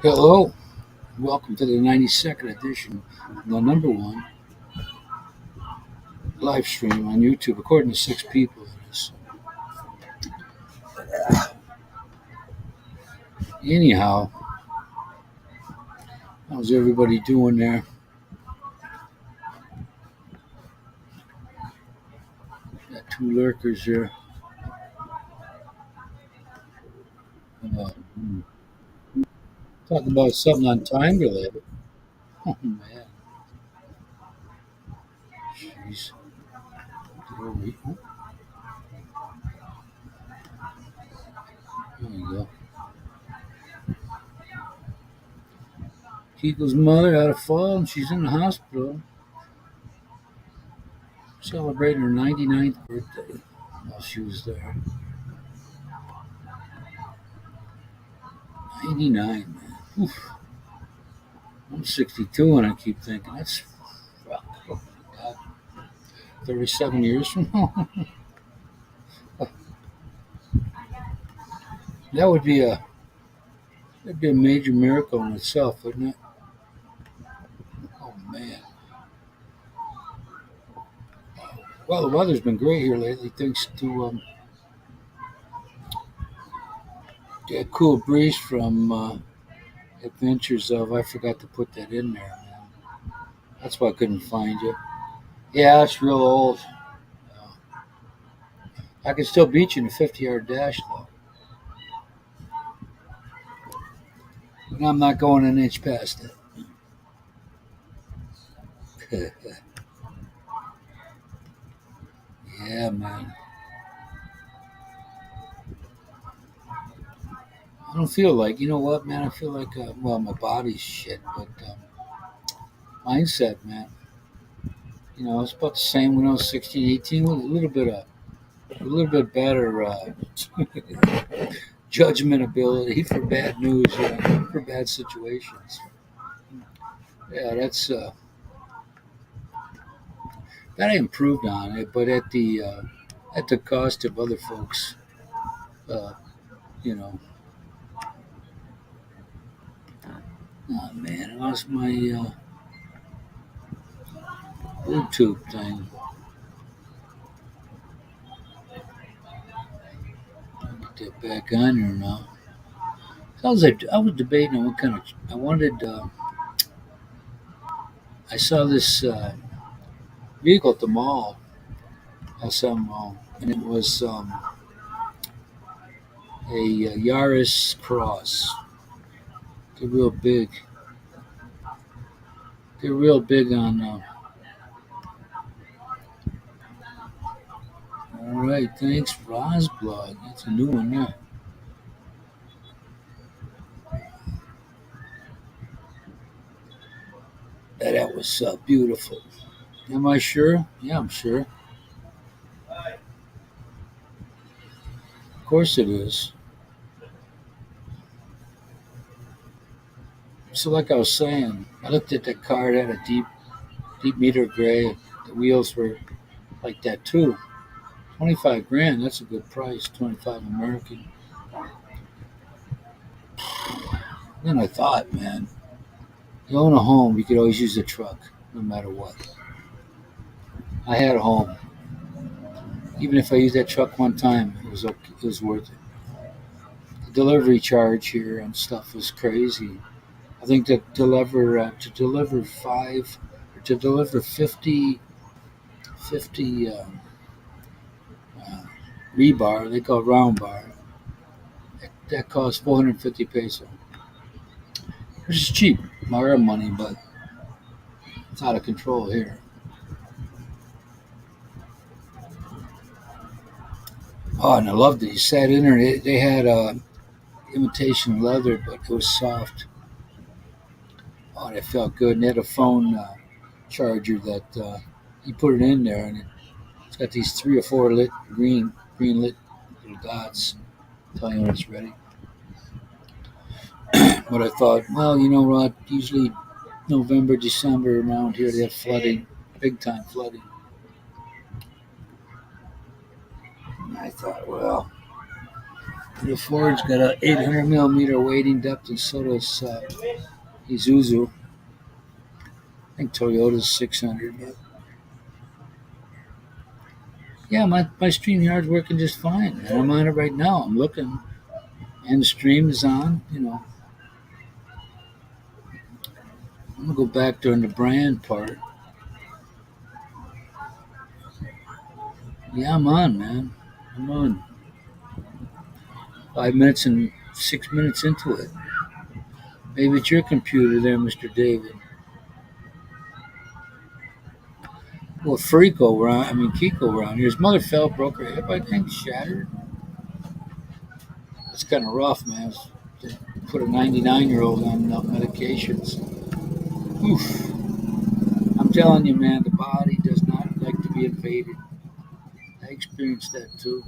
Hello, welcome to the 92nd edition, the number one live stream on YouTube, according to six people. It is. Anyhow, how's everybody doing there? Got two lurkers here. Hmm, talking about something on time related. Oh man, jeez. Get over here. Oh, there you go. Kiko's mother had a fall and she's in the hospital celebrating her 99th birthday while she was there. 99, man. Oof. I'm 62 and I keep thinking that's oh my God, 37 years from now. That would be a that'd be a major miracle in itself, wouldn't it? Oh man. Well, the weather's been great here lately, thanks to that cool breeze from Adventures of. I forgot to put that in there, man. That's why I couldn't find you. Yeah, it's real old. I can still beat you in a 50-yard dash, though. And I'm not going an inch past it. Yeah, man. I don't feel like, you know what, man? I feel like, well, my body's shit, but mindset, man. It's about the same when I was 16, 18, with a little bit better judgment ability for bad news, for bad situations. Yeah, that I improved on it, but at the cost of other folks. Uh, you know, oh man, I lost my Bluetooth thing. Get that back on here now. I was debating on what kind of I wanted. I saw this vehicle at the mall, some mall, and it was a Yaris Cross. They're real big. They're real big on. All right, thanks, Rosblog. That's a new one there. Yeah, that was beautiful. Am I sure? Yeah, I'm sure. Of course it is. So, like I was saying, I looked at that car. It had a deep meter gray. The wheels were like that too. 25 grand. That's a good price. 25 American. Then I thought, man, you own a home. You could always use a truck, no matter what. I had a home. Even if I used that truck one time, it was okay. It was worth it. The delivery charge here and stuff was crazy. I think that to deliver five or to deliver 50 uh, rebar, they call it round bar. That costs 450 peso, which is cheap, our money, but it's out of control here. Oh, and I loved it. You sat in there. They had imitation leather, but it was soft. Oh, and it felt good. And they had a phone charger that you put it in there, and it's got these three or four lit green lit little dots telling you when it's ready. But I thought, well, you know what? Usually November, December around here they have flooding, big time flooding. And I thought, well, The Ford's got a 800 millimeter weighting depth, and so does Isuzu. I think Toyota's 600. But yeah, my StreamYard's working just fine. And I'm on it right now. I'm looking, and the stream is on. I'm gonna go back during the brand part. Yeah, I'm on, man. I'm on. 5 minutes and 6 minutes into it. Maybe it's your computer there, Mr. David. Well, Kiko around here. His mother fell, broke her hip, I think, shattered. It's kind of rough, man. To put a 99-year-old on medications. Oof. I'm telling you, man, the body does not like to be invaded. I experienced that too.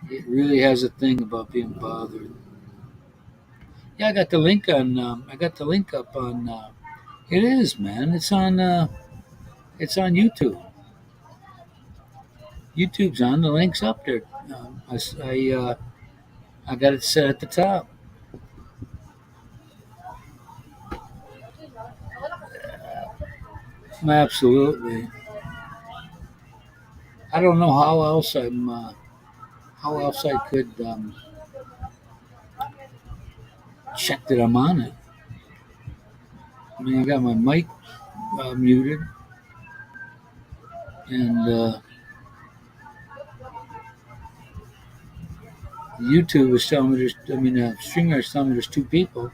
It really has a thing about being bothered. Yeah, I got the link on. I got the link up on. It is, man. It's on. It's on YouTube. YouTube's on. The link's up there. I got it set at the top. Absolutely. I don't know how else I'm. How else I could check that I'm on it. I mean, I got my mic muted, and YouTube is telling me there's. I mean, Streamer is telling me there's two people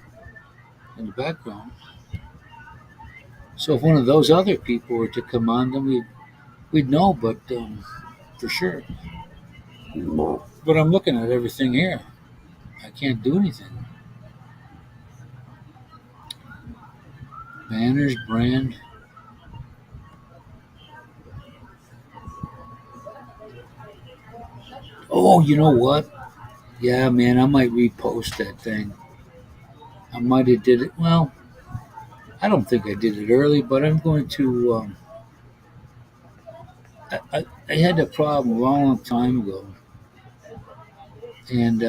in the background. So if one of those other people were to come on, then we'd know, but for sure. But I'm looking at everything here. I can't do anything. Banners, brand. Oh, you know what? Yeah, man, I might repost that thing. I might have did it. Well, I don't think I did it early, but I'm going to. I had a problem a long time ago, and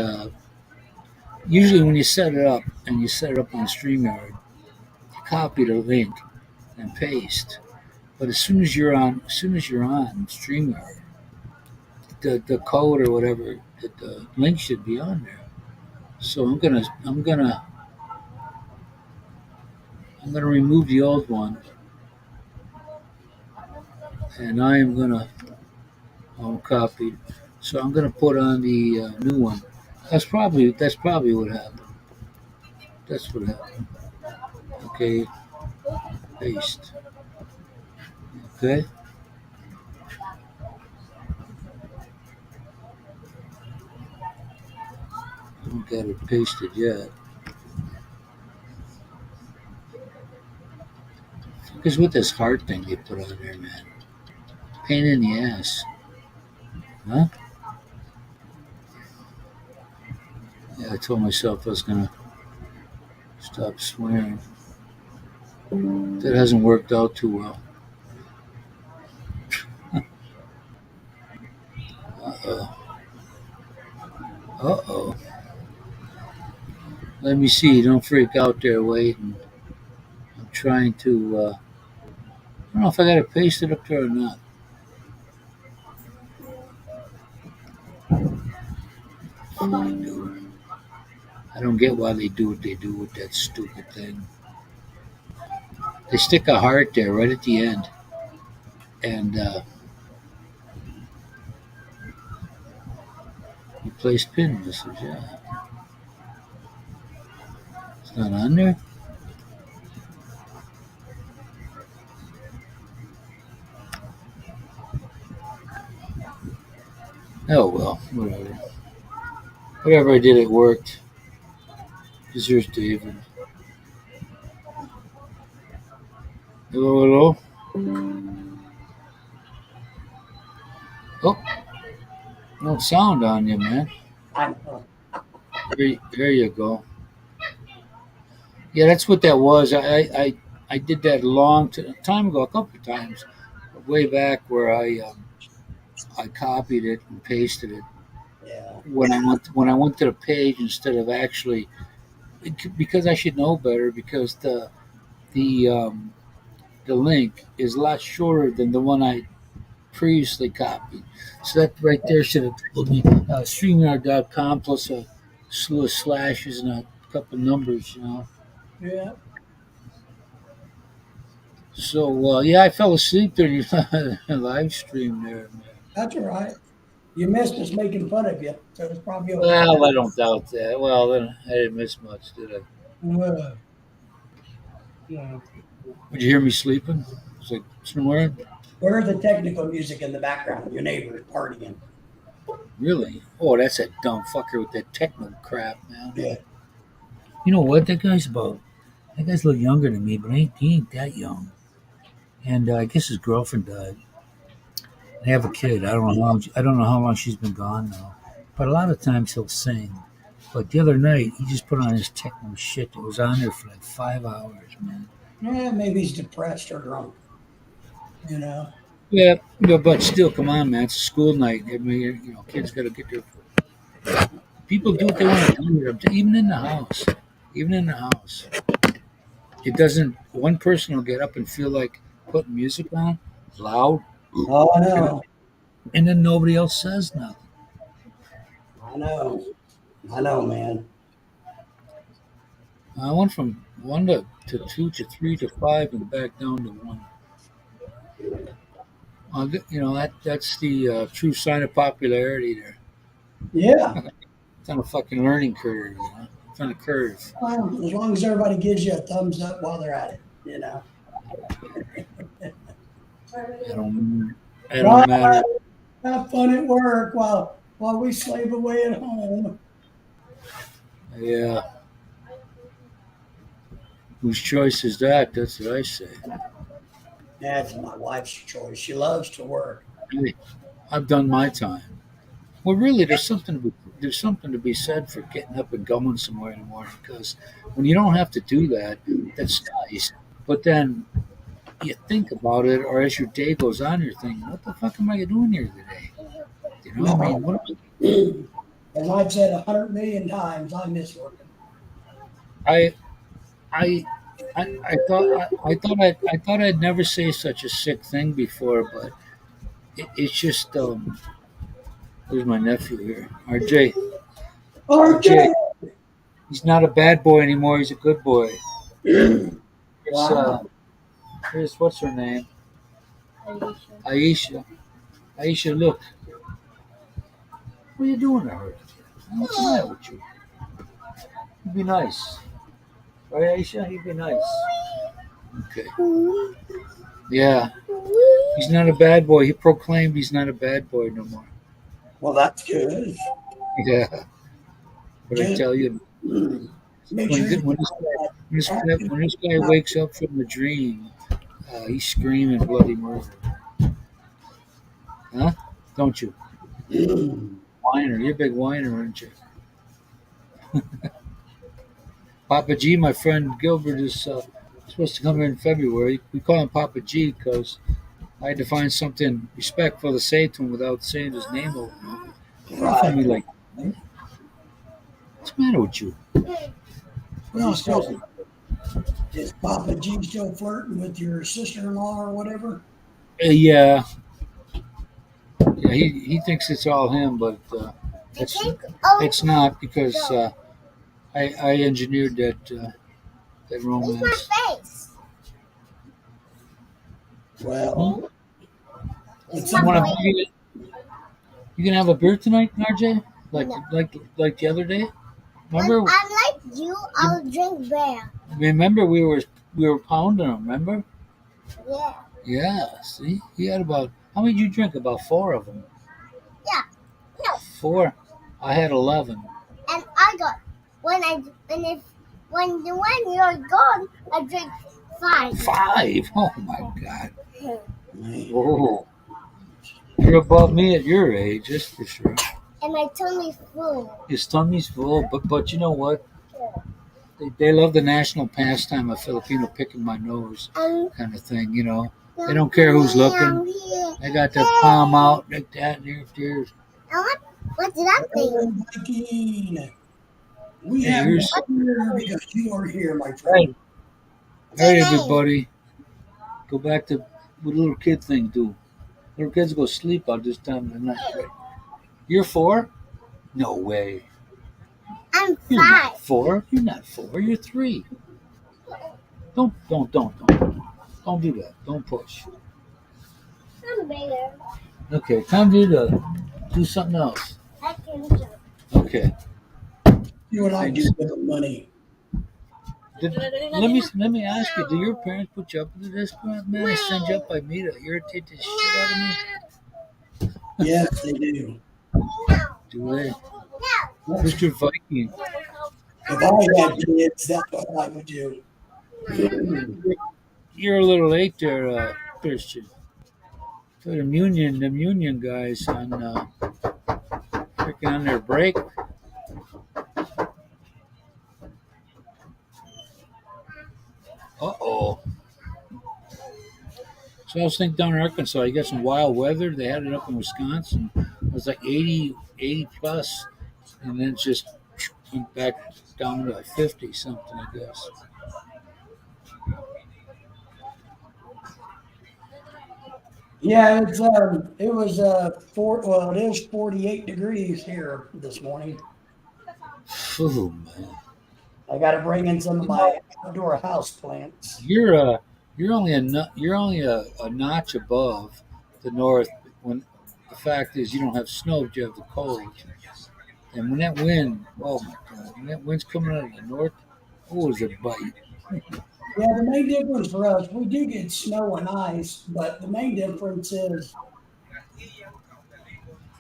usually when you set it up and you set it up on StreamYard, you copy the link and paste. But as soon as you're on StreamYard, the code or whatever, the link should be on there. So I'm gonna remove the old one, and I am gonna copy. So I'm gonna put on the new one. That's probably what happened. That's what happened. Okay, paste. Okay, I haven't got it pasted yet. Because with this heart thing they put on there, man, pain in the ass, huh? Yeah, I told myself I was gonna stop swearing. That hasn't worked out too well. Uh oh. Uh oh. Let me see. Don't freak out there. Wait. I'm trying to. I don't know if I got to paste it up there or not. I don't get why they do what they do with that stupid thing. They stick a heart there right at the end, and replace pin message. Yeah, it's not on there. Oh well, whatever. Whatever I did, it worked. Because here's David. Hello, hello. Oh, no sound on you, man. There you go. Yeah, that's what that was. I did that a long time ago, a couple of times, way back where I copied it and pasted it, Yeah. when I went to the page instead of actually, because I should know better, because the the link is a lot shorter than the one I previously copied. So that right there should have told me StreamYard.com plus a slew of slashes and a couple numbers, you know. Yeah. So yeah, I fell asleep during your live stream there, man. That's all right. You missed us making fun of you, so it's probably okay. Well, I don't doubt that. Well, then I didn't miss much, did I? Uh, yeah. Did you hear me sleeping? It's like snoring. Where's the technical music in the background? Your neighbor's partying. Really? Oh, that's that dumb fucker with that techno crap, man. Yeah. You know what? That guy's a little younger than me, but he ain't that young. And I guess his girlfriend died. They have a kid. I don't know how long she's been gone now. But a lot of times he'll sing. But the other night he just put on his techno shit that was on there for like 5 hours, man. Maybe he's depressed or drunk. You know. Yeah, but still, come on, man. It's a school night. I mean, kids got to get their. People do what they want to do. Even in the house, even in the house, it doesn't. One person will get up and feel like putting music on, loud, Oh, I know. and then nobody else says nothing. I know. I know, man. I went from one to two to three to five and back down to one. That's the true sign of popularity. There, Yeah. it's on a fucking learning curve. It's on a curve. Well, as long as everybody gives you a thumbs up while they're at it, you know. I don't. It Right. don't matter. Have fun at work while we slave away at home. Yeah. Whose choice is that? That's what I say. That's my wife's choice. She loves to work. Hey, I've done my time. Well, really, there's something to be said for getting up and going somewhere in the morning. Because when you don't have to do that, that's nice. But then you think about it, or as your day goes on, you're thinking, "What the fuck am I doing here today?" You know, I mean, No. what? As I've said 100 million times, I miss working. I I I thought I'd never say such a sick thing before, but it's just where's my nephew here? RJ. RJ. RJ! He's not a bad boy anymore. He's a good boy. Here's Wow. here's what's her name? Aisha. Aisha, look. What are you doing to her? What's the matter with you? You be nice. Right, Aisha? You be nice. Okay. Yeah. He's not a bad boy. He proclaimed he's not a bad boy no more. Well, that's good. Yeah. But I Just tell you, make sure you when this guy wakes up from the dream, he's screaming bloody murder. Huh? Don't you? Whiner. You're a big whiner, aren't you? Papa G, my friend Gilbert, is supposed to come here in February. We call him Papa G because I had to find something respectful to say to him without saying his name over him. Don't find me like, what's the matter with you? No, He's seriously. is Papa G still flirting with your sister-in-law or whatever? Yeah. Yeah, he thinks it's all him, but it's not because I engineered that romance. Well, it's You want to? You gonna have a beer tonight, RJ? Like the other day? Remember? I'm like you, I'll drink beer. Remember we were pounding them. Remember? Yeah. Yeah. See, he had about how many did you drink? About four of them. Yeah. No. Four. I had 11. And I got when you're gone, I drink 5. 5. Oh my God. Whoa. You're above me at your age, that's for sure. And my tummy's full. His tummy's full, but you know what? They love the national pastime of Filipino picking my nose kind of thing, you know. They don't care who's looking. They got their palm out like that. There's What's that thing? Hello, Viking. We Hey, have here's you here because you are here, my right. friend. What's All right, your name? everybody. Go back to what little kid thing do. Little kids go sleep out this time of the night. Right? You're 4? No way. I'm You're not 5. 4. You're not 4. You're 3. Don't do that. Don't push. I'm bigger. Okay, time for you to do something else. I can jump. Okay. You and I do Thanks. different money. Let me ask you. Do your parents put you up with this? Man, I send you up by me to irritate the shit out of me. Yes, they do. Do they, Yes. Mr. Viking? If I had kids, that's what I would do. You're a little late there, Christian. So them union guys on freaking on their break. Uh-oh. So I was thinking down in Arkansas, you got some wild weather. They had it up in Wisconsin. It was like 80 plus, and then it just went back down to like 50 something, I guess. Yeah, it was it is 48 degrees here this morning. Oh man, I got to bring in some of my outdoor house plants. you're only a notch above the north. When the fact is, you don't have snow, but you have the cold. And when that wind, oh my God, when that wind's coming out of the north, oh, is it bite? Yeah, the main difference for us, we do get snow and ice, but the main difference is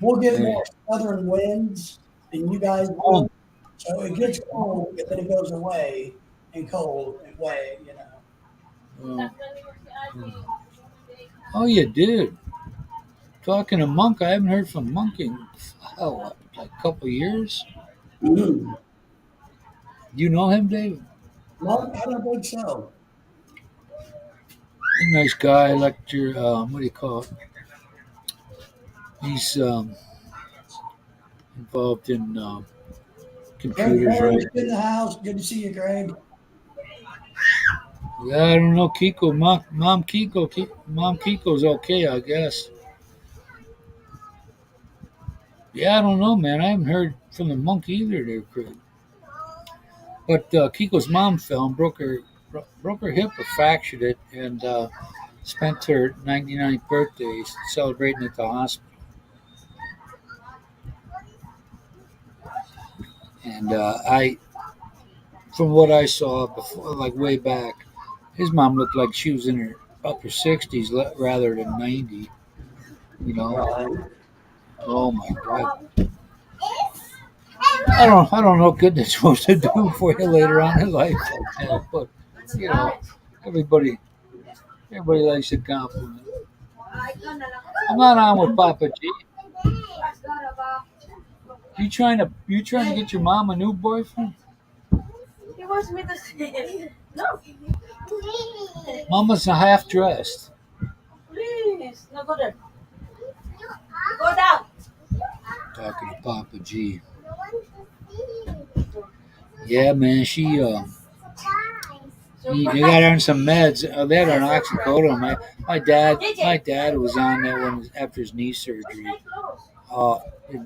we'll get Hey, more southern winds than you guys oh, will. So it gets cold and then it goes away and cold and away, oh, oh, you did. Talking to Monk, I haven't heard from Monk in what, like a couple of years. Mm. Do you know him, David? No, I don't think so. He's a nice guy. Like your what do you call it? He's involved in Greg computers, right? Perry's in the house. Good to see you, Greg. Yeah, I don't know Kiko. Mom Kiko's okay, I guess. Yeah, I don't know, man. I haven't heard from the Monk either, there, Craig. But Kiko's mom fell and broke her hip or fractured it, and spent her 99th birthday celebrating at the hospital. And from what I saw before, like way back, his mom looked like she was in her upper 60s rather than 90. You know, Right. oh my God. I don't know what good that's supposed to do for you later on in life, like that, but you know, everybody everybody likes a compliment. I'm not on with Papa G. You trying to get your mom a new boyfriend? He wants me to see. No, Mama's half dressed. please. No, go there. Go down. Talking to Papa G. Yeah, man, they got her on some meds. They had her on oxycodone. My dad was on that one after his knee surgery. Uh,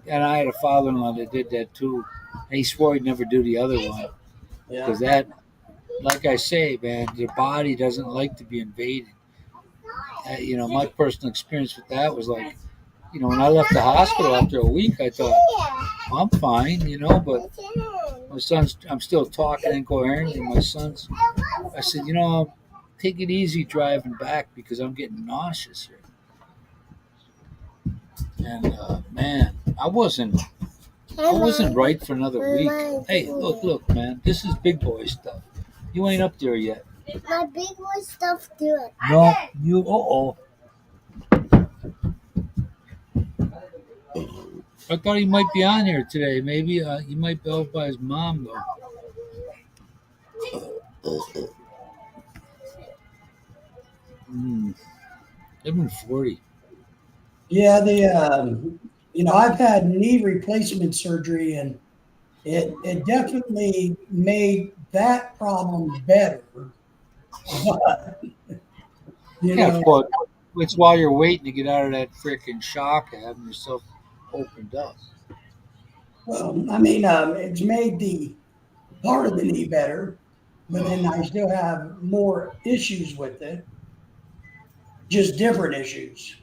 and I had a father-in-law that did that too. And he swore he'd never do the other one Yeah. because that, like I say, man, your body doesn't like to be invaded. My personal experience with that was like, when I left the hospital after a week, I thought, well, I'm fine, but I'm still talking incoherently. I said, take it easy driving back because I'm getting nauseous here. And man, I wasn't right for another week. Hey, look, man, this is big boy stuff. You ain't up there yet. My big boy stuff do it. No, you. I thought he might be on here today. Maybe he might be out by his mom though. 7:40. Yeah, I've had knee replacement surgery, and it definitely made that problem better. But, you Yeah, know, well, it's while you're waiting to get out of that freaking shock of having yourself opened up. well, it's made the part of the knee better, but then I still have more issues with it, just different issues.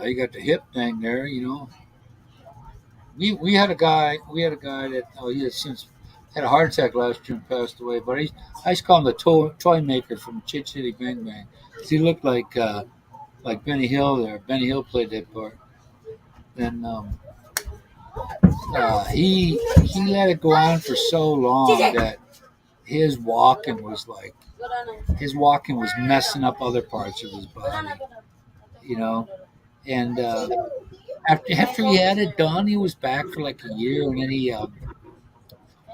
You got the hip thing there, We had a guy that he has since had a heart attack last year and passed away. But I used to call him the toy maker from Chit City Bang Bang. 'Cause he looked like Benny Hill there. Benny Hill played that part. And he let it go on for so long that his walking was like his walking was messing up other parts of his body, you know. And after he had it done, he was back for like a year, and then he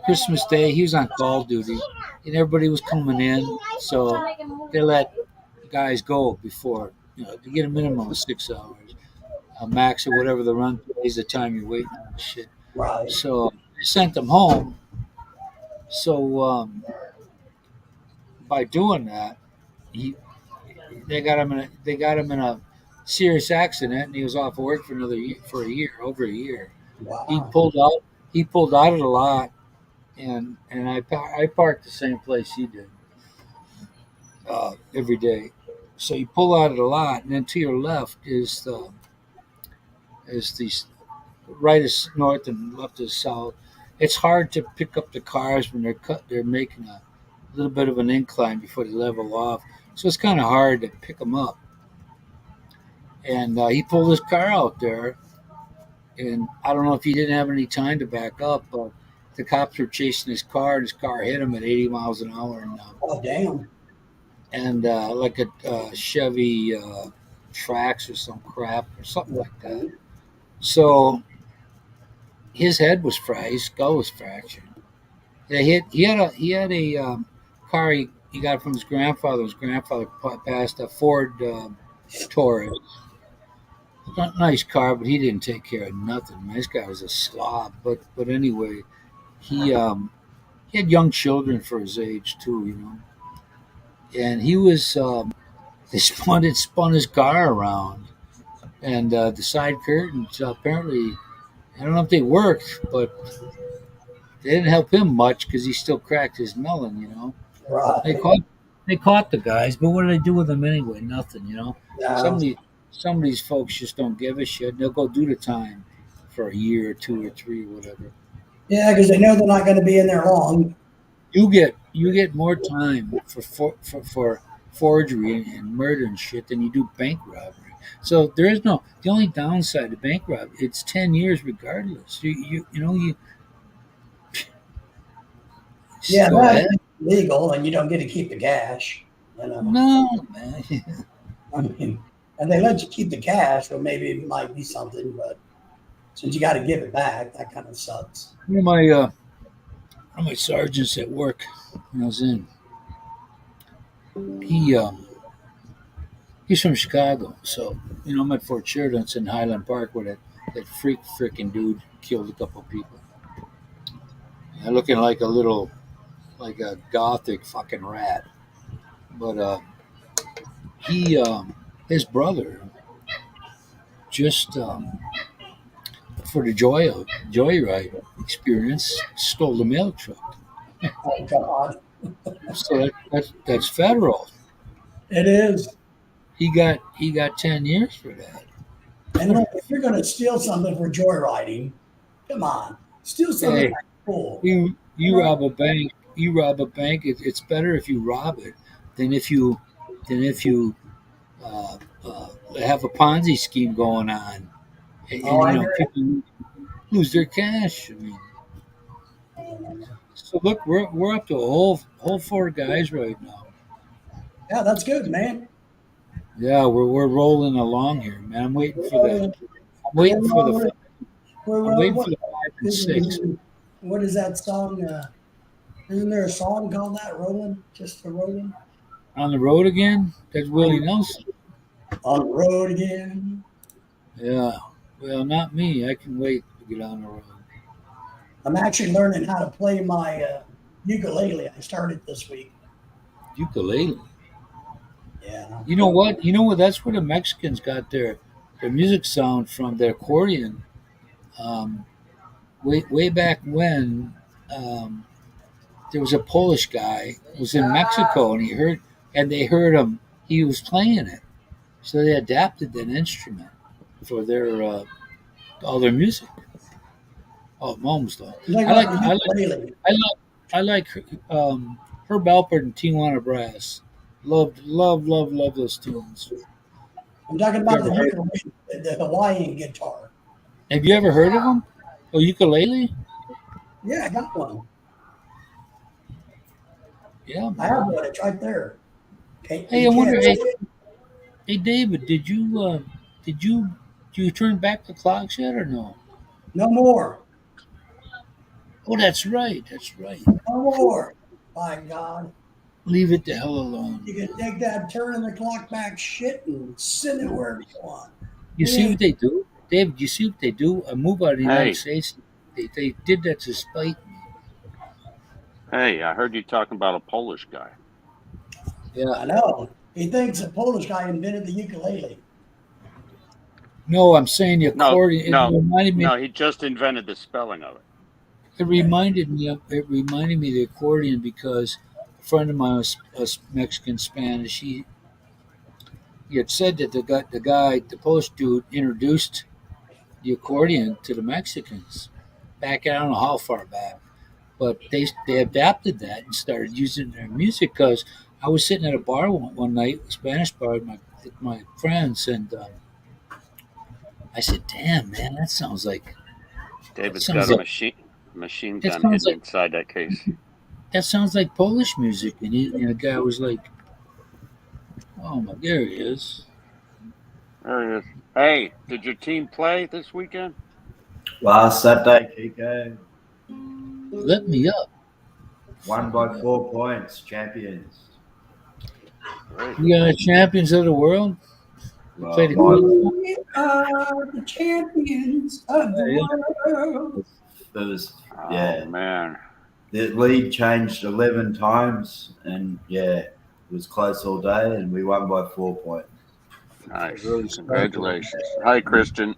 Christmas Day he was on call duty, and everybody was coming in, so they let guys go before to get a minimum of 6 hours, a max or whatever the run is the time you're waiting on shit. Right. So they sent them home. So by doing that, he they got him in a serious accident, and he was off work for another year, for a year, over a year. He Wow. pulled out. He pulled out of the lot, and I parked the same place he did every day. So you pull out of the lot, and then to your left is the right is north and left is south. It's hard to pick up the cars when they're making a little bit of an incline before they level off. So it's kind of hard to pick them up. And he pulled his car out there, and I don't know if he didn't have any time to back up, but the cops were chasing his car, and his car hit him at 80 miles an hour, Oh, damn. and like a Chevy Trax or some crap or something like that. So his head was fractured, his skull was fractured. Yeah, he had a car he got from his grandfather. His grandfather passed a Ford Taurus. Not a nice car, but he didn't take care of nothing. Man, this guy was a slob. But anyway, he had young children for his age too, and he was they spun his car around, and the side curtains apparently I don't know if they worked, but they didn't help him much because he still cracked his melon. They Right. caught they caught the guys, but what did they do with them anyway? Nothing. Some No. of these some of these folks just don't give a shit. They'll go do the time for a year or two or three or whatever. Yeah, because they know they're not going to be in there long. You get more time for forgery and murder and shit than you do bank robbery. So there is no the only downside to bank robbery. It's 10 years regardless. You Yeah, go that's ahead. legal, and you don't get to keep the cash. No man. And they let you keep the cash, so maybe it might be something, but since you got to give it back, that kind of sucks. One of my sergeants at work when I was in, he he's from Chicago, so I'm at Fort Sheridan. It's in Highland Park where that freaking dude killed a couple people. Looking like a gothic fucking rat. But he his brother just for the joyride experience stole the mail truck. Oh God, So that's federal. it is. He got 10 years for that. And look, if you're going to steal something for joyriding, come on, steal something Hey, that's cool. you rob a bank. You rob a bank. It's better if you rob it than if you uh, have a Ponzi scheme going on, and Oh, I agree. people lose their cash. I mean, so look, we're up to a whole four guys right now. Yeah, that's good, man. Yeah, we're rolling along here, man. I'm waiting for the We're, I'm waiting for the we're, I'm waiting for what, the 5 and 6 what is that song? Isn't there a song called that? Rolling, just for rolling on the road again. That's Willie Nelson. on the road again. Yeah, Well, not me. I can wait to get on the road. I'm actually learning how to play my ukulele. I started this week. Ukulele. Yeah. You know what? You know what? That's where the Mexicans got their music sound from. Their accordion. Um, way back when um, there was a Polish guy who was in Mexico, and they heard him. He was playing it, so they adapted that instrument for their all their music. Oh, almost all. You think I about like the I like ukulele. I like I like Herb Alpert and Tijuana Brass. Love those tunes. I'm talking You about ever the heard? ukulele, the Hawaiian guitar. Have you ever heard of them? Oh, ukulele? Yeah, I got one. Yeah, I have man. one. It's right there. Hey, You I wonder. can't see Hey, it. hey, David, did you turn back the clocks yet or no? No more. Oh, that's right. That's right. No more. By God. Leave it the hell alone. You can take that turning the clock back shit and send it wherever you want. You We see what ain't they do, David? You see what they do? A move out of the United Hey, States. They did that to spite me. hey, I heard you talking about a Polish guy. Yeah. I know. He thinks a Polish guy invented the ukulele. No, I'm saying the No, accordion. It no, reminded me. no, he just invented the spelling of it. It reminded me of the accordion because a friend of mine was Mexican Spanish. He had said that the Polish dude introduced the accordion to the Mexicans back. I don't know how far back, but they adapted that and started using it in their music. Because I was sitting at a bar one night, a Spanish bar, with my friends, and I said, "Damn, man, that David's got sounds a like machine that gun sounds hidden like inside that case. that sounds like Polish music." And the guy was like, "Oh my, there he is." There he is. Hey, did your team play this weekend? Last Saturday, Kiko Let me up. won Let by me up. 4 points, champions. Great. We are champions of the world. We Well, played a my good. We are the champions of the Yeah, world. it was Oh yeah. man, The lead changed 11 times, and yeah, it was close all day, and we won by 4 points. yeah. nice. Really special. Congratulations. Hi, Christian.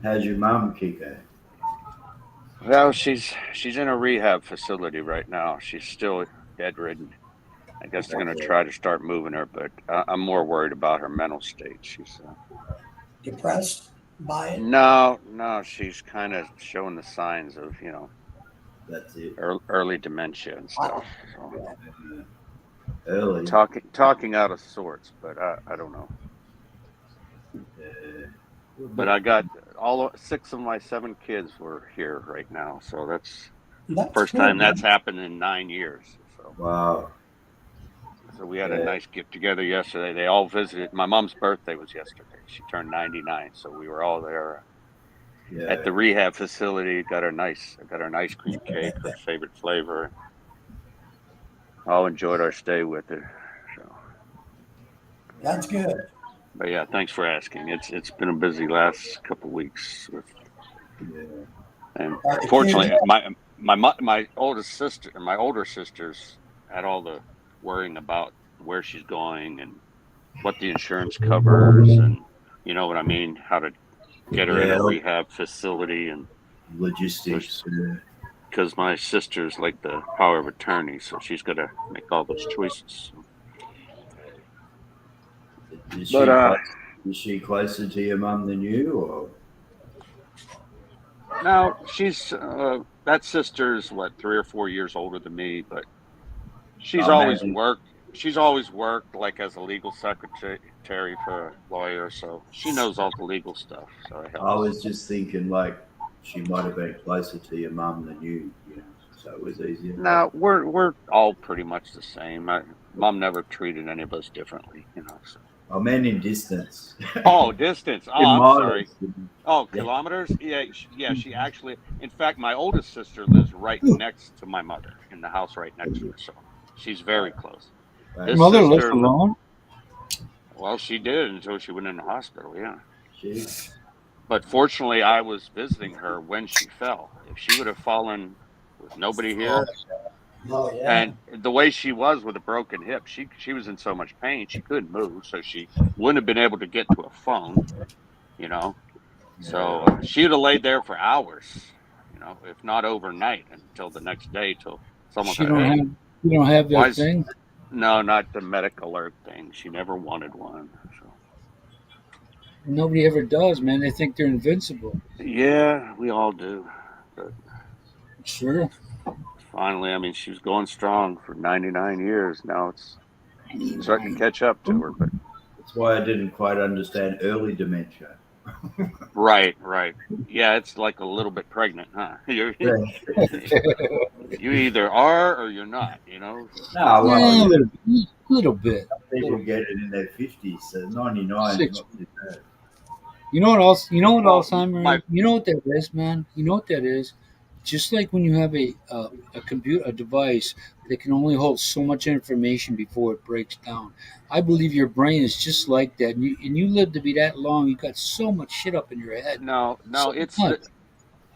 How's your mum, Kiko? Well, she's in a rehab facility right now. She's still bedridden. I guess they're going to Okay. try to start moving her, but I'm more worried about her mental state. She's Depressed by it. no, she's kind of showing the signs of That's it. early dementia and stuff. Wow. So Uh, early. talking out of sorts, but I don't know. Uh, But I got all 6 of my 7 kids were here right now, so that's That's first good, time that's man. happened in 9 years. wow. So we had a Yeah. nice get together yesterday. They all visited. My mom's birthday was yesterday. She turned 99, so we were all there at Yeah. the rehab facility. Got her an ice cream cake, her favorite flavor. All enjoyed our stay with her. So, That's good. but yeah, thanks for asking. It's been a busy last couple weeks with, Yeah. and Are the kids fortunately, my oldest sister and my older sisters had all the worrying about where she's going and what the insurance covers, and you know what I mean, how to get her in Yeah. a rehab facility, and Logistics. because my sister's like the power of attorney, so she's got to make all those choices. Is But she close, is she closer to your mum than you, or? now she's that sister's what 3 or 4 years older than me, but she's I always imagine. worked. She's always worked like as a legal secretary for a lawyer, so she knows all the legal stuff. So it I helps. was just thinking like she might have been closer to your mum than you, so it was easier. No, we're all pretty much the same. Mom never treated any of us differently, So. I meant in distance. Oh, distance. Oh, In I'm sorry. mileage. Oh, Yeah. kilometers? Yeah, yeah. She actually, in fact, my oldest sister lives right next to my mother in the house right next to her, so she's very close. Your This mother lives sister, alone. well, she did until she went in the hospital. Yeah. Jeez. But fortunately, I was visiting her when she fell. If she would have fallen with nobody Oh, here, Oh yeah. and the way she was with a broken hip, she was in so much pain she couldn't move, so she wouldn't have been able to get to a phone. You know, so Yeah. she'd have laid there for hours. If not overnight, until the next day, till someone she said, don't "Hey, have you don't have why that is thing. no, not the medic alert thing." She never wanted one. So Nobody ever does, man. They think they're invincible. yeah, we all do. But Sure. finally, I mean, she was going strong for 99 years. Now it's starting to 99. catch up to her. But That's why I didn't quite understand early dementia. right, right, yeah, it's like a little bit pregnant, huh? Yeah. You either are or you're not. So. No, Yeah, well, a little bit. people Little. get it in their 50s, so 99 is Six. not too bad. You know what else? You know what Well, Alzheimer my is? You know what that is, man. You know what that is? Just like when you have a computer, a device that can only hold so much information before it breaks down. I believe your brain is just like that, and you live to be that long. You got so much shit up in your head, no, no, so much.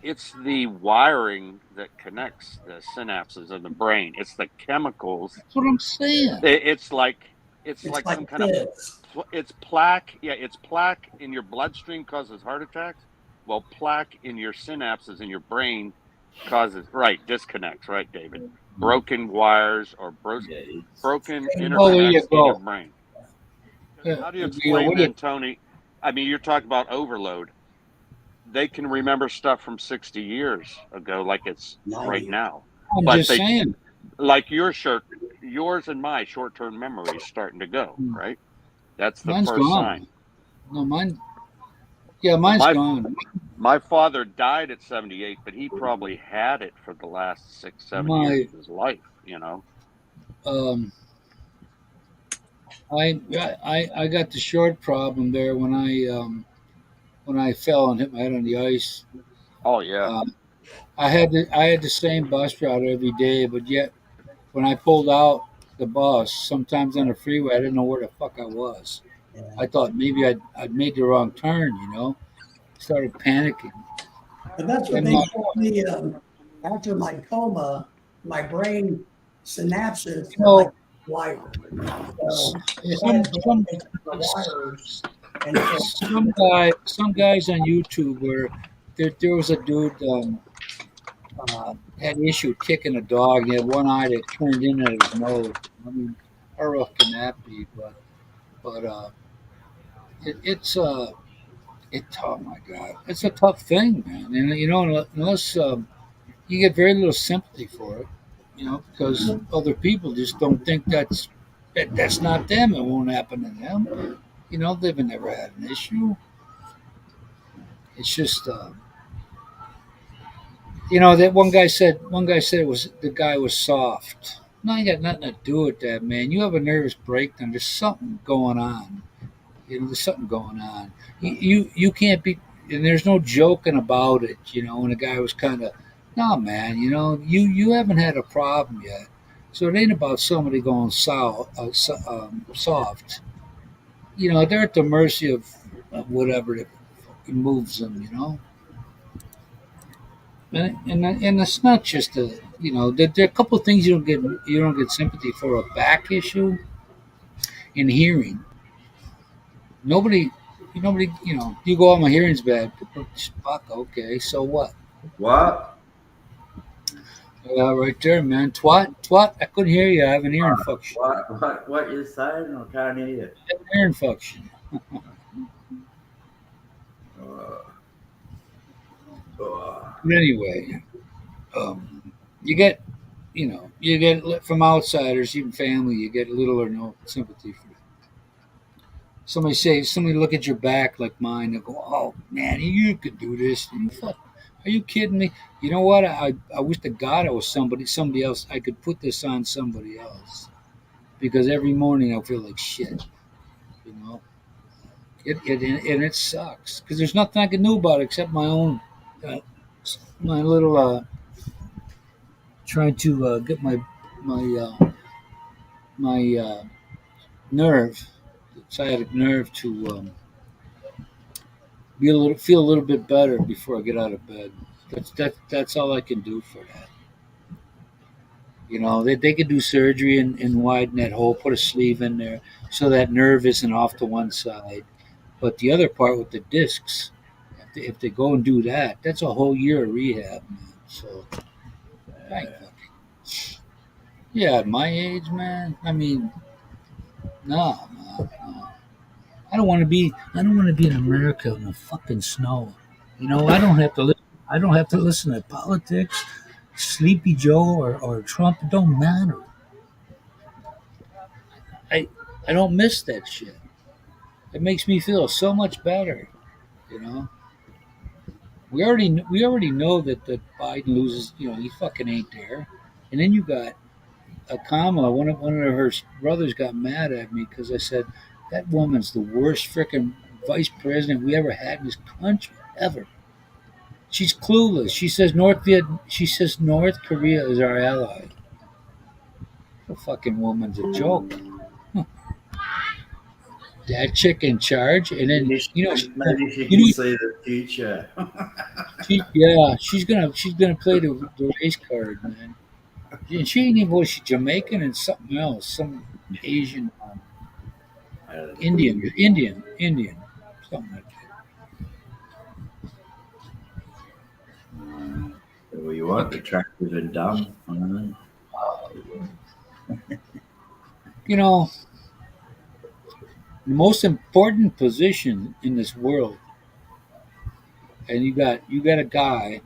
it's the wiring that connects the synapses of the brain. It's the chemicals. That's what I'm saying. It's like it's It's like like some kind of this. it's plaque. Yeah, it's plaque in your bloodstream causes heart attacks. Well, plaque in your synapses in your brain causes disconnects. Right, David? Broken wires or Yeah, it's broken Oh, there you interconnects in your go. brain. 'Cause Yeah, how do you what explain do you, then, Tony? I mean, you're talking about overload. They can remember stuff from 60 years ago like it's right 90. now. I'm But just they saying. like yours and my short-term memory is starting to go, right? That's the Mine's first sign. gone. No, mine. Yeah, Well, mine's gone. my father died at 78, but he probably had it for the last 6 7 years My of his life. um, I got the short problem there when I fell and hit my head on the ice. Oh yeah. Um, I had the same bus route every day, but yet when I pulled out the bus, sometimes on the freeway, I didn't know where the fuck I was. Yeah. I thought maybe I'd made the wrong turn. Started panicking. But that's what And they told me after my coma, my brain synapses you are like know, wired. So if I some had some broken the wires and so some guys on YouTube where there was a dude had an issue kicking a dog. He had one eye that turned in at his nose. I mean, how rough can that be? But it's oh my god, it's a tough thing, man. And unless you get very little sympathy for it, because other people just don't think that's not them. It won't happen to them. They've never had an issue. It's just that one guy said it was the guy was soft. No, you got nothing to do with that, man. You have a nervous breakdown. There's something going on. There's something going on. You can't be, and there's no joking about it. When the guy was kind of, no, man. You haven't had a problem yet, so it ain't about somebody going soft. They're at the mercy of whatever that moves them. And it's not just there are a couple of things you don't get sympathy for: a back issue and hearing. Nobody, you go, my hearing's bad. Fuck, okay, so what? what? Right there, man. Twat. I couldn't hear you. I have an ear infection. What you saying? I can't hear you. I have an ear infection. Uh, uh, But anyway, you get, from outsiders, even family, you get little or no sympathy for it. Somebody look at your back like mine, they go, "Oh man, you could do this." Are you kidding me? You know what? I wish to God I was somebody else. I could put this on somebody else because every morning I feel like shit. You know, and it sucks because there's nothing I can do about it except my own, uh, my little trying to get my nerve, sciatic nerve to feel a little bit better before I get out of bed. That's all I can do for that. You know, they could do surgery and widen that hole, put a sleeve in there so that nerve isn't off to one side. But the other part with the discs, if they go and do that, that's a whole year of rehab, man. So, thank fucking. Yeah, at my age, man. I mean, no, no, no. I don't want to be. I don't want to be in America in the fucking snow. You know, I don't have to. I don't have to listen to politics, Sleepy Joe or Trump. It don't matter. I I don't miss that shit. It makes me feel so much better. You know, we already know that Biden loses. You know, he fucking ain't there. And then you got Kamala. One of her brothers got mad at me because I said that woman's the worst freaking vice president we ever had in this country ever. She's clueless. She says North Korea is our ally. The fucking woman's a joke. That chick in charge, and then Maybe she you can know, see the future. she's gonna play the race card, man. And she ain't even she's Jamaican and something else, some Asian, Indian, something like Well, you want attractive and dumb. I don't know. that. You know, the most important position in this world, and you got a guy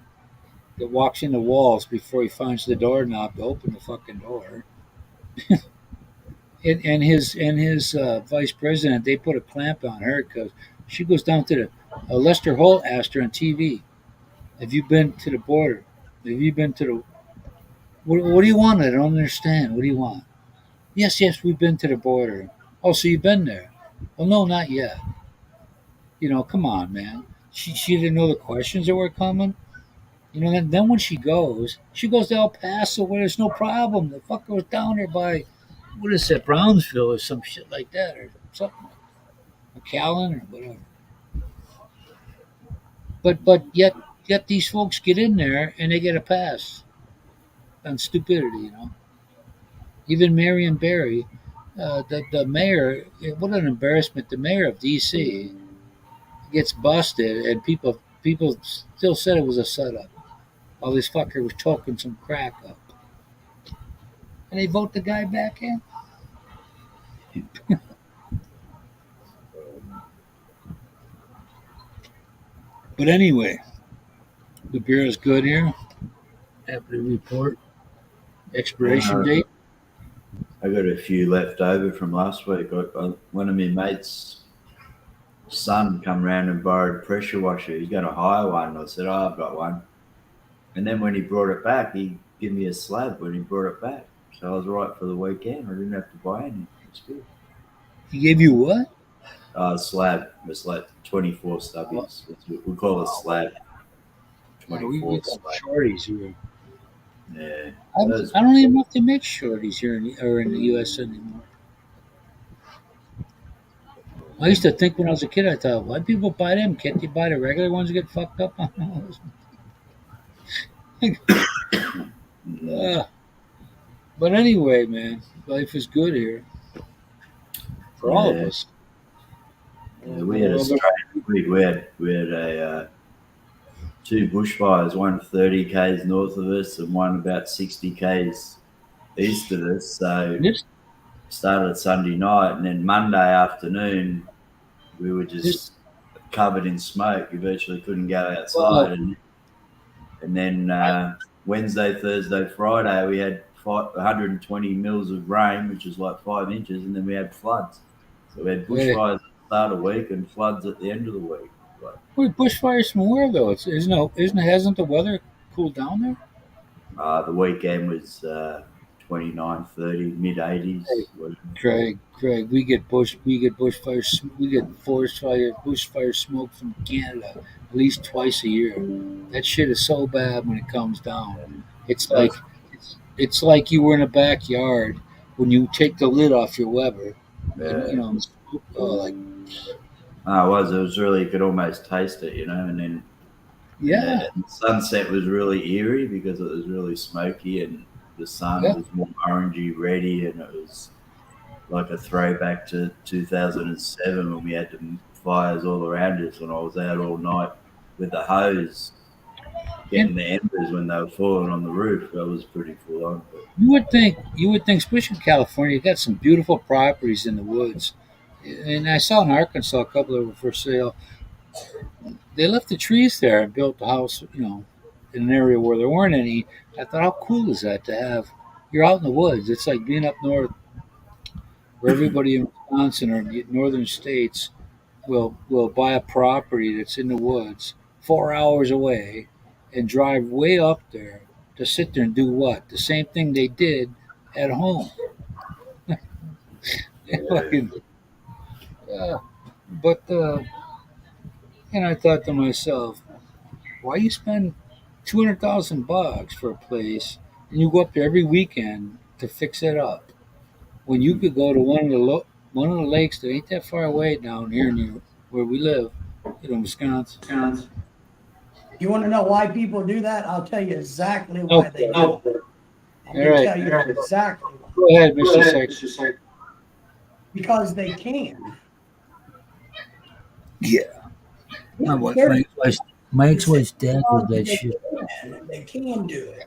that walks in the walls before he finds the doorknob to open the fucking door. And his vice president, they put a clamp on her because she goes down to the Lester Holt asked her on TV, "Have you been to the border? Have you been to the what do you want? I don't understand. What do you want?" Yes, we've been to the border. Oh, so you've been there? Well, no, not yet. You know, come on, man. She didn't know the questions that were coming. You know, then when she goes to El Paso where there's no problem. The fucker was down there by what is that, Brownsville or some shit like that or something. McAllen or whatever. But yet these folks get in there and they get a pass on stupidity, you know. Even Marion Barry, the mayor, what an embarrassment. The mayor of D.C. gets busted, and people still said it was a setup. While this fucker was choking some crack up, and they vote the guy back in. But anyway, the beer is good here. Happy to report. Expiration date. I got a few left over from last week. One of my mates' son come round and borrowed a pressure washer. He's going to hire one. I said, "Oh, I've got one." And then when he brought it back, he gave me a slab when he brought it back. So I was right for the weekend. I didn't have to buy any. It's good. He gave you what? Slab. It's like 24 stubbies. We call it slab. We 24 got slab. shorties here. Yeah. I don't even know if they make shorties here in the U.S. anymore. I used to think when I was a kid, I thought, why people buy them? Can't they buy the regular ones that get fucked up on those? But anyway, man, life is good here for all of Yeah. us. Yeah, we had a strange week. We had a two bushfires, one 30 k's north of us and one about 60 k's east of us. So This, started Sunday night, and then Monday afternoon we were just covered in smoke. You virtually couldn't go outside, and then Wednesday, Thursday, Friday we had 120 mils of rain, which is like 5 inches, and then we had floods. So we had bushfires at the start of the week and floods at the end of the week. wait, bushfires from where though? Hasn't the weather cooled down there? The weekend was 29, 30, mid 80s. Craig, we get bushfires, we get bushfire smoke from Canada at least twice a year. That shit is so bad when it comes down. It's like you were in a backyard when you take the lid off your Weber. And, you know, like Oh, it was really, you could almost taste it, and then Yeah, the sunset was really eerie because it was really smoky and the sun yeah. was more orangey, reddy, and it was like a throwback to 2007 when we had the fires all around us when I was out all night with the hose getting the embers when they were falling on the roof. That was pretty full on. But You would think, especially in California, you got some beautiful properties in the woods. And I saw in Arkansas a couple that were for sale. They left the trees there and built the house, in an area where there weren't any. I thought, how cool is that to have? You're out in the woods. It's like being up north, where everybody in Wisconsin or the northern states will buy a property that's in the woods 4 hours away and drive way up there to sit there and do what? The same thing they did at home. Fucking, uh, but and I thought to myself, why you spend $200,000 for a place and you go up there every weekend to fix it up when you could go to one of the lakes that ain't that far away down here near where we live, Wisconsin. You want to know why people do that? I'll tell you exactly why they do it. I'm All going to right. tell you exactly why. Go ahead, Mr. Sykes. Because they can. Yeah. My ex-wife's dad did that shit. They can do it.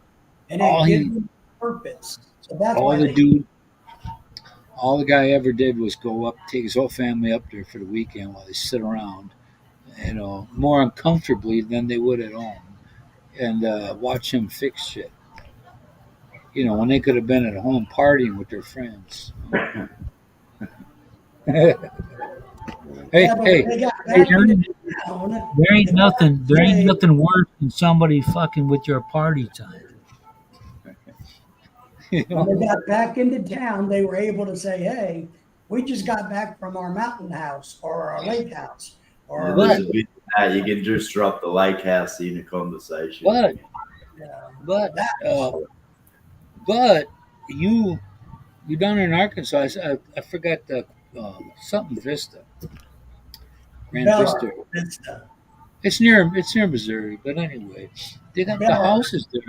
And All it he- gives them purpose. So that's All why the they dude, all the guy ever did was go up, take his whole family up there for the weekend while they sit around, more uncomfortably than they would at home, and watch him fix shit. When they could have been at home partying with their friends. hey, Yeah, but hey, they got hey, back there into ain't, town. there ain't nothing. There ain't nothing worse than somebody fucking with your party time. When they got back into town, they were able to say, hey, we just got back from our mountain house or our lake house. Or But- there's a bit of that. You can just drop the lake house in a conversation. But that, but you down in Arkansas. I forgot the something Vista. Grand Vista. Vista. It's near Missouri, but anyway, they got the Bella. houses there.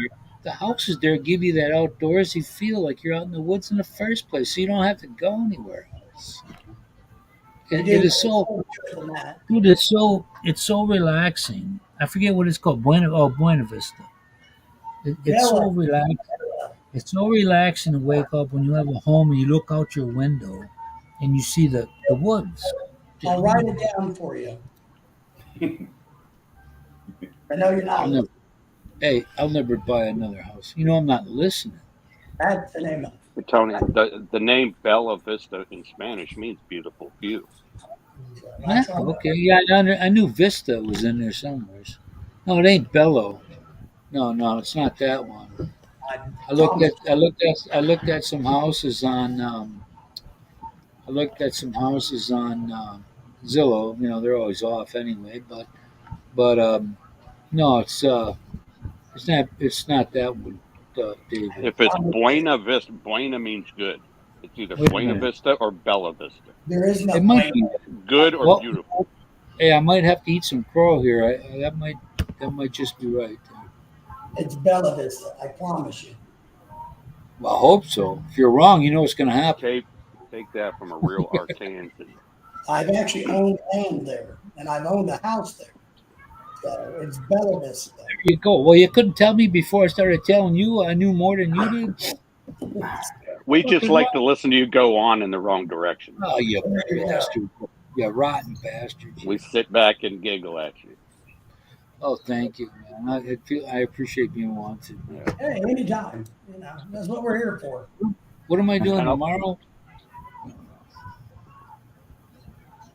The houses there give you that outdoorsy feel like you're out in the woods in the first place, so you don't have to go anywhere else. It is so, dude. It's so relaxing. I forget what it's called. Buena Vista. It's so Bella. relaxing. It's so relaxing to wake up when you have a home and you look out your window and you see the woods. I'll write it down for you. I know you're not. I'll never buy another house. I'm not listening. That's the name of it. Tony, the name Bella Vista in Spanish means beautiful view. Yeah, okay. Yeah, I knew Vista was in there somewhere. No, it ain't Bello. No, it's not that one. I looked at some houses on Zillow. They're always off anyway, but no, it's not that one, David. If it's Buena Vista, Buena means good. It's either Wait a Buena minute. Vista or Bella Vista. There is no It might be. Good or Well, beautiful. Hey, I might have to eat some crow here. That might just be right. It's Bella Vista. I promise you. Well, I hope so. If you're wrong, you know what's going to happen. Take that from a real Arcanian. I've actually owned land there, and I've owned a house there. So it's Bella Vista. There you go. Well, you couldn't tell me before I started telling you. I knew more than you did. We just like to listen to you go on in the wrong direction. Oh, you bastard. You rotten bastard. We sit back and giggle at you. Oh, thank you, man. I appreciate being wanted. Hey, anytime. That's what we're here for. What am I doing tomorrow?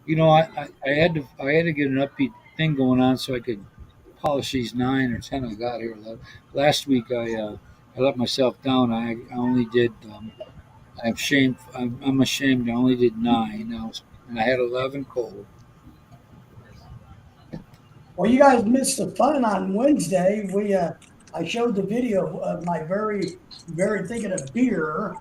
I had to get an upbeat thing going on so I could polish these 9 or 10 I got here. Last week I let myself down. I only did. I'm ashamed. I'm ashamed. I only did 9 now, and I had 11 cold. Well, you guys missed the fun on Wednesday. I showed the video of my very thinking of beer.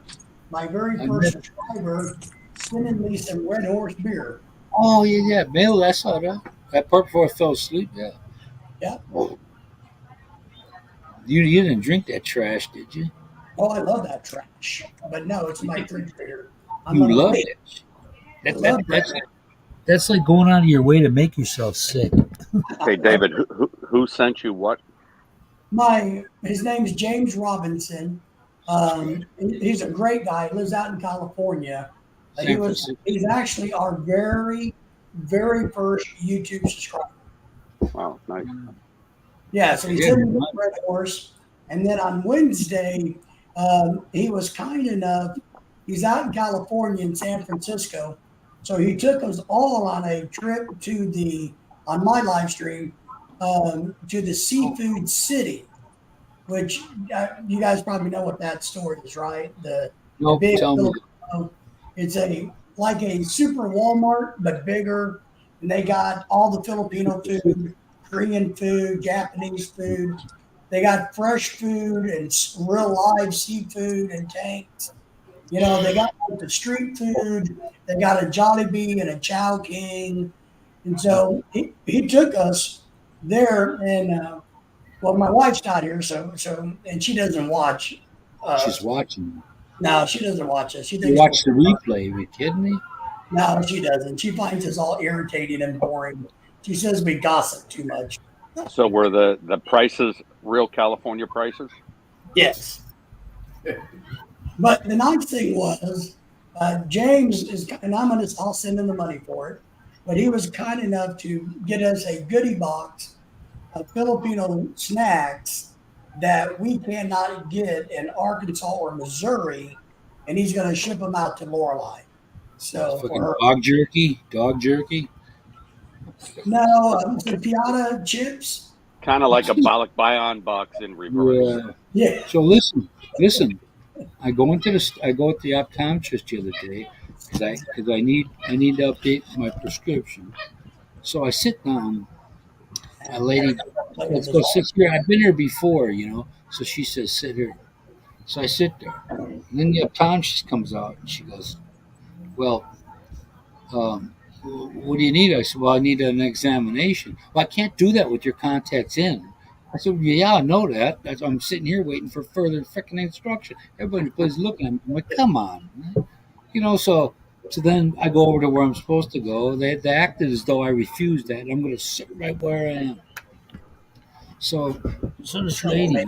My very first subscriber sending me some Red Horse beer. Oh yeah, Bill. I saw that. That part before I fell asleep. Yeah. Yeah. You didn't drink that trash, did you? Oh, I love that trash. But no, it's my refrigerator. I'm You gonna loved wait. it. I love that. That's like going out of your way to make yourself sick. Hey, David, who sent you what? His name's James Robinson. He's a great guy. He lives out in California. San Francisco. He's actually our very first YouTube subscriber. Wow, nice. Yeah, so he's Yeah, in the Red Horse. And then on Wednesday, he was kind enough. He's out in California in San Francisco. So he took us all on a trip on my live stream, to the Seafood City, which you guys probably know what that store is, right? The Nope, big tell me. It's like a super Walmart, but bigger. And they got all the Filipino food, Korean food, Japanese food. They got fresh food and real live seafood and tanks. You know, they got like the street food. They got a Jollibee and a Chow King. And so he took us there. And well, my wife's not here, so and she doesn't watch. She's watching. No, she doesn't watch us. She You thinks watch the replay. Are you kidding me? no, she doesn't. She finds us all irritating and boring. She says we gossip too much. So were the prices real California prices? Yes. But the nice thing was, James and I'll send him the money for it. But he was kind enough to get us a goodie box of Filipino snacks that we cannot get in Arkansas or Missouri, and he's going to ship them out to Lorelei. So for Fucking her, dog jerky. no, the Piata chips. Kind of like a Balikbayan box in reverse. Yeah. Yeah, So listen. I go at the optometrist the other day because I need to update my prescription. So I sit down. A lady, let's go sit here. I've been here before, So she says, sit here. So I sit there. And then the optometrist comes out and she goes, well, what do you need? I said, well, I need an examination. Well, I can't do that with your contacts in. I said, yeah, I know that. I'm sitting here waiting for further freaking instruction. Everybody plays looking at me. I'm like, come on. So then I go over to where I'm supposed to go. They acted as though I refused that. I'm going to sit right where I am. So this lady,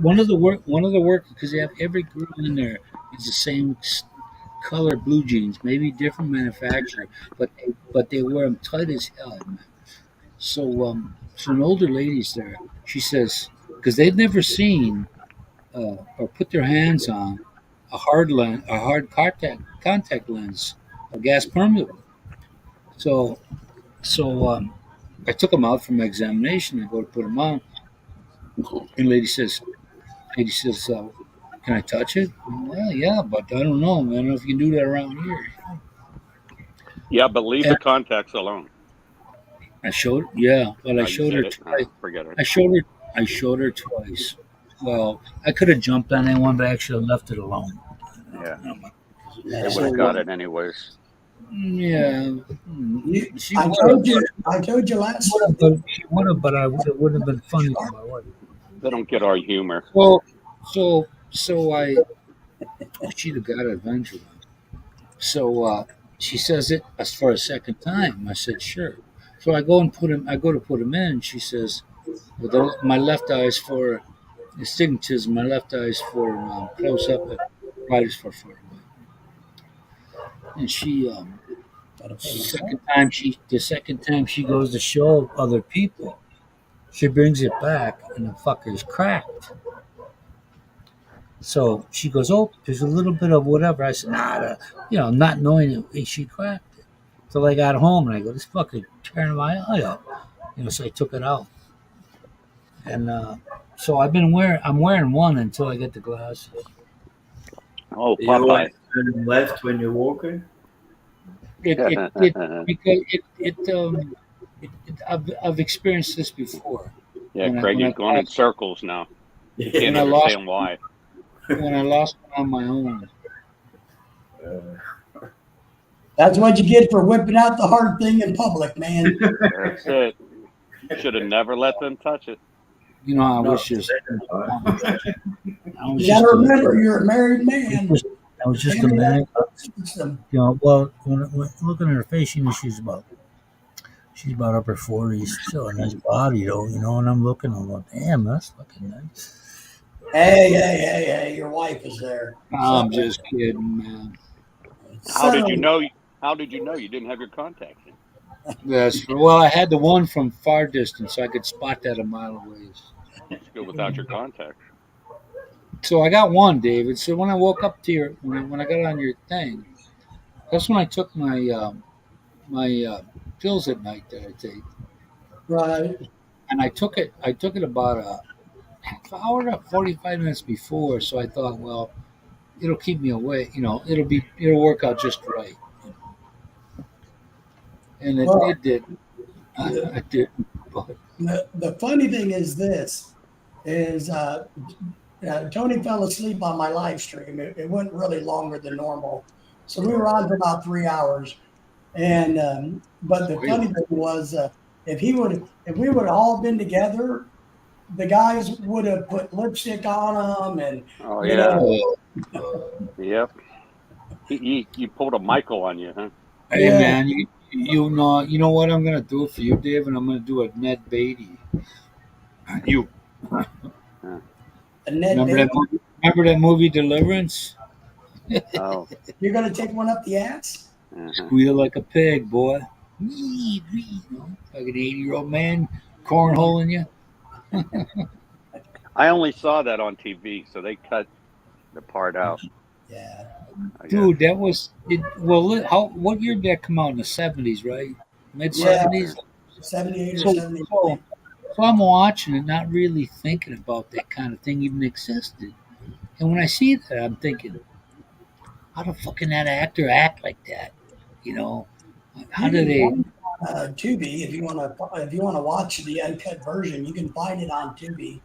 one of the workers, because they have every girl in there is the same color blue jeans, maybe different manufacturer, but they wear them tight as hell. Man. So an older lady's there. She says because they've never seen or put their hands on a hard contact lens, a gas permeable. So I took them out from examination. I go to put them on, and lady says, "Can I touch it?" Well, yeah, but I don't know, man. I don't know if you can do that around here. Yeah, but leave the contacts alone. I showed, yeah, but I showed her it. twice. Forget it. I showed her twice. Well, I could have jumped on that one, but I actually left it alone. Yeah, they would have got it anyways. Yeah, I told you last. She would have, but it wouldn't have been funny for my wife. They don't get our humor. So she'd have got it eventually. So she says it as for a second time. I said sure. So I go to put him in. She says, well, my left eye is for astigmatism. My left eye is for close up, and right is for far away. And she, the second time she goes to show other people, she brings it back and the fucker's cracked. So she goes, oh, there's a little bit of whatever. I said, nah, not knowing it, she cracked it. So I got home and I go, this fucker tearing my eye up. So I took it out. And so I'm wearing one until I get the glasses. Oh, You always Popeye. turn left when you're walking. I've experienced this before. Yeah, Craig, you're going in circles now. You can't understand why. When I lost one on my own. That's what you get for whipping out the hard thing in public, man. That's it. Should have never let them touch it. You know, I No, was just, second time. I was You just, gotta a, remember, you're a married man. I was just a Family man. system. You know, well, when looking at her face, you know, she's about upper 40s, still a nice body though, you know. And I'm looking, I'm like, damn, that's looking nice. Hey, your wife is there. I'm just kidding, man. How did you So- know? How did you know you didn't have your contacts in? Well, I had the one from far distance, so I could spot that a mile away. Let's go without your contacts. So I got one, David. So when I woke up to your, when I got on your thing, that's when I took my pills at night that I take, Right. and I took it about a half hour to 45 minutes before. So I thought, well, it'll keep me awake. You know, it'll work out just right. And Well, it did. I did. But The funny thing is this, is Tony fell asleep on my live stream. It went really longer than normal. So we were on for about 3 hours. And but the funny thing was, if we would have all been together, the guys would have put lipstick on them, and Oh you yeah. know, Yep. You pulled a Michael on you, huh? hey, Yeah. man, you know what I'm gonna do for you, Dave, and I'm gonna do a Ned Beatty. You and then remember that movie Deliverance? Oh. you're gonna take one up the ass. Uh-huh. Squeal like a pig, boy. You know, like an 80-year-old man cornholing you. I only saw that on TV, so they cut the part out. Yeah. I guess. Dude, that was it. Well, what year did that come out? In the 70s, right? Mid Yeah. 70s. 78 or So, 79. so I'm watching it, not really thinking about that kind of thing even existed. And when I see that, I'm thinking, how the fucking that actor act like that? You know, how do they? Tubi, if you want to watch the uncut version, you can find it on Tubi.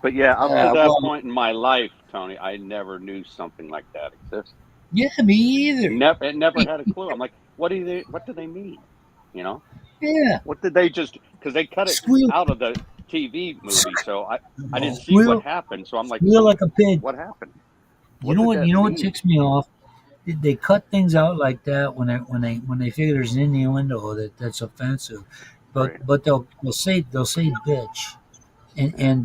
But yeah, up Yeah, to that well- point in my life, Tony, I never knew something like that existed. Yeah, me either. Never had a clue. I'm like, what do they mean? You know, Yeah, what did they just? Because they cut it Squeal. out of the TV movie, so I didn't see Squeal. what happened. So I'm like, Squeal like a pig. what happened? You know what? did You that know what mean? ticks me off? They cut things out like that when they figure there's an innuendo that's offensive, but Right. but they'll say bitch,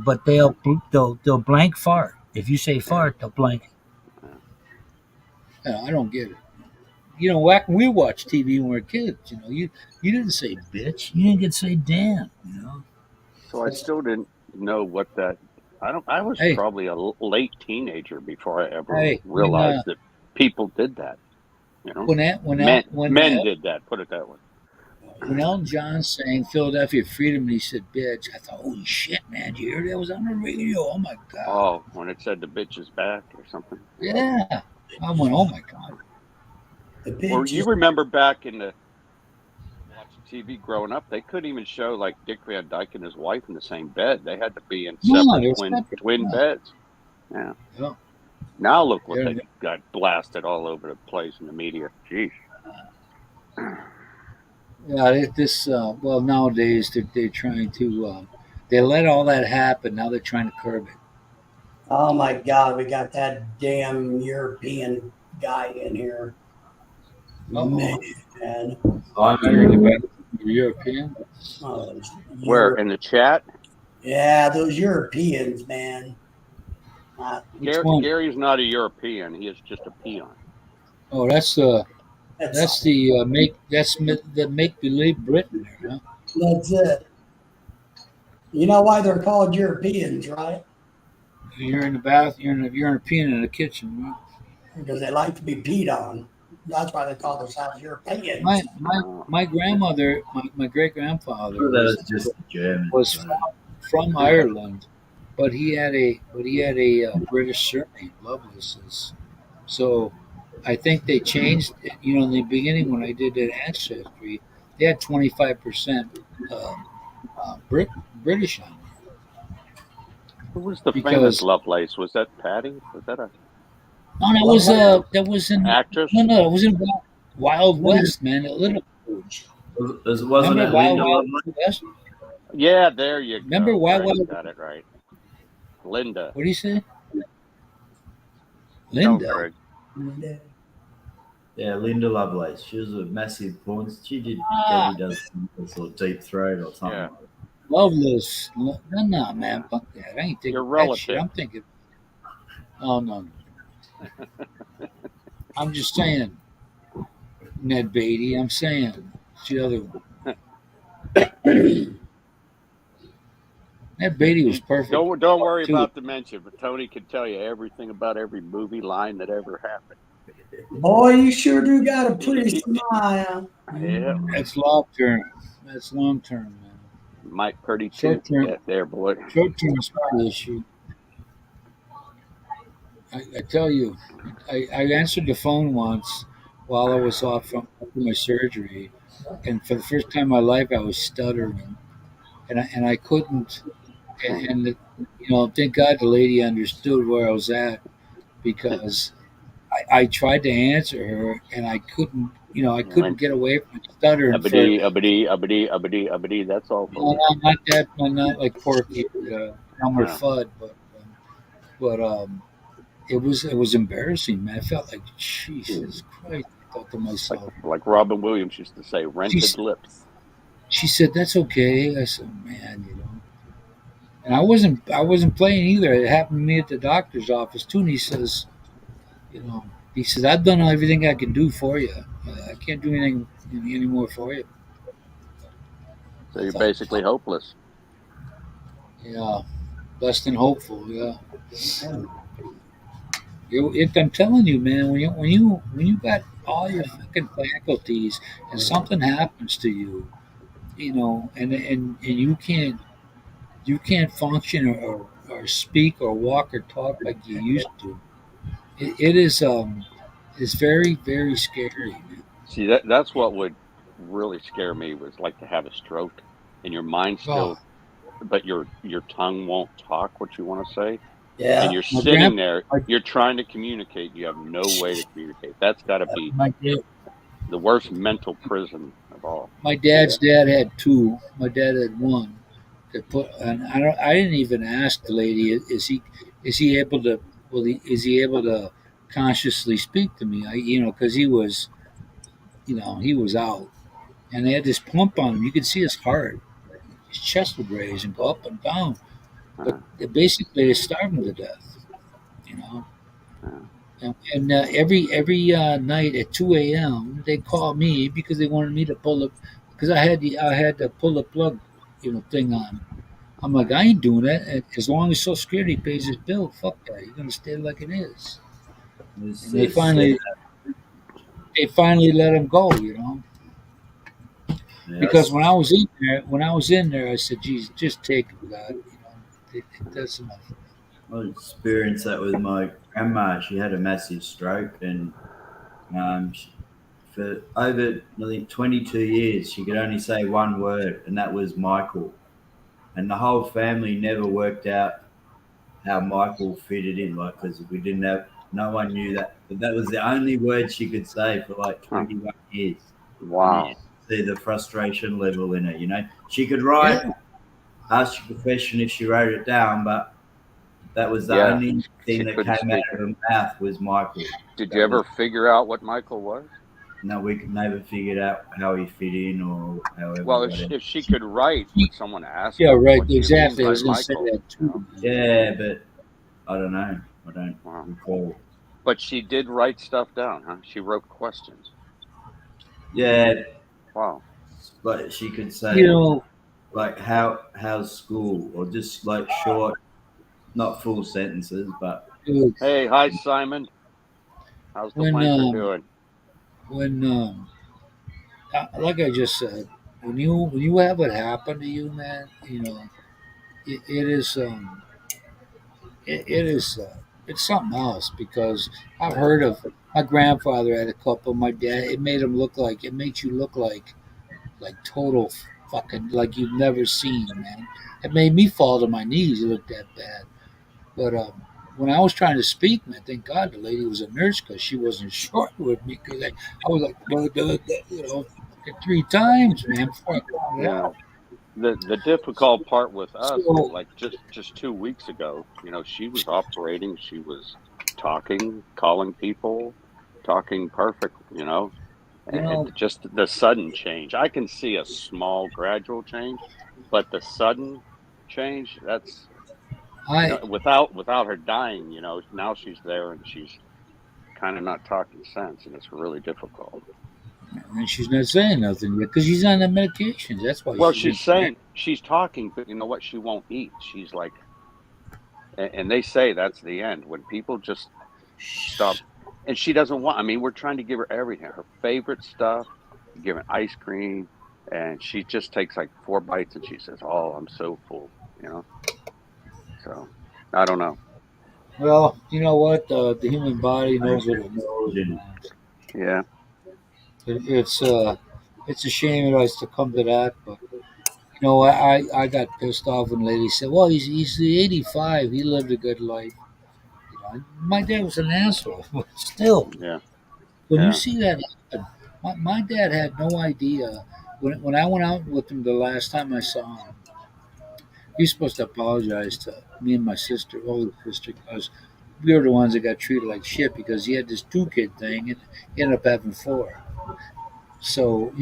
but they'll blank fart. If you say fart, they'll blank. Yeah, I don't get it. You know, back when we watched TV when we were kids, you know, you didn't say bitch, you didn't get to say damn. You know, So I still didn't know what that. I was Hey. probably a late teenager before I ever Hey, realized that people did that. You know, men did that. Put it that way. When Elton John sang Philadelphia Freedom and he said bitch, I thought, holy shit, man, did you hear that was on the radio? Oh my God. Oh, when it said the bitch is back or something. Yeah. I went, oh my God. The pig Or just- you remember back in the watching TV growing up, they couldn't even show like Dick Van Dyke and his wife in the same bed. They had to be in No, separate they were separate. twin Yeah. beds. Yeah. Yeah. Now look what Yeah. they got blasted all over the place in the media. Jeez. Yeah, well, nowadays they're trying to, they let all that happen. Now they're trying to curb it. Oh my God, we got that damn European guy in here. Uh-oh. Man. I'm European? Oh, Where in the chat? Yeah, those Europeans, man. Which one? Gary's not a European. He is just a peon. Oh, that's the make believe Britain there, huh? That's it. You know why they're called Europeans, right? You're in the bath. You're a European in the kitchen, right? Because they like to be peed on. That's why they call themselves Europeans. My grandmother, my great grandfather That's just German. was from Ireland, but he had a British surname, Lovelace. So I think they changed it. You know, in the beginning when I did that ancestry, they had 25% British on it. Who was the Because- famous Lovelace? Was that Patty? Was that a No, that was an actress? no, it was in Wild West, man. That little. Wasn't Remember it Wild Linda Wild Lovelace? West? Yeah, there you Remember go. Wild Right, Wild? got it right. Linda. What do you say? Go, Linda. Craig. Yeah, Linda Lovelace. She was a massive porn. She did Ah, Debbie Does This or Deep Throat or something. Yeah. Loveless. No, no, man. Yeah. Fuck that. I ain't thinking Your that shit. relative. I'm thinking. Oh no. I'm just saying. Ned Beatty. I'm saying. It's the other one. Ned Beatty was perfect. Don't worry too. about dementia, but Tony can tell you everything about every movie line that ever happened. Boy, you sure do got a pretty smile. Yeah. That's long term. That's long term, man. Mike Purdy too. Short term. Yeah, there, boy. Short term is not the issue. I tell you, I answered the phone once while I was off from my surgery, and for the first time in my life, I was stuttering, and I couldn't. And thank God the lady understood where I was at, because I tried to answer her and I couldn't. I couldn't get away from stuttering. Uppity, uppity, uppity, uppity, uppity. That's all. No, not that. Not like Porky, Elmer Fudd, but it was embarrassing, man. I felt like Jesus Christ. I thought to myself, like Robin Williams used to say, rented lips. She said, "That's okay." I said, "Man, And I wasn't playing either. It happened to me at the doctor's office too. And he says, I've done everything I can do for you. I can't do anything anymore for you. So you're basically hopeless. Yeah, less than hopeful. Yeah. I'm telling you, man, when you got all your fucking faculties and something happens to you, and you can't function or speak or walk or talk like you used to. It is it's very, very scary, man. See, that's what would really scare me, was like to have a stroke and your mind still, but your tongue won't talk what you want to say. Yeah. And you're sitting there, you're trying to communicate. You have no way to communicate. That's got to be the worst mental prison of all. My dad's dad had two. My dad had one. And I didn't even ask the lady, is he able to? Is he able to consciously speak to me? Because he was out, and they had this pump on him. You could see his heart, his chest would raise and go up and down. But basically, they starved him to death. And every night at 2 a.m. they called me because they wanted me to pull up, because I had to pull the plug, thing on. I'm like, I ain't doing that. As long as Social Security pays his bill, fuck that. You're gonna stay like it is. And they finally let him go. Because when I was in there, I said, "Jesus, just take it, God. That's enough." I experienced that with my grandma. She had a massive stroke, and for over, I think, 22 years, she could only say one word, and that was Michael. And the whole family never worked out how Michael fitted in, because we didn't have, no one knew that. But that was the only word she could say for like 21 years. Wow. See the frustration level in it, She could write, ask your profession if she wrote it down, but that was the only thing that came out of her mouth was Michael. Did you ever figure out what Michael was? No, we could never figure out how he fit in or however. Well, if she could write, would someone ask? Yeah, her, right. what do you Exactly. mean I was by going to say Michael? that too. Yeah, but I don't know. I don't recall. But she did write stuff down, huh? She wrote questions. Yeah. Wow. But she could say, like, how's school, or just like short, not full sentences, but. Hey, hi Simon. How's the planter doing? When like I just said, when you have it happen to you, man, it is it's something else, because I've heard of, my grandfather had a couple. My dad, it makes you look like total fucking, like you've never seen, man. It made me fall to my knees. It looked that bad, but when I was trying to speak, man, thank God the lady was a nurse because she wasn't short with me because I was like, fucking 3 times, man, before I got it Yeah. out. The difficult part with us is So, like just 2 weeks ago, she was operating, she was talking, calling people, talking perfect, you and know, just the sudden change. I can see a small gradual change, but the sudden change, that's I without her dying, now she's there and she's kind of not talking sense, and it's really difficult. and she's not saying nothing yet because she's on the medications. That's why Well, she's she's been. saying she's talking, but you know what? She won't eat. She's like, and they say that's the end when people just stop. And she doesn't want. I mean, we're trying to give her everything, her favorite stuff, give her ice cream, and she just takes like 4 bites and she says, "Oh, I'm so full," you know. So I don't know. Well, you know what? The human body knows what it knows, man. Yeah, It, it's a shame it has to come to that, but I got pissed off when the lady said, "Well, he's 85. He lived a good life." My dad was an asshole, but still, yeah, when you yeah, see that happen, my dad had no idea. When I went out with him the last time I saw him, he's supposed to apologize to me and my sister, older sister, because we were the ones that got treated like shit because he had this 2 kid thing and he ended up having 4. So,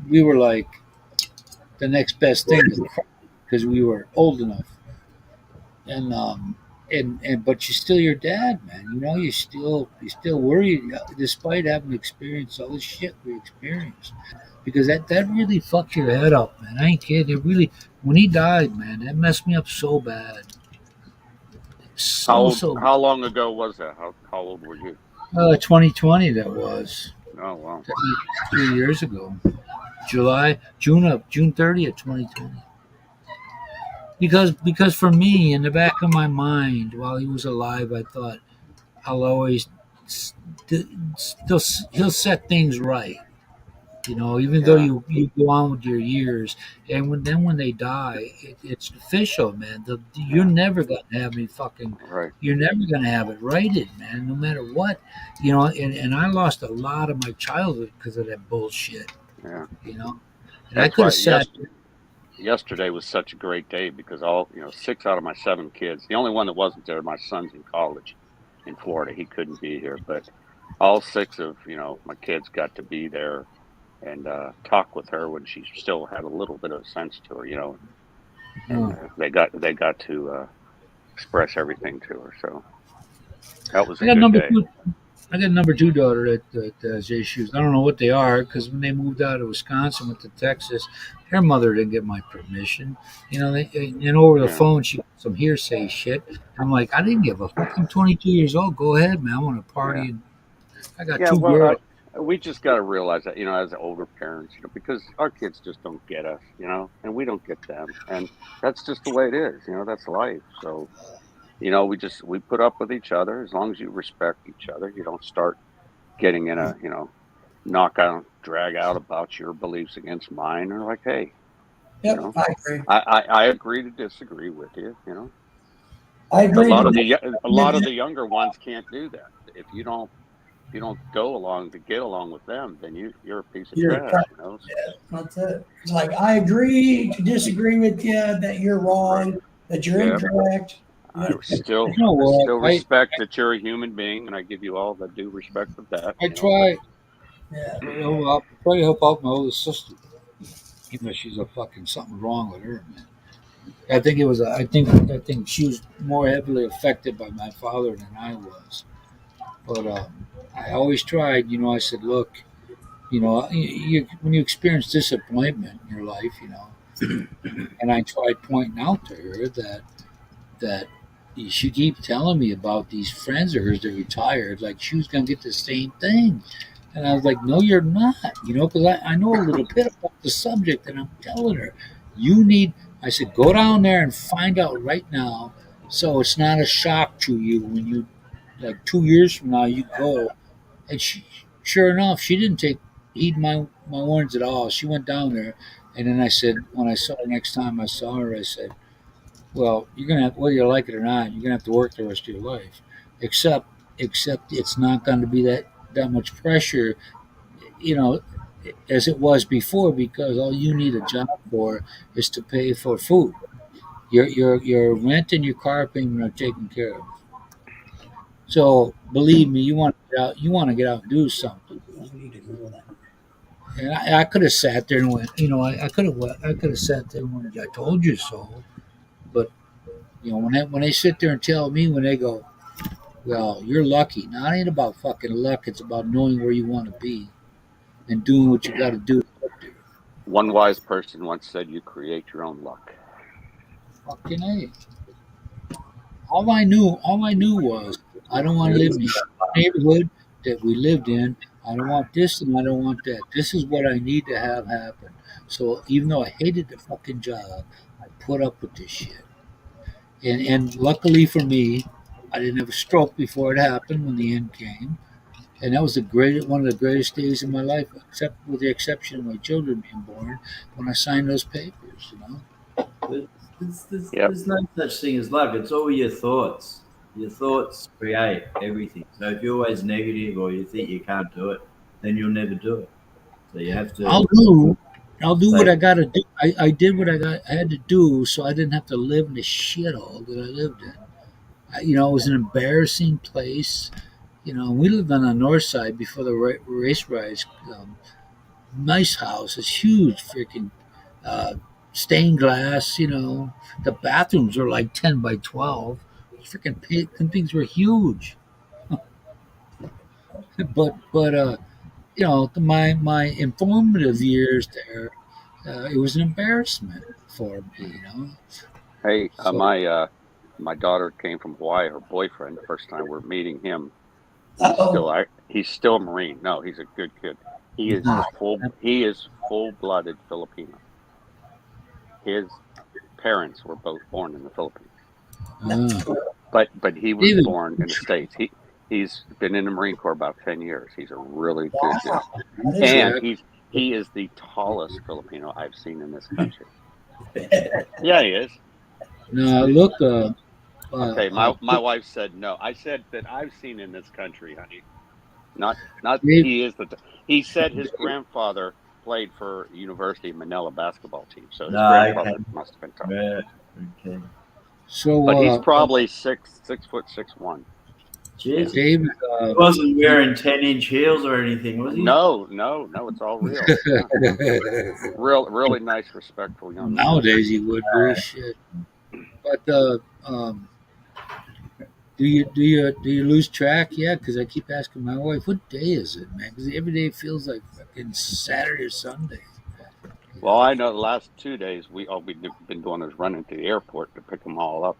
we were like the next best thing to cry because we were old enough. And but you're still your dad, man. You still worry despite having experienced all this shit we experienced. Because that really fucks your head up, man. I ain't kidding. It really when he died, man, that messed me up so bad. So bad. How long ago was that? How old were you? 2020 that was. Oh, wow. 3 years ago. June 30th, 2020. Because for me, in the back of my mind, while he was alive, I thought I'll always still he'll set things right. Even though Yeah, you go on with your years, and when they die, it's official, man. You're yeah, never gonna have me fucking. right. You're never gonna have it righted, man. No matter what, And I lost a lot of my childhood because of that bullshit. Yeah, You know, and I that's could have why. sat. Yesterday was such a great day because all 6 out of my 7 kids. The only one that wasn't there, my son's in college in Florida. He couldn't be here, but all 6 of my kids got to be there and talk with her when she still had a little bit of sense to her, and Oh, they got to express everything to her. So that was I a got good number day. two. I got a number 2 daughter that has issues. I don't know what they are because when they moved out of Wisconsin, went to Texas, her mother didn't get my permission. And over the Yeah, phone, she got some hearsay shit. I'm like, I didn't give a fuck. I'm 22 years old. Go ahead, man. I want to yeah, party. And I got yeah. 2 Well, girls. we just got to realize that as older parents, because our kids just don't get us, and we don't get them, and that's just the way it is. That's life. So we put up with each other as long as you respect each other. You don't start getting in a knock out, drag out about your beliefs against mine, or like, hey, you Yep, know, I agree. I agree to disagree with you. I But agree to a lot of the younger ones can't do that. If you don't go along to get along with them, then you're a piece of your trash. That's it. It's like I agree to disagree with you that you're Right. wrong, that you're Yeah. incorrect. I You know what? still respect that you're a human being, and I give you all the due respect of that. I But try. Yeah. I try to help out my oldest sister, even though she's a fucking something wrong with her, man. I think it was. I think she was more heavily affected by my father than I was. But I always tried. I said, look, when you experience disappointment in your life, and I tried pointing out to her that she keep telling me about these friends of hers that retired, like she was gonna get the same thing, and I was like, no, you're not, because I know a little bit about the subject, and I'm telling her, you need. I said, go down there and find out right now, so it's not a shock to you when you, like 2 years from now, you go. And sure enough, she didn't take heed my warnings at all. She went down there, and then I said, when I saw her next time I saw her, I said, Well, you're gonna have, whether you like it or not, you're gonna have to work the rest of your life. Except, it's not going to be that much pressure, you know, as it was before, because all you need a job for is to pay for food. Your rent and your car payment are taken care of. So believe me, you want to get out. You want to get out and do something. We need to grow that. And I could have sat there and went, I could have sat there and went, I told you so. But when they sit there and tell me, when they go, well, you're lucky. Now it ain't about fucking luck. It's about knowing where you want to be and doing what you got to do. One wise person once said, "You create your own luck." Fucking A. All I knew was I don't want to live in the neighborhood that we lived in. I don't want this and I don't want that. This is what I need to have happen. So even though I hated the fucking job, I put up with this shit. And luckily for me, I didn't have a stroke before it happened when the end came. And that was one of the greatest days of my life, except with the exception of my children being born, when I signed those papers. Yep. There's no such thing as luck. It's all your thoughts. Your thoughts create everything. So if you're always negative or you think you can't do it, then you'll never do it. So you have to. I'll do what I got to do. I did what I had to do, so I didn't have to live in the shithole that I lived in. It was an embarrassing place. We lived on the north side before the race riots. Nice house, it's huge, freaking uh, stained glass. The bathrooms were like 10 by 12. Freaking things were huge. But my informative years there, it was an embarrassment for me. Hey, So my daughter came from Hawaii. Her boyfriend, the first time we're meeting him, Uh-oh. he's still a Marine. No, he's a good kid. He is uh, full-blooded Filipino. His parents were both born in the Philippines, uh, but he was David, born in the States. He's been in the Marine Corps about 10 years. He's a really good dude, Wow. That is and Jack, he is the tallest Filipino I've seen in this country. Yeah, he is. no, look, Okay, my wife said no. I said that I've seen in this country, honey. Not Dave, he is he said his grandfather played for University of Manila basketball team, so his No, okay. grandfather must have been tall. Yeah, okay. so But he's probably 6'1". Yeah. Jesus. David, He wasn't wearing 10-inch heels or anything, was he? No, it's all real. Yeah. Really nice, respectful young man. nowadays he would be shit. But do you lose track? Yeah, because I keep asking my wife, what day is it, man? Because every day feels like fucking Saturday or Sunday. Well, I know the last 2 days we've been doing is running to the airport to pick them all up.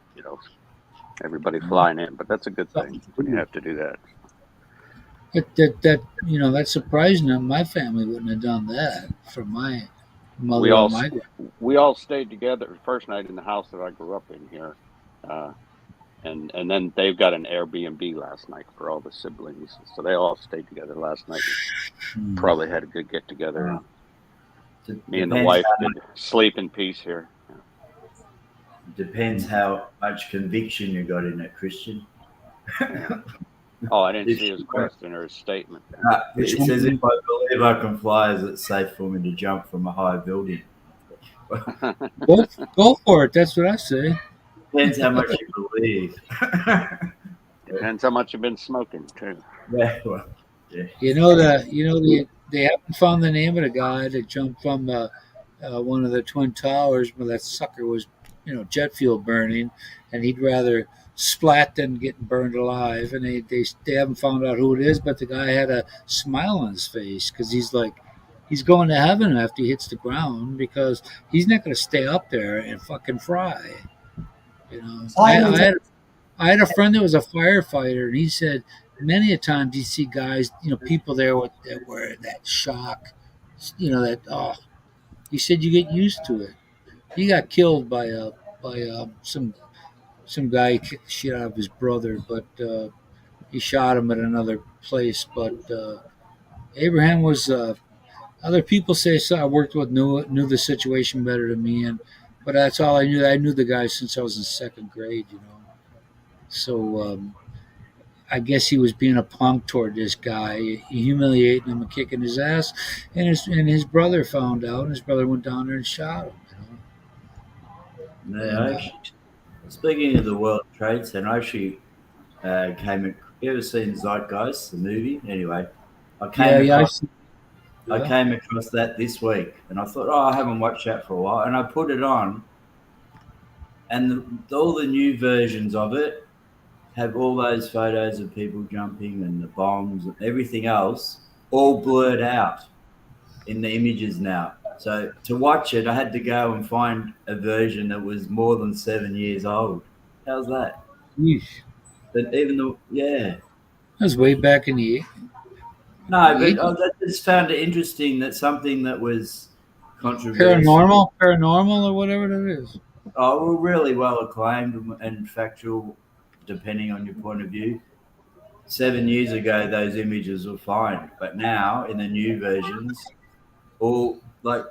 Everybody flying in, but that's a good thing when you have to do that. That's surprising that my family wouldn't have done that for my We mother all and my we all stayed together the first night in the house that I grew up in here, and then they've got an Airbnb last night for all the siblings, so they all stayed together last night. Hmm. Probably had a good get together. Wow. Me and the Depends wife how, could sleep in peace here. depends how much conviction you got in it, Christian. Yeah. Oh, I didn't If see his question or his statement. it says, if I believe I can fly, is it safe for me to jump from a high building? Go for it. That's what I say. Depends how much you believe. Depends how much you've been smoking too. Yeah, well, yeah. They haven't found the name of the guy that jumped from one of the twin towers, but that sucker was, jet fuel burning, and he'd rather splat than getting burned alive. And they haven't found out who it is, but the guy had a smile on his face because he's going to heaven after he hits the ground because he's not going to stay up there and fucking fry. I had a friend that was a firefighter, and he said many a times you see guys, people there that were that shock, he said you get used to it. He got killed by some guy who kicked the shit out of his brother, but he shot him at another place. But Abraham was. Other people say so. I worked with knew the situation better than me, and but that's all I knew. I knew the guy since I was in second grade, So I guess he was being a punk toward this guy, humiliating him and kicking his ass. And his brother found out. And his brother went down there and shot him. Yeah, speaking of the World Trade Center, I actually you ever seen Zeitgeist, the movie? Anyway, I came Yeah, across yeah. I came across that this week, and I thought, I haven't watched that for a while, and I put it on, and all the new versions of it have all those photos of people jumping and the bombs and everything else all blurred out in the images now. So to watch it, I had to go and find a version that was more than 7 years old. How's that? Yeesh. But even though, yeah. That was way back in the No, but I just found it interesting that something that was controversial, paranormal or whatever it is. really well acclaimed and factual, depending on your point of view. 7 years ago, those images were fine, but now in the new versions, all like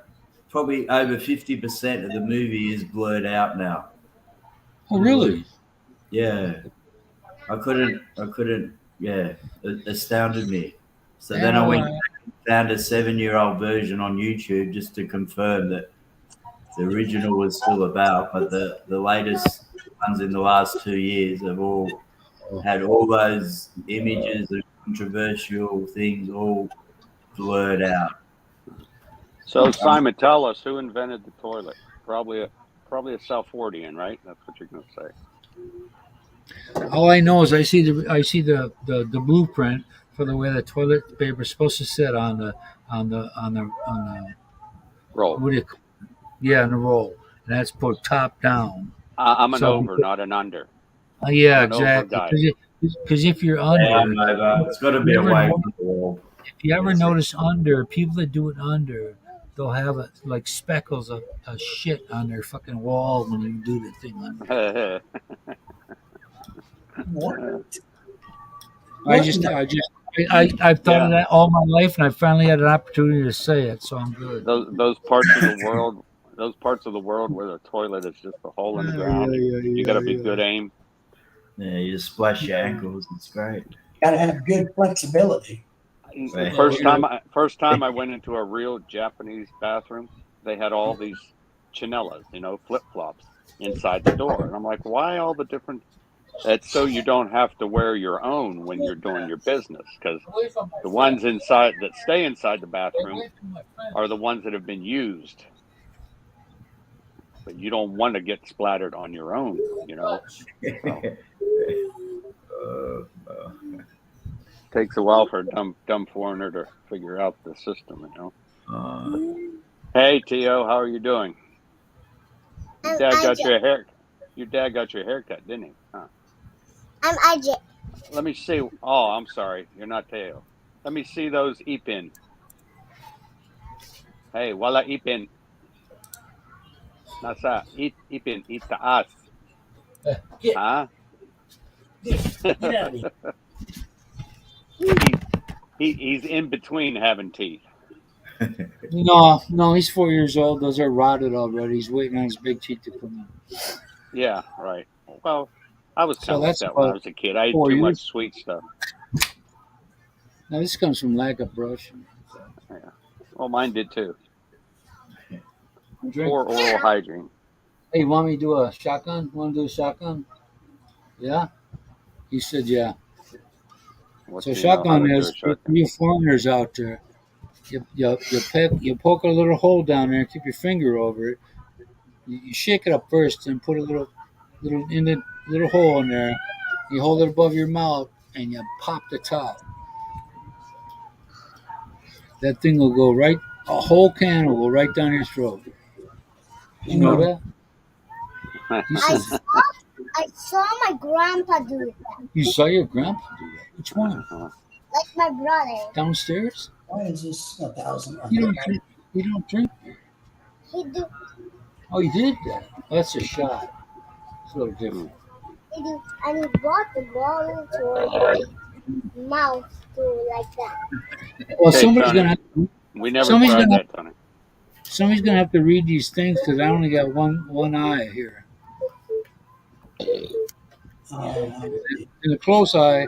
probably over 50% of the movie is blurred out now. Oh, really? Yeah, I couldn't. Yeah, it astounded me. So then I went and found a 7-year-old version on YouTube just to confirm that the original was still about, but the latest ones in the last 2 years have all had all those images of controversial things all blurred out. So Simon, tell us who invented the toilet? Probably a Salfordian, right? That's what you're going to say. All I know is I see the blueprint for the way the toilet paper is supposed to sit on the Roll. What do you? Yeah, on the roll, and that's put top down. I'm an over, not an under. Yeah, I'm an over exactly. Because if you're under, it's got to be away from the wall. if you ever notice under, people that do it under, they'll have like speckles of shit on their fucking wall when you do the thing under. What? I've thought of that all my life, and I finally had an opportunity to say it, so I'm good. Those parts of the world, where the toilet is just a hole in the ground. You got to be good aim. Yeah, you just splash your ankles. It's great. Got to have good flexibility. Right. First time I went into a real Japanese bathroom, they had all these chanellas, flip flops inside the door, and I'm like, why all the different? That's so you don't have to wear your own when you're doing your business, because the ones inside that stay inside the bathroom are the ones that have been used. But you don't want to get splattered on your own, So. Takes a while for a dumb foreigner to figure out the system, Hey, Tio, how are you doing? Your dad got your haircut, didn't he? Huh? I'm AJ. Let me see. Oh, I'm sorry. You're not Teo. Let me see those ipin. Hey, wala ipin. Nasa ipin itaas. Huh? Get out of here. He's in between having teeth. No, he's 4 years old. Those are rotted already. He's waiting on his big teeth to come in. Yeah, right. Well, I was kind of like that when I was a kid. I ate 4 too years. much sweet stuff. Now this comes from lack of brushing. Yeah. Well, mine did too. Drink. Poor oral hygiene. Hey, you want me to do a shotgun? Want to do a shotgun? Yeah? He said, yeah. So shotgun is, for you foreigners out there, you poke a little hole down there and keep your finger over it. You shake it up first and put a little hole in there. You hold it above your mouth and you pop the top. That thing will go right, a whole can will go right down your throat. You know that? I saw my grandpa do that. You saw your grandpa do that? Which one? Like my brother. Downstairs? Why is this 1,000? You don't drink. He do. Oh, you did that? Oh, that's a shot. It's a little different. He do. And he brought the bottle to my mouth to like that. Well, Hey, somebody's Tony. gonna. We never Somebody's tried gonna- that, Tony. Somebody's gonna have to read these things because I only got one eye here. Um, In the close eye,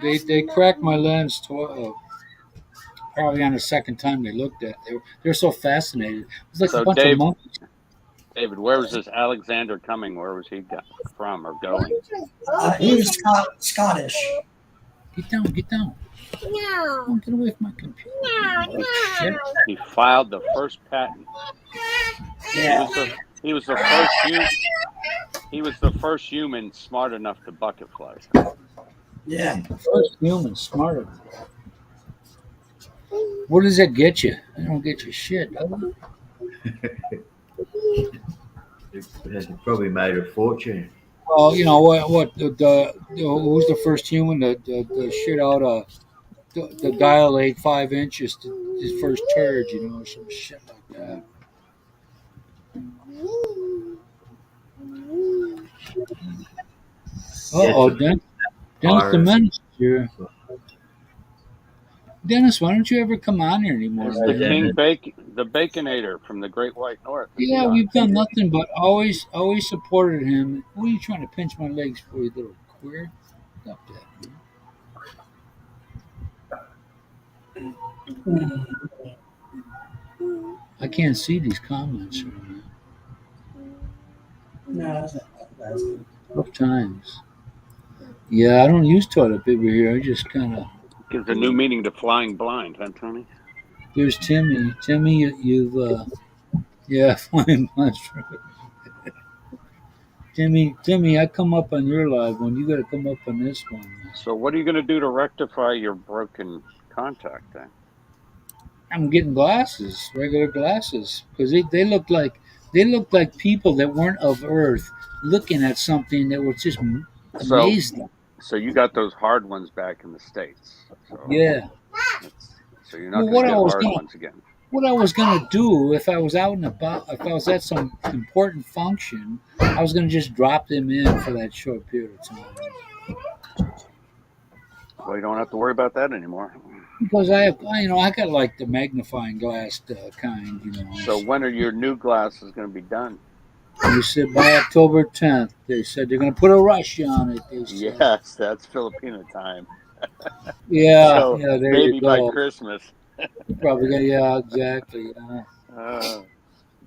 they cracked my lens probably on the second time they looked at it. They're so fascinated. It was like a So bunch of monkeys. David, where was this Alexander coming? Where was he from or going? he was Scottish. Get down, get down. No. Don't get away from my computer. No. Shit. No. He filed the first patent. Yeah. He was the first he was the first human smart enough to bucket fly. Yeah. First human smarter. What does that get you? I don't get you shit. Does it? It probably made a fortune. Well, you know what who's the first human to shit out the dilate 5 inches to his first turd, you know, some shit like that. Uh-oh, Dennis the Menace here. Dennis, why don't you ever come on here anymore? It's the man? the Baconator from the Great White North. Yeah, we've done nothing but always supported him. What are you trying to pinch my legs for, you little queer? Stop that, man. I can't see these comments right now. No, that's good. Rough times. Yeah, I don't use toilet paper here. I just kind of. Gives a new meaning to flying blind, huh, Tony? There's Timmy. Timmy, you've yeah, flying blind. Timmy, I come up on your live one. You got to come up on this one. So what are you going to do to rectify your broken contact then? I'm getting glasses, regular glasses, because they look like people that weren't of Earth looking at something that was just amazing. So you got those hard ones back in the States. So, Yeah. So you're not Well, going to get hard ones again. What I was gonna do if I was out and about, if I was at some important function, I was gonna just drop them in for that short period of time. Well, you don't have to worry about that anymore. Because I got like the magnifying glass kind, you know. So when are your new glasses going to be done? They said by October 10th. They said they're gonna put a rush on it. They said. Yes, that's Filipino time. Yeah, So yeah. There maybe you go. by Christmas. Probably gonna, yeah, exactly. Yeah.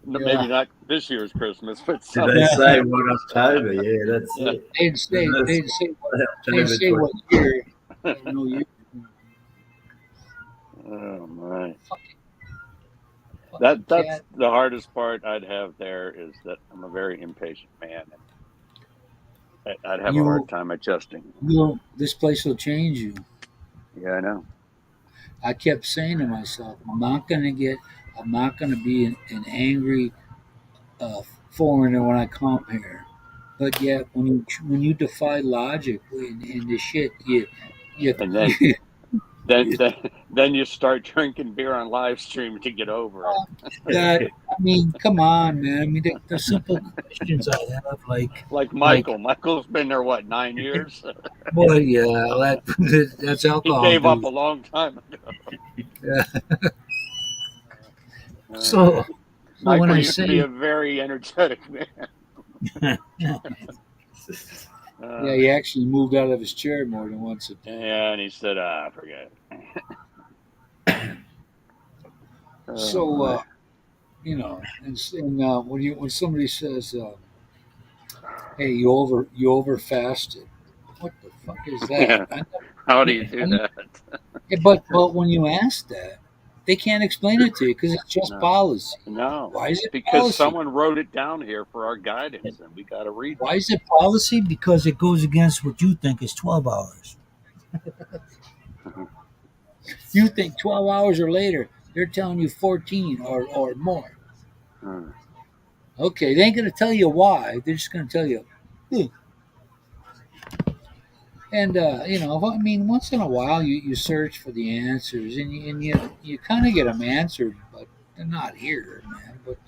Maybe not this year's Christmas, but Did some. they say 1 October? Yeah, that's Yeah. it. They'd say October what year. No year. Oh my! Fucking That's cat. the hardest part I'd have there is that I'm a very impatient man, and I'd have a hard time adjusting. This place will change you. Yeah, I know. I kept saying to myself, I'm not gonna be an angry foreigner when I come here. But yet, when you defy logic and the shit, you And then you start drinking beer on live stream to get over it. that. I mean, come on, man. I mean, the simple questions I have, Like Michael. Michael's been there, what, 9 years? boy, yeah, that's He alcohol. gave up dude. a long time ago. Yeah. So Michael when I used to be say, a very energetic man. yeah, he actually moved out of his chair more than once. Yeah, and he said, forget it. So, you know, and when somebody says, "Hey, you over fasted," what the fuck is that? Yeah. How do you do that? Yeah, but when you ask that, they can't explain it to you because it's just policy. No. Why is it Because policy? someone wrote it down here for our guidance, and we got to read it. Why is it policy? Because it goes against what you think is 12 hours. You think 12 hours or later, they're telling you 14 or more. Hmm. Okay, they ain't going to tell you why. They're just going to tell you. And, you know, I mean, once in a while you search for the answers and you kind of get them answered, but they're not here, man. But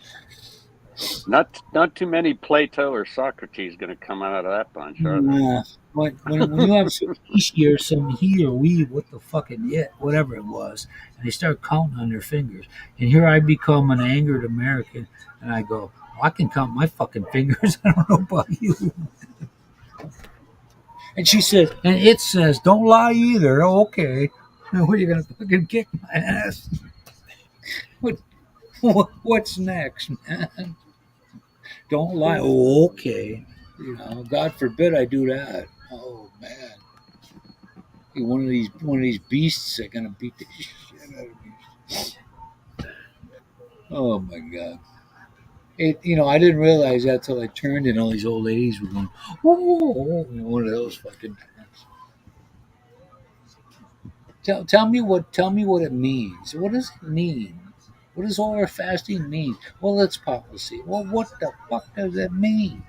Not too many Plato or Socrates going to come out of that bunch, are there? nah, when you have some ishi or some he or we, what the fucking it, whatever it was, and they start counting on their fingers. And here I become an angered American, and I go, I can count my fucking fingers. I don't know about you. And she says, and it says, don't lie either. Oh, okay. Now, what are you gonna fucking kick my ass? What's next, man? Don't lie. Oh, okay. You know, God forbid I do that. Oh man, one of these beasts are gonna beat the shit out of me. Oh my God. I didn't realize that till I turned and all these old ladies were going, oh, one of those fucking times. Tell me what it means. What does it mean? What does all our fasting mean? Well, it's policy. Well, what the fuck does that mean?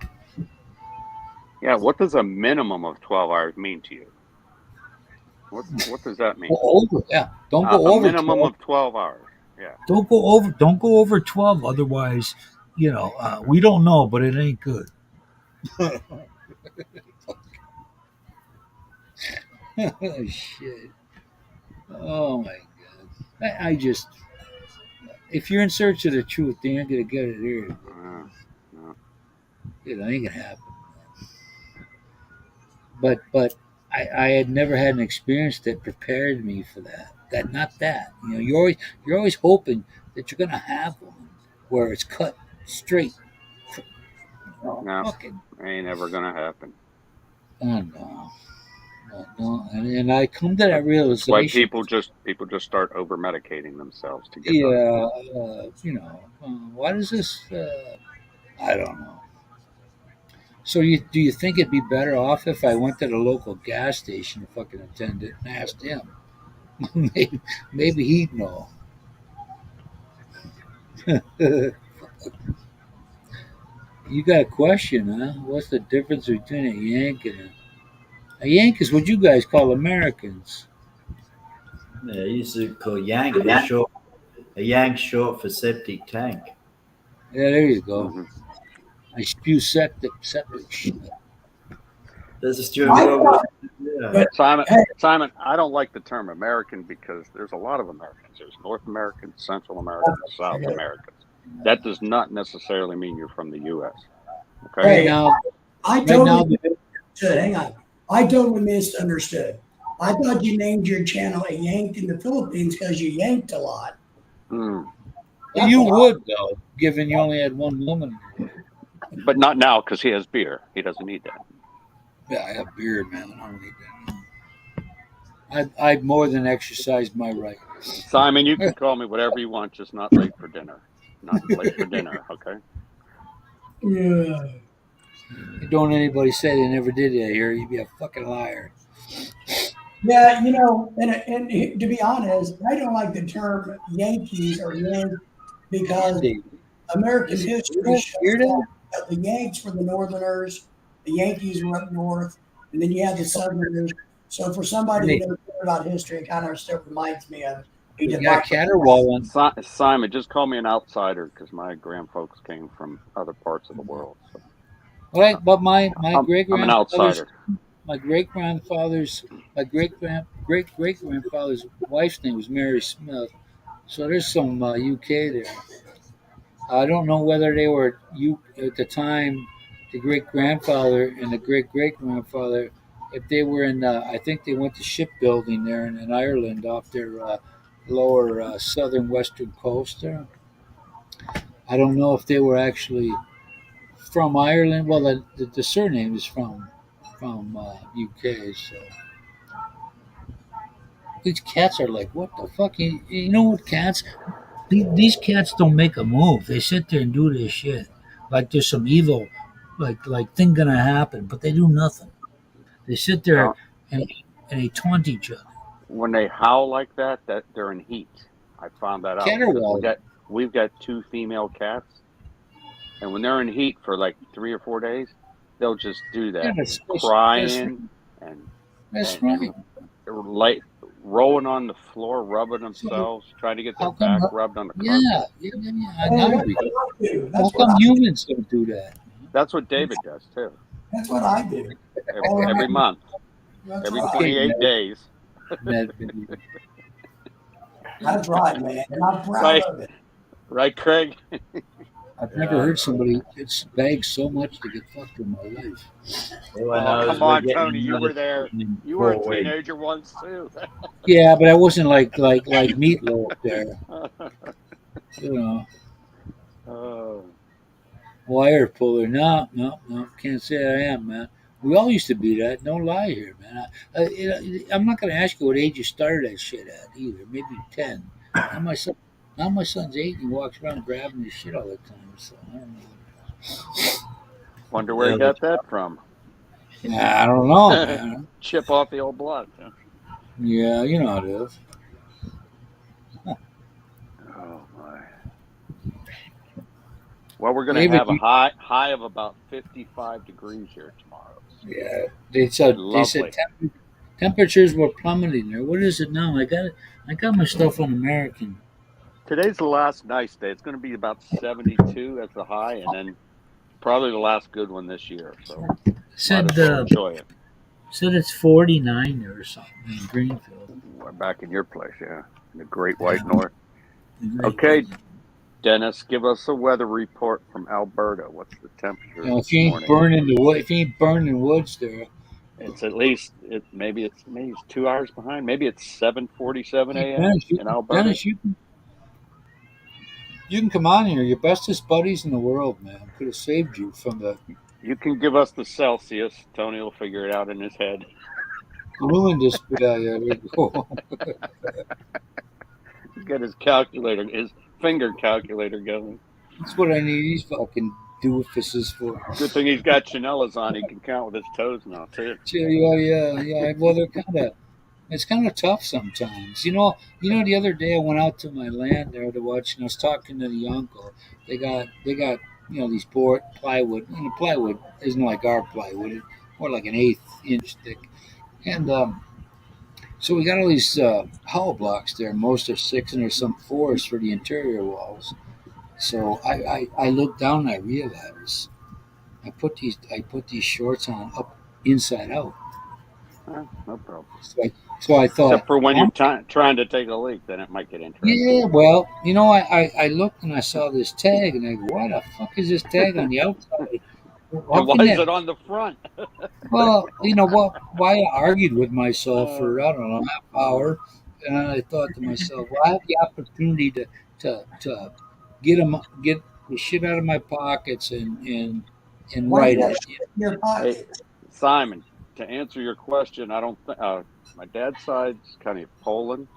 Yeah, what does a minimum of 12 hours mean to you? What does that mean? Go over, yeah. Don't go A over minimum 12. of 12 hours. Yeah. Don't go over 12. Otherwise, we don't know, but it ain't good. Oh shit. Oh my God. I just, if you're in search of the truth, then you're gonna get it here. No. It ain't gonna happen. But I had never had an experience that prepared me for that. Not that. You're always hoping that you're gonna have one where it's cut straight. No, Fucking. ain't ever gonna happen. Oh no. No. And I come to that That's realization. why people just start over medicating themselves to get Yeah. Why does this? I don't know. So do you think it'd be better off if I went to the local gas station fucking attendant and asked him? maybe he'd know. You got a question, huh? What's the difference between a Yank and a Yank is what you guys call Americans. Yeah, you used to call Yank short. A Yank short for septic tank. Yeah, there you go. Mhm. I spew septic shit. There's a Stuart. Yeah. Simon, I don't like the term American because there's a lot of Americans. There's North Americans, Central Americans, South Americans. That does not necessarily mean you're from the U.S. Okay. Hey, Now, I right totally now, misunderstood. Hang on. I totally misunderstood. I thought you named your channel a Yank in the Philippines because you yanked a lot. Mm. you would though, given you only had one woman. But not now because he has beer. He doesn't need that. Yeah, I have beer, man. I don't need that. I've more than exercised my right. Simon, you can call me whatever you want, just not late for dinner. Not late for dinner, okay? Yeah. Don't anybody say they never did that here. You'd be a fucking liar. Yeah, and to be honest, I don't like the term Yankees or Yank because American history shows that the Yanks were the Northerners, the Yankees were up north, and then you had the Southerners. So for somebody who knows about history, it kind of still reminds me of. You got caterwauling. Simon, just call me an outsider because my grandfolks came from other parts of the world. So. Right, but my great I'm an outsider. My great grandfather's wife's name was Mary Smith. So there's some UK there. I don't know whether they were at the time, the great grandfather and the great great grandfather, if they were in. I think they went to shipbuilding there in Ireland off their lower southern western coast there. I don't know if they were actually from Ireland. Well, the surname is from UK. So these cats are like, what the fuck? You know what cats? These cats don't make a move. They sit there and do this shit like there's some evil, like thing gonna happen, but they do nothing. They sit there and they taunt each other. When they howl like that they're in heat. I found that out. Caterwauling. We've got 2 female cats, and when they're in heat for like 3 or 4 days, they'll just do that, crying That's right. Like rolling on the floor, rubbing themselves, trying to get their back rubbed on the carpet. How come humans don't do that? That's what David does too. That's what I do. every month, That's every right. 28 days. Med baby. That's right, man. And I'm proud Right. of it. Right, Craig? I've never heard somebody get bagged so much to get fucked in my life. All I Oh, know is come we're on, getting Tony. You another were there. season in You were a 4 weeks. teenager once, too. Yeah, but I wasn't like meatloaf there. You know, Oh, wire puller. No, no, no. Can't say I am, man. We all used to be that. Don't lie here, man. I'm not gonna ask you what age you started that shit at either. Maybe 10. Now my son, now my son's 8 and he walks around grabbing his shit all the time. So I don't know. wonder where he got that from. Nah, I don't know, man. Chip off the old block. Huh? Yeah, you know how it is. Oh, my. Well, we're going to David, have a high of about 55 degrees here tomorrow. yeah, they said Lovely. temperatures were plummeting there. What is it now? I got my stuff on American. Today's the last nice day. It's going to be about 72 as the high, and then probably the last good one this year. So Said might as well enjoy it. said it's 49 there or something in Greenfield. We're back in your place, yeah, in the Great White North. Okay, Dennis, give us a weather report from Alberta. What's the temperature You know, this if you ain't morning? burning the wood, if you ain't burning woods there, It's at least maybe it's 2 hours behind. Maybe it's 7:47 hey, a.m. in Alberta. Dennis, you can come on here. Your bestest buddies in the world, man. Could have saved you from the You can give us the Celsius. Tony will figure it out in his head. ruined this. Yeah, there you go. He's got his calculator, his finger calculator going. That's what I need these fucking doofuses for. Good thing he's got Chanellas on. He can count with his toes now too. Yeah. Well, it's kind of tough sometimes. The other day I went out to my land there to watch, and I was talking to the uncle. They got these board plywood. And the plywood isn't like our plywood; it's more like an 1/8 inch thick. And so we got all these hollow blocks there. Most are 6 and there's some 4s for the interior walls. So I looked down and I realized I put these shorts on up inside out. No problem. So I thought, Except for when you're trying to take a leak, then it might get interesting. yeah, well, I looked and I saw this tag and I go, why the fuck is this tag on the outside? And why is it on the front? Well, you know what? Why I argued with myself for I don't know half hour, and I thought to myself, well, I have the opportunity to get the shit out of my pockets and Why write you it. got shit in your pocket? Hey, Simon, to answer your question, I don't think my dad's side's kind of Poland,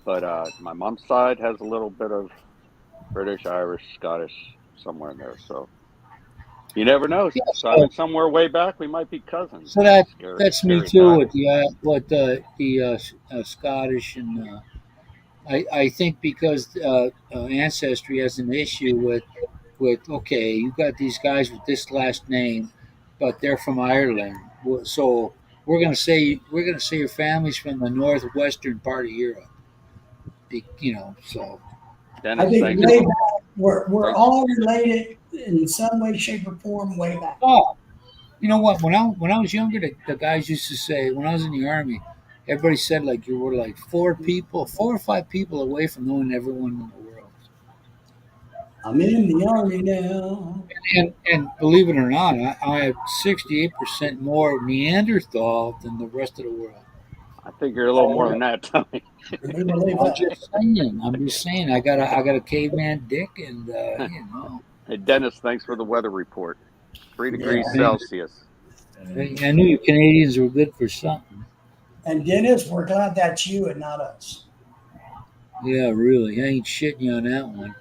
but my mom's side has a little bit of British, Irish, Scottish somewhere in there. So you never know. Yeah, Somewhere way back, we might be cousins. so that's me Scary too thought. with the Scottish and I think because ancestry has an issue with okay, you got these guys with this last name, but they're from Ireland, so we're gonna say your family's from the northwestern part of Europe. So Dennis, I think thank way you. back, we're all related in some way, shape, or form way back. oh, you know what? When I was younger, the guys used to say when I was in the army, everybody said like you were like 4 or 5 people away from knowing everyone in the world. I'm in the army now. And believe it or not, I have 68% more Neanderthal than the rest of the world. I think you're a little more than that, Tony. We believe I'm that. just saying. I got a caveman dick, and Hey, Dennis, thanks for the weather report. 3 degrees Yeah. Celsius. I knew you Canadians were good for something. And Dennis, we're glad that's you and not us. Yeah, really. I ain't shitting you on that one.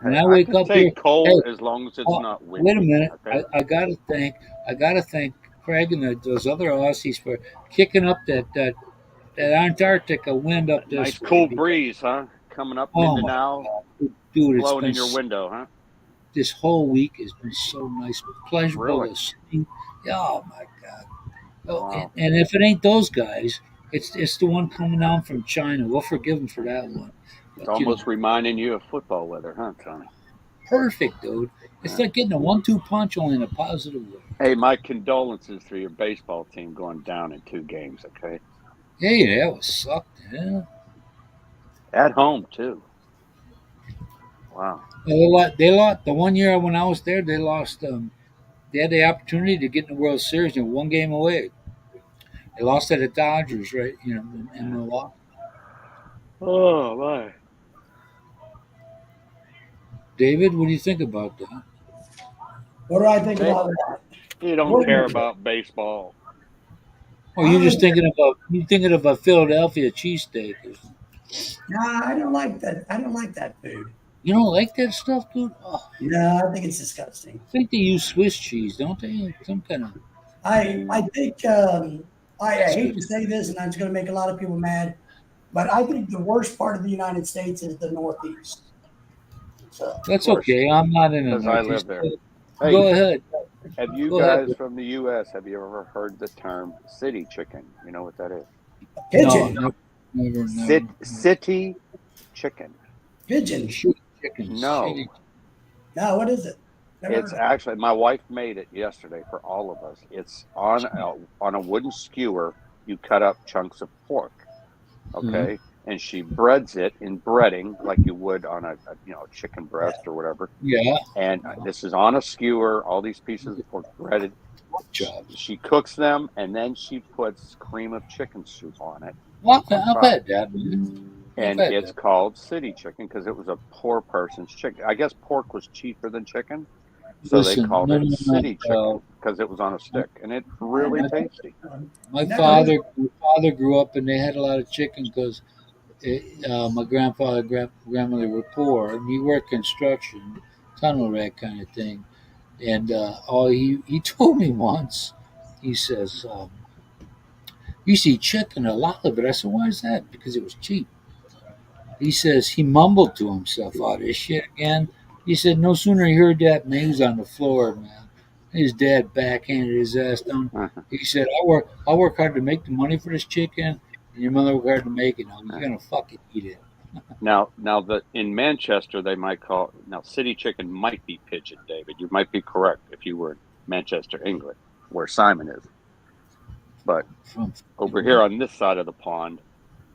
When I I wake can up take here, cold hey, as long as it's oh, not windy. wait a minute. Okay? I gotta thank Craig and those other Aussies for kicking up that Antarctica wind up this Nice way. cool because- breeze, huh? Coming up Oh into my now, God. Dude, it's blowing been in your window, huh? this whole week has been so nice, pleasurable Really? to see. Oh my God! Oh, Wow. and if it ain't those guys, it's the one coming down from China. We'll forgive them for that one. It's But, you know, almost reminding you of football weather, huh, Tony? perfect, dude. It's like getting a 1-2 punch only in a positive way. Hey, my condolences for your baseball team going down in 2 games. Okay, Hey, that was sucked. Yeah. at home too. Wow. They lost the one year when I was there. They lost. They had the opportunity to get in the World Series and 1 game away. They lost to the Dodgers, right? In Milwaukee. Oh my. David, what do you think about that? What do I think Hey, about that? you don't care about baseball. Oh, you're thinking of a Philadelphia cheesesteak. Nah, I don't like that. I don't like that food. You don't like that stuff, dude? Oh, No, I think it's disgusting. I think they use Swiss cheese, don't they? Some kind of. I think I hate to say this, and I'm going to make a lot of people mad, but I think the worst part of the United States is the Northeast. So That's course. okay. I'm not in the Because I Northeast. live there. Go Hey, ahead. have you Go ahead. guys from the U.S. have you ever heard the term city chicken? You know what that is? pigeon, No, never. City chicken. pigeon. Chicken. No. Shitty. No, what is it? Never It's heard of it. actually my wife made it yesterday for all of us. It's on a wooden skewer. You cut up chunks of pork, okay, and she breads it in breading like you would on a chicken breast or whatever. Yeah. And this is on a skewer. All these pieces of pork breaded. Jobs. She cooks them and then she puts cream of chicken soup on it. Well, I've had that. Man. And I've had it's that. called city chicken because it was a poor person's chicken. I guess pork was cheaper than chicken. So Listen, they called no, it no, city no, chicken because it was on a stick, and it's really tasty. My Never father grew up and they had a lot of chicken because my grandmother were poor and he worked construction, tunnel that kind of thing. And he told me once, he says, "You see chicken, a lot of it." I said, "Why is that?" Because it was cheap. He says he mumbled to himself, "Oh, this shit again." He said no sooner he heard that, man, he was on the floor, man. His dad backhanded his ass down. He said, I work hard to make the money for this chicken, and your mother worked hard to make it. Now you're gonna fucking eat it." Now, in Manchester they might call city chicken might be pigeon, David. You might be correct if you were in Manchester, England, where Simon is. But over here on this side of the pond,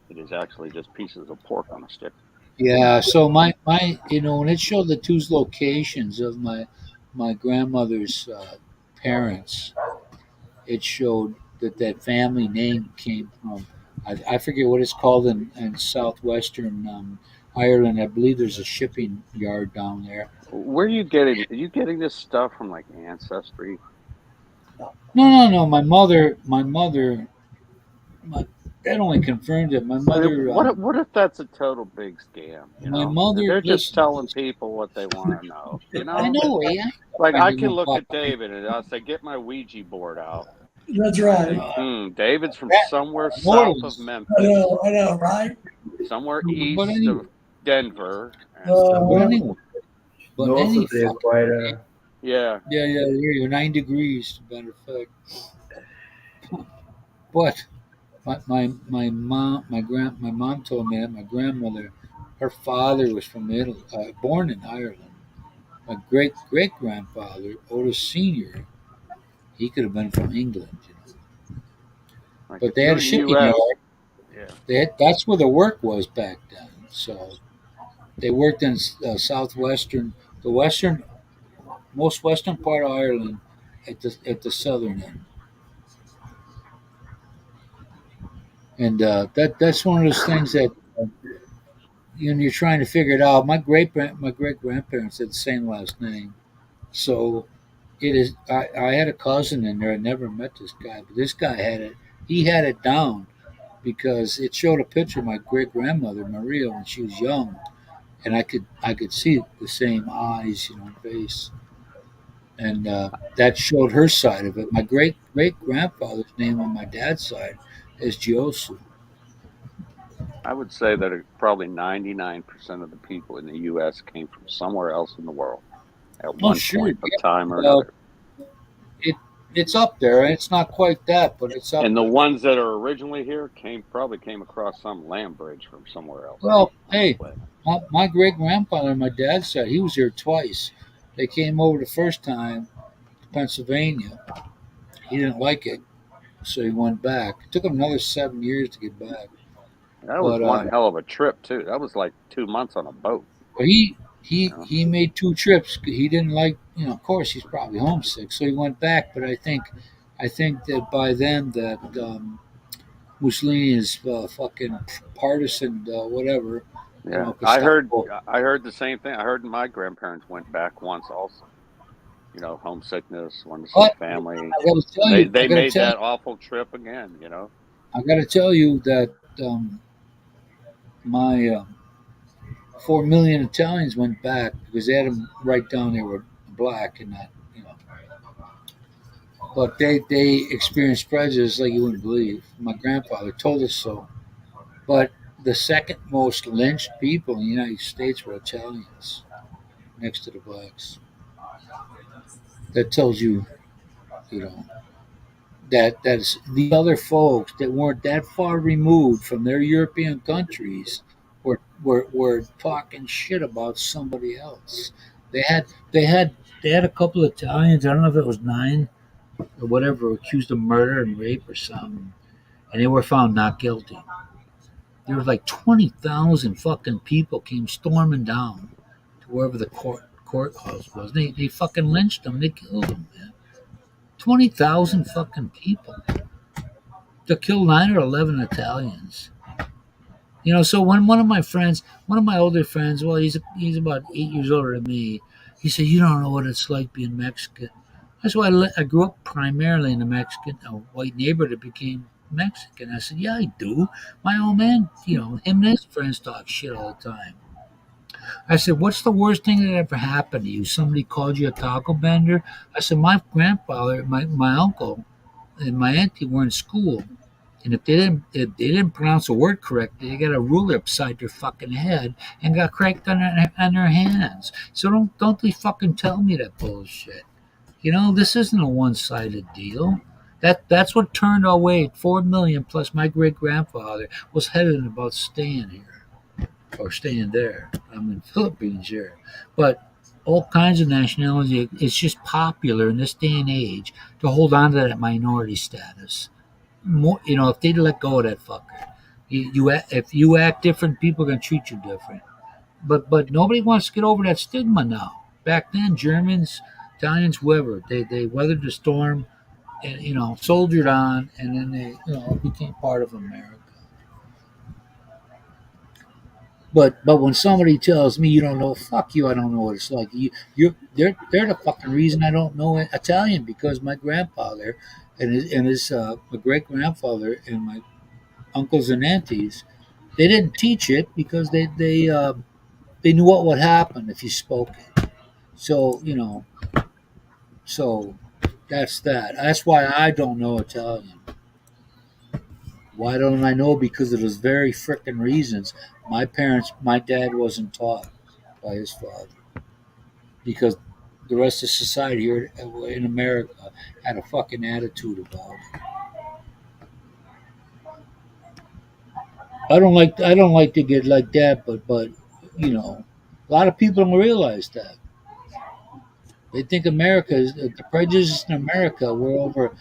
it is actually just pieces of pork on a stick. Yeah, so my when it showed the two locations of my grandmother's parents, it showed that family name came from. I forget what it's called in southwestern Ireland. I believe there's a shipping yard down there. Where are you getting? Are you getting this stuff from like Ancestry? No. My That only confirmed it. My mother. What if that's a total big scam? My mother. They're just Listen, telling people what they want to know. I know. Yeah. Like I can look at David and I'll say, "Get my Ouija board out." That's right. David's from somewhere south Orleans. of Memphis, I know, right? somewhere But east anyway. of Denver. And But anyway. But North any of the equator. yeah, Yeah, there you go, 9 degrees, as a matter of fact. But my mom told me that my grandmother, her father was from Italy, born in Ireland. My great grandfather, Otis Senior, he could have been from England, like But if they you're had a in shipping US, yard. yeah. That's where the work was back then. So they worked in most western part of Ireland, at the southern end. And that's one of those things that you're trying to figure it out. My great grandparents had the same last name, so it is. I had a cousin in there. I never met this guy, but this guy had it. He had it down because it showed a picture of my great grandmother Maria when she was young, and I could see the same eyes, face, and that showed her side of it. My great grandfather's name on my dad's side is Giosu. I would say that probably 99% of the people in the US came from somewhere else in the world at Oh, one sure. point of time or Well, another. it's up there. It's not quite that, but it's up And the there. ones that are originally here probably came across some land bridge from somewhere else. Well, hey, But my great grandfather on my dad's side, he was here twice. They came over the first time to Pennsylvania. He didn't like it, so he went back. It took him another 7 years to get back. That was But one hell of a trip too. That was like 2 months on a boat. but he You he know? he made 2 trips. He didn't like, of course he's probably homesick, so he went back. But I think that by then that Mussolini is fucking partisan, whatever. Yeah, Gestapo. I heard the same thing. I heard my grandparents went back once also. You know, homesickness, wanted to see But family. I gotta tell They you, I they gotta made tell, that awful trip again. You know. I gotta tell you that my 4 million Italians went back because they had them right down they were black and not. But they experienced prejudice like you wouldn't believe. My grandfather told us so. But the second most lynched people in the United States were Italians, next to the blacks. That tells you, you know, that's the other folks that weren't that far removed from their European countries were talking shit about somebody else. They had they had they had a couple of Italians. I don't know if it was 9 or whatever, accused of murder and rape or something, and they were found not guilty. There was like 20,000 fucking people came storming down to wherever the courthouse was. They fucking lynched them. They killed them, man. 20,000 fucking people to kill 9 or 11 Italians. So when one of my older friends, well, he's about 8 years older than me, he said, "You don't know what it's like being Mexican." That's why I grew up primarily in a white neighborhood that became Mexican. I said, "Yeah, I do. My old man, him and his friends talk shit all the time." I said, "What's the worst thing that ever happened to you? Somebody called you a taco bender?" I said, "My grandfather, my uncle, and my auntie were in school, and if they didn't pronounce a word correctly, they got a ruler upside their fucking head and got cracked on their hands. So don't they fucking tell me that bullshit. This isn't a one-sided deal. That's what turned our way. 4 million plus my great grandfather was headed about staying here or staying there. I'm in Philippines here, but all kinds of nationalities. It's just popular in this day and age to hold on to that minority status. More, if they let go of that fucker, if you act different, people are gonna treat you different. But nobody wants to get over that stigma now. Back then, Germans, Italians, whoever, they weathered the storm and soldiered on, and then they became part of America. But when somebody tells me you don't know, fuck you, I don't know what it's like. They're the fucking reason I don't know Italian, because my grandfather and his my great grandfather and my uncles and aunties, they didn't teach it because they knew what would happen if you spoke it. So so that's that. That's why I don't know Italian. Why don't I know? Because of those very frickin' reasons. My dad wasn't taught by his father, because the rest of society here in America had a fucking attitude about it. I don't like to get like that, but a lot of people don't realize that. They think America is the prejudice in America. We're over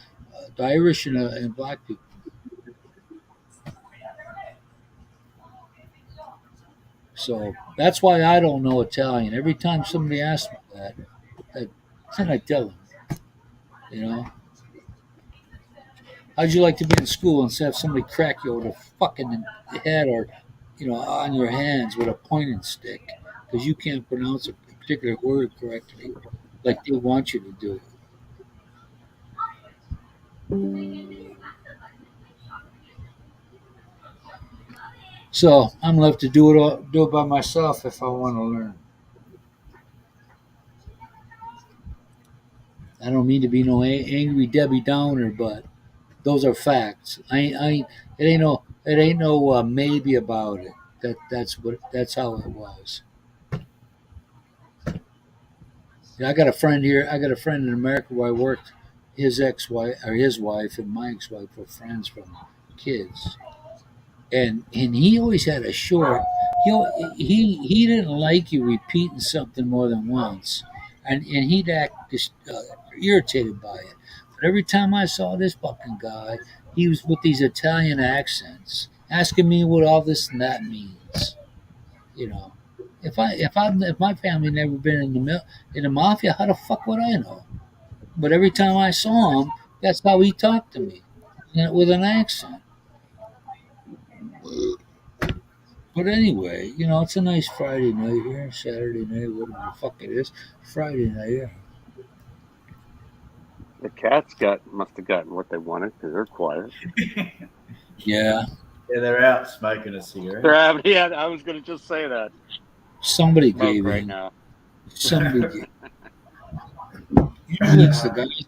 the Irish and black people. So that's why I don't know Italian. Every time somebody asks me that then I tell them, you know, how'd you like to be in school and have somebody crack you over the fucking head, or on your hands with a pointing stick because you can't pronounce a particular word correctly, like they want you to do. So I'm left to do it by myself if I want to learn. I don't mean to be no angry Debbie Downer, but those are facts. It ain't no maybe about it. That's how it was. Yeah, I got a friend here. I got a friend in America where I worked. His ex-wife or his wife and my ex-wife were friends from kids, and he always had a short. He didn't like you repeating something more than once, and he'd act just irritated by it. But every time I saw this fucking guy, he was with these Italian accents, asking me what all this and that means. You know, if my family never been in the mafia, how the fuck would I know? But every time I saw him, that's how he talked to me, with an accent. But anyway, it's a nice Friday night here, Saturday night, whatever the fuck it is. Friday night here. The cats must have gotten what they wanted because they're quiet. Yeah, Yeah, they're out smoking a cigarette. They're having, yeah, I was going to just say that. somebody Smoke gave right in. now. Somebody gave. Usually it's the guys.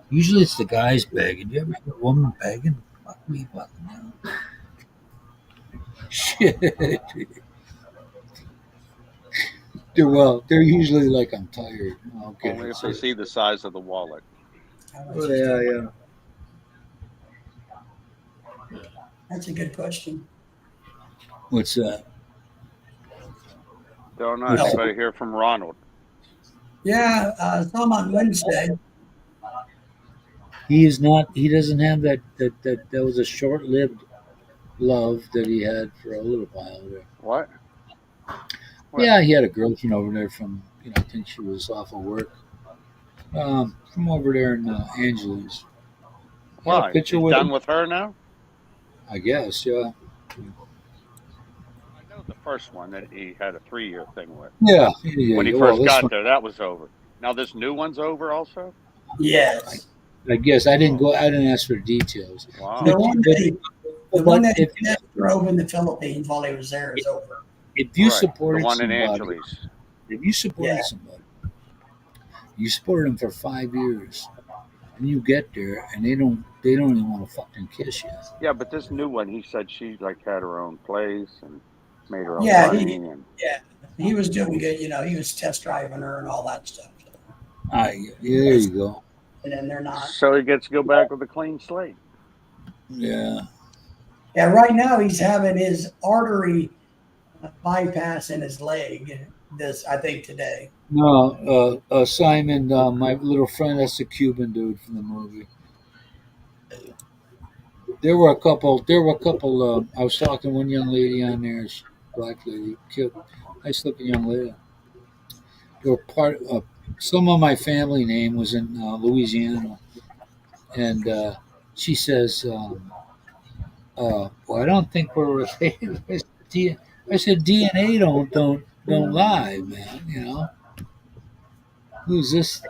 Usually it's the guys begging. You ever hear a woman begging? Fuck me, fucking hell. Shit. They're usually like, I'm tired. Okay. Only if they see the size of the wallet. Yeah. That's a good question. What's that? Don't know. No. Anybody hear from Ronald? Yeah, some on Wednesday. He is not. He doesn't have that. That was a short-lived love that he had for a little while there. What? What? Yeah, he had a girlfriend over there from. I think she was off of work. From over there in Angeles. He had a Why? picture He's with done him, with her now? I guess. Yeah. I know the first one that he had a 3-year thing with. Yeah. When he Well, first this got one, there, that was over. Now this new one's over also? Yes. I guess I didn't go. I didn't ask for details. Wow. The one that he, the one that he if, test drove in the Philippines while he was there is over. if you Right. supported The one in somebody, Angeles. if you supported Yeah. somebody, you supported them for 5 years, and you get there and they don't even want to fucking kiss you. Yeah, but this new one, he said she like had her own place and made her own Yeah, money. And he was doing good. He was test driving her and all that stuff. Yeah, there you go. And then they're not. so he gets to go back with a clean slate. Yeah. Yeah, right now he's having his artery bypass in his leg. I think today. No, Simon, my little friend, that's the Cuban dude from the movie. There were a couple. I was talking to one young lady on there, black lady, cute, nice looking young lady. They were some of my family name was in Louisiana, and she says, "Well, I don't think we're related." I said, "DNA don't lie, man. Who's this?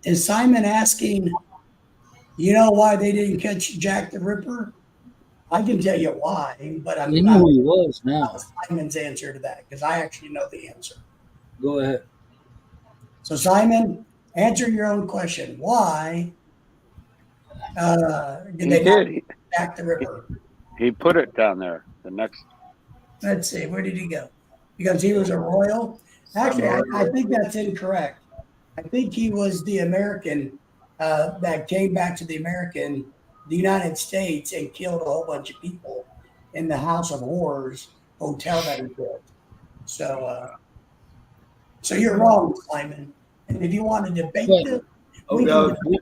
Is Simon asking, why they didn't catch Jack the Ripper? I can tell you why, but You know who he was now. Simon's answer to that because I actually know the answer. Go ahead. So Simon, answer your own question. Why did He they not did. catch Jack the Ripper? He put it down there. The next. Let's see, where did he go? Because he was a royal. Actually, I think that's incorrect. I think he was the American that came back to the United States and killed a whole bunch of people in the House of Horrors hotel that he built. So you're wrong, Simon. And if you want to debate this, we can debate.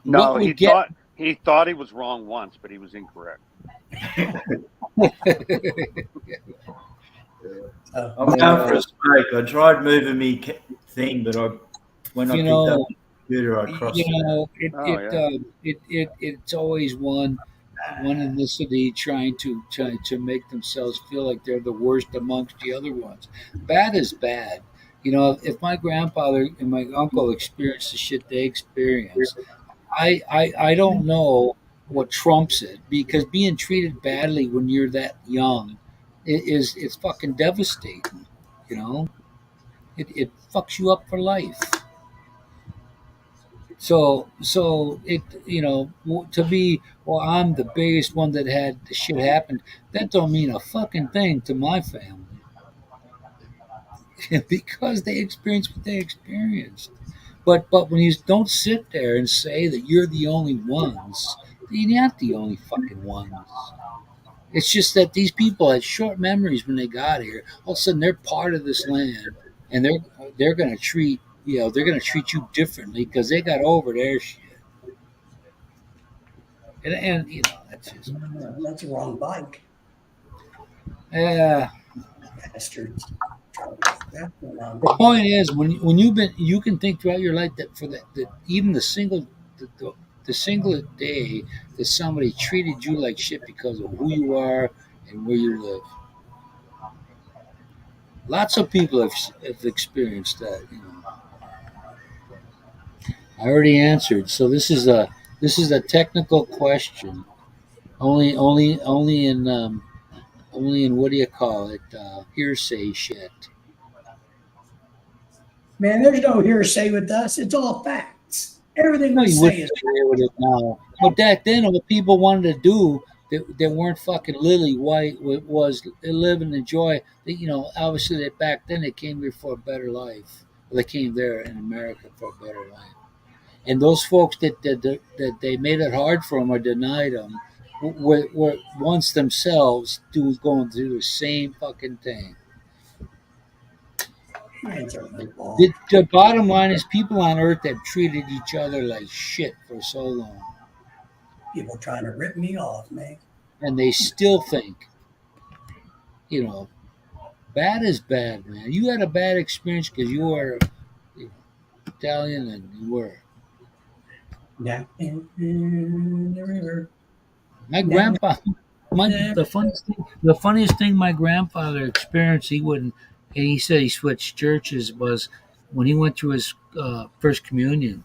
No, What we he get- thought he was wrong once, but he was incorrect. I'm going for a smoke. I tried moving me thing, but when I picked up the computer, I crossed it. It's always one ethnicity trying to make themselves feel like they're the worst amongst the other ones. Bad is bad. If my grandfather and my uncle experienced the shit they experienced, I don't know what trumps it, because being treated badly when you're that young it's fucking devastating. It fucks you up for life. So it to be, well, I'm the biggest one that had the shit happen. That don't mean a fucking thing to my family because they experienced what they experienced. But when you don't sit there and say that you're the only ones, you're not the only fucking ones. It's just that these people had short memories when they got here. All of a sudden, they're part of this land, and they're going to treat they're going to treat you differently because they got over their shit. And that's just That's the wrong bike, yeah. bastards. That's the wrong The bike. point is, when you can think throughout your life that for that even the single day that somebody treated you like shit because of who you are and where you live. Lots of people have experienced that. I already answered. So this is a technical question. Only in what do you call it? Hearsay shit. Man, there's no hearsay with us. It's all facts. Everything No, we you say wouldn't is get away with it now. But back then, what people wanted to do that weren't fucking lily white was live and enjoy. Obviously, that back then they came here for a better life. Well, they came there in America for a better life. And those folks that they made it hard for them or denied them were once themselves going through the same fucking thing. answer the ball. The bottom line is people on earth have treated each other like shit for so long. People trying to rip me off, man. And they still think, bad is bad, man. You had a bad experience because you are Italian and you were. Down in the river. My grandpa, the funniest thing my grandfather experienced, and he said he switched churches was when he went through his first communion.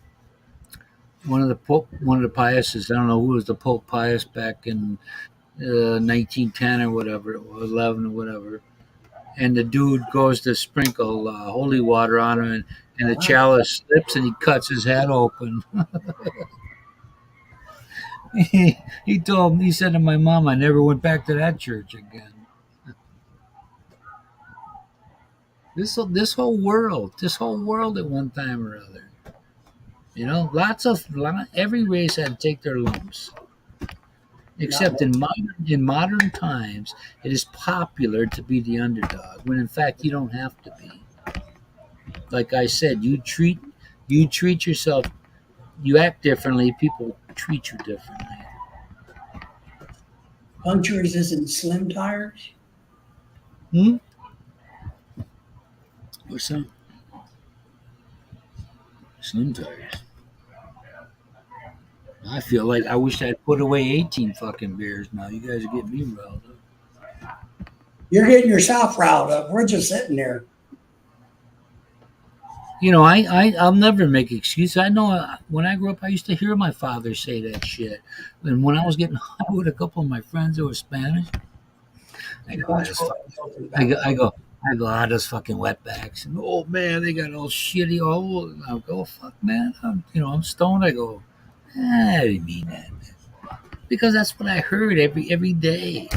One of the Piuses, I don't know who was the Pope Pius back in 1910 or whatever it was, 11 or whatever. And the dude goes to sprinkle holy water on him, and the chalice slips and he cuts his head open. he said to my mom, I never went back to that church again. This whole world at one time or other. Every race had to take their lumps. Except in modern times, it is popular to be the underdog when in fact you don't have to be. Like I said, you treat yourself, you act differently. People treat you differently. Punctures isn't slim tires. What's that? Slim tires. I feel like I wish I'd put away 18 fucking beers now. You guys are getting me riled up. You're getting yourself riled up. We're just sitting there. I'll never make excuses. I know when I grew up, I used to hear my father say that shit. And when I was getting high with a couple of my friends that were Spanish, I go, those fucking wetbacks. And, oh, man, they got all shitty. I go, fuck, man. I'm stoned. I go, I didn't mean that. Because that's what I heard every day.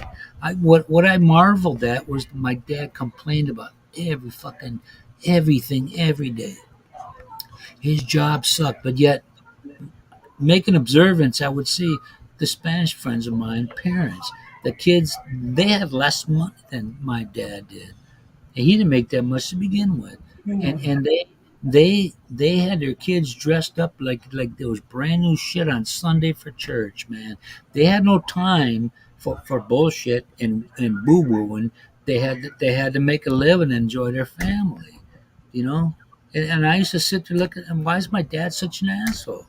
What I marveled at was my dad complained about everything every day. His job sucked, but yet making observance, I would see the Spanish friends of mine, parents, the kids, they had less money than my dad did. And he didn't make that much to begin with. And they had their kids dressed up like there was brand new shit on Sunday for church, man. They had no time for bullshit and boo booing. They had to make a living and enjoy their family, And I used to sit there looking, and why is my dad such an asshole?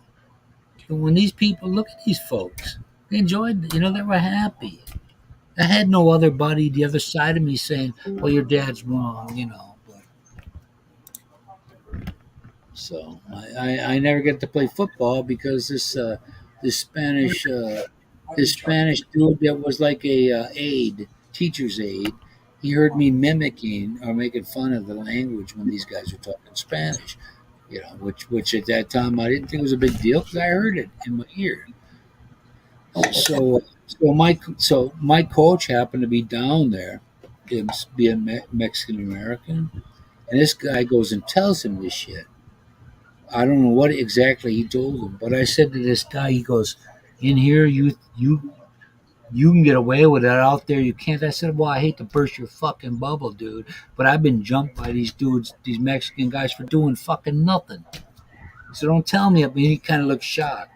When these people look at these folks, they enjoyed, they were happy. I had no other buddy the other side of me saying, "Well, your dad's wrong," So I never get to play football because this Spanish dude that was like a teacher's aide. He heard me mimicking or making fun of the language when these guys were talking Spanish, which at that time I didn't think was a big deal because I heard it in my ear. So my coach happened to be down there, him being Mexican American, and this guy goes and tells him this shit. I don't know what exactly he told him, but I said to this guy, he goes, "In here, you You can get away with it out there. You can't. I said, well, I hate to burst your fucking bubble, dude, but I've been jumped by these dudes, these Mexican guys, for doing fucking nothing. So don't tell me. I mean, he kind of looked shocked.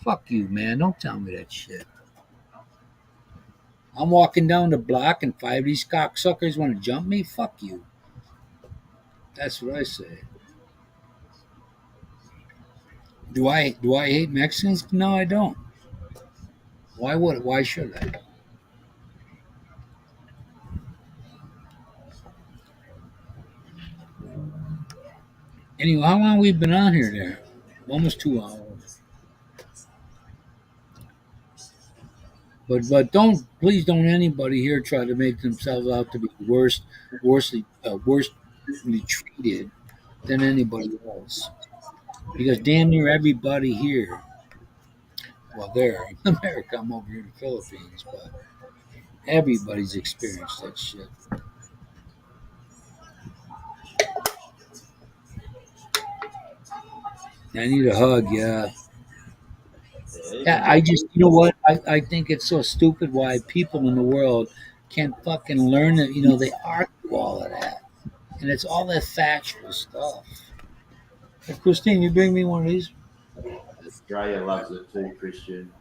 Fuck you, man. Don't tell me that shit. I'm walking down the block and 5 of these cocksuckers want to jump me? Fuck you. That's what I say. Do I hate Mexicans? No, I don't. Why should I? Anyway, how long we been on here there? Almost 2 hours. But please don't anybody here try to make themselves out to be worstly treated than anybody else. Because damn near everybody here, well, there in America, I'm over here in the Philippines, but everybody's experienced that shit. I need a hug, yeah. Yeah, I just, you know what? I think it's so stupid why people in the world can't fucking learn it. You know, they argue all of that. And it's all that factual stuff. Hey, Christine, you bring me one of these? Australia loves it too, Christian.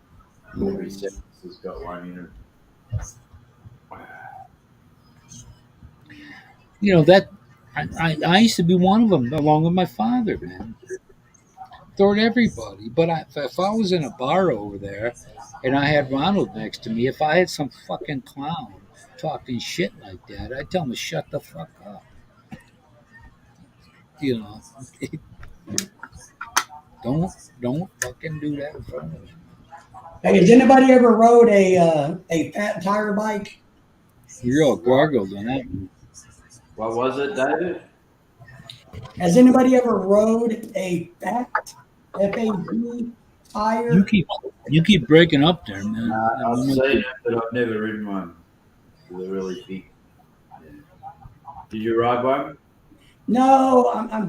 Every sentence has got one in it. You know, that I used to be one of them along with my father, man. Toward everybody. But if I was in a bar over there and I had Ronald next to me, if I had some fucking clown talking shit like that, I'd tell him to shut the fuck up. You know, don't fucking do that in front of me. Hey, has anybody ever rode a fat tire bike? You're all gargled on that. What was it, David? Has anybody ever rode a fat FAD tire? You keep breaking up there, man. I've seen it, but I've never ridden one. They're really big. Yeah. Did you ride one? No, I'm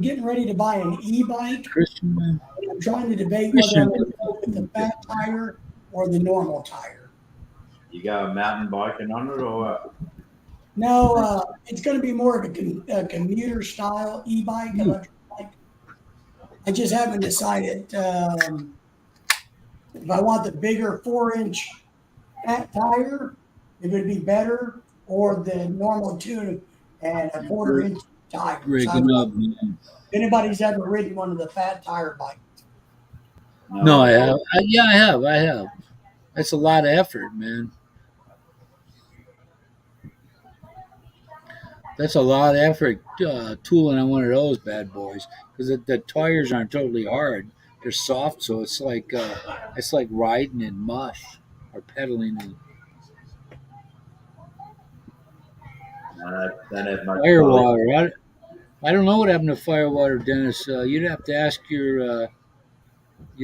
getting ready to buy an e-bike. Christian, man. I'm trying to debate whether I'm going to go with the fat tire or the normal tire. You go mountain biking on it or what? No, it's going to be more of a commuter style e-bike, electric bike. I just haven't decided if I want the bigger 4-inch fat tire, if it'd be better, or the normal 2.25-inch tire. Breaking up, man. If anybody's ever ridden one of the fat tire bikes. No, I have. I have. That's a lot of effort, man. That's a lot of effort tooling on one of those bad boys because the tires aren't totally hard; they're soft, so it's like riding in mush or pedaling in Don't have much firewater. I don't know what happened to firewater, Dennis. You'd have to ask your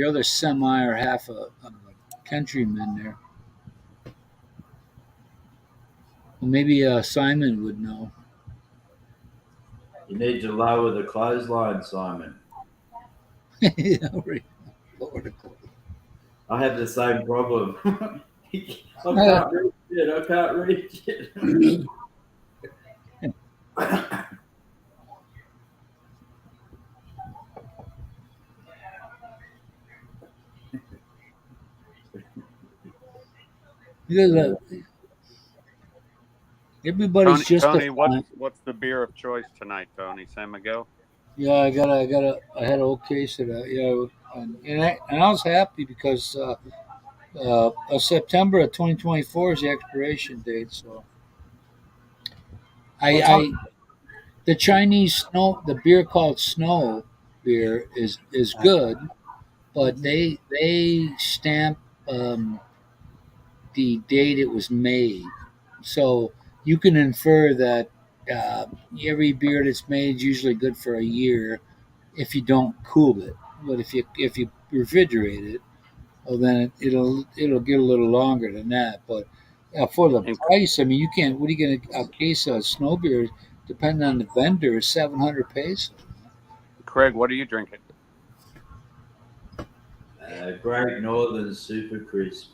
other semi or half a countryman there. Well, maybe Simon would know. You need to lower the clothesline, Simon. Yeah, right. Lord. I have the same problem. I can't reach it. Because, everybody's Tony, just what's the beer of choice tonight, Tony? San Miguel? yeah. I had a whole case of that. Yeah, and I was happy because September of 2024 is the expiration date. So I the Chinese the beer called Snow beer is good, but they stamp the date it was made, so you can infer that every beer that's made is usually good for a year if you don't cool it. But if you refrigerate it, well then it'll get a little longer than that. But for the price, I mean, you can't. What are you gonna a case of snow beer? Depending on the vendor, is 700 pesos. Craig, what are you drinking? Great Northern Super Crisp.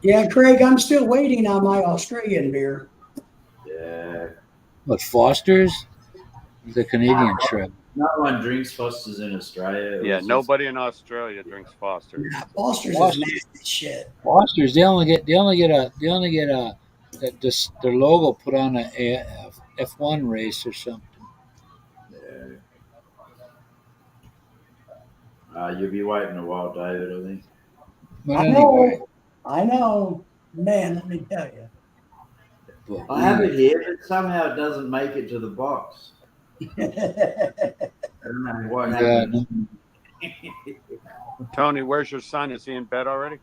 Yeah, Craig, I'm still waiting on my Australian beer. Yeah. What, Foster's? The Canadian shrimp. No one drinks Foster's in Australia. It Yeah, was just- nobody in Australia drinks Foster's. Yeah, Foster's is Foster's. nasty shit. Foster's, they only get their logo put on a F1 race or something. yeah. You'll be waiting a while, David, I think. But I anyway, know. I know. Man, let me tell you. but I have it here, but somehow it doesn't make it to the box. I don't know what yeah, happened. Tony, where's your son? Is he in bed already?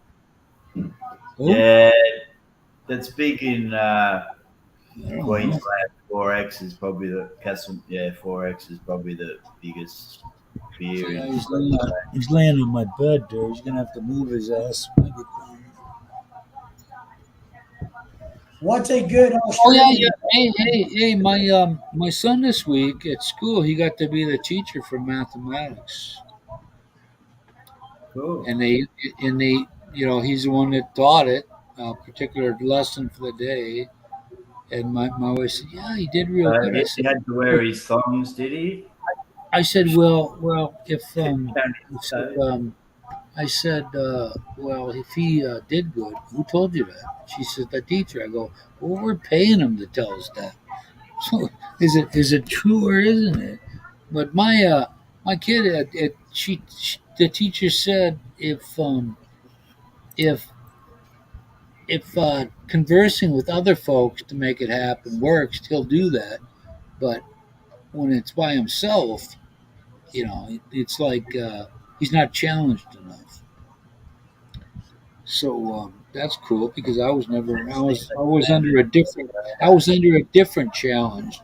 who? Yeah, that's big in I don't know. Queensland. 4X is probably the Castle. Yeah, 4X is probably the biggest beer. Yeah, in he's laying on my bed there. He's gonna have to move his ass. What's a good Oh Australian? yeah. Hey! My son this week at school, he got to be the teacher for mathematics, Cool. and they, he's the one that taught it, a particular lesson for the day. And my wife said, "Yeah, he did real good." He had to wear his thongs, did he? I said, well, if So, I said, well, if he did good, who told you that? She said, the teacher. I go, well, we're paying him to tell us that. So is it true or isn't it? But my kid, the teacher said if conversing with other folks to make it happen works, he'll do that. But when it's by himself, it's like he's not challenged enough. So that's cool because I was under a different challenge.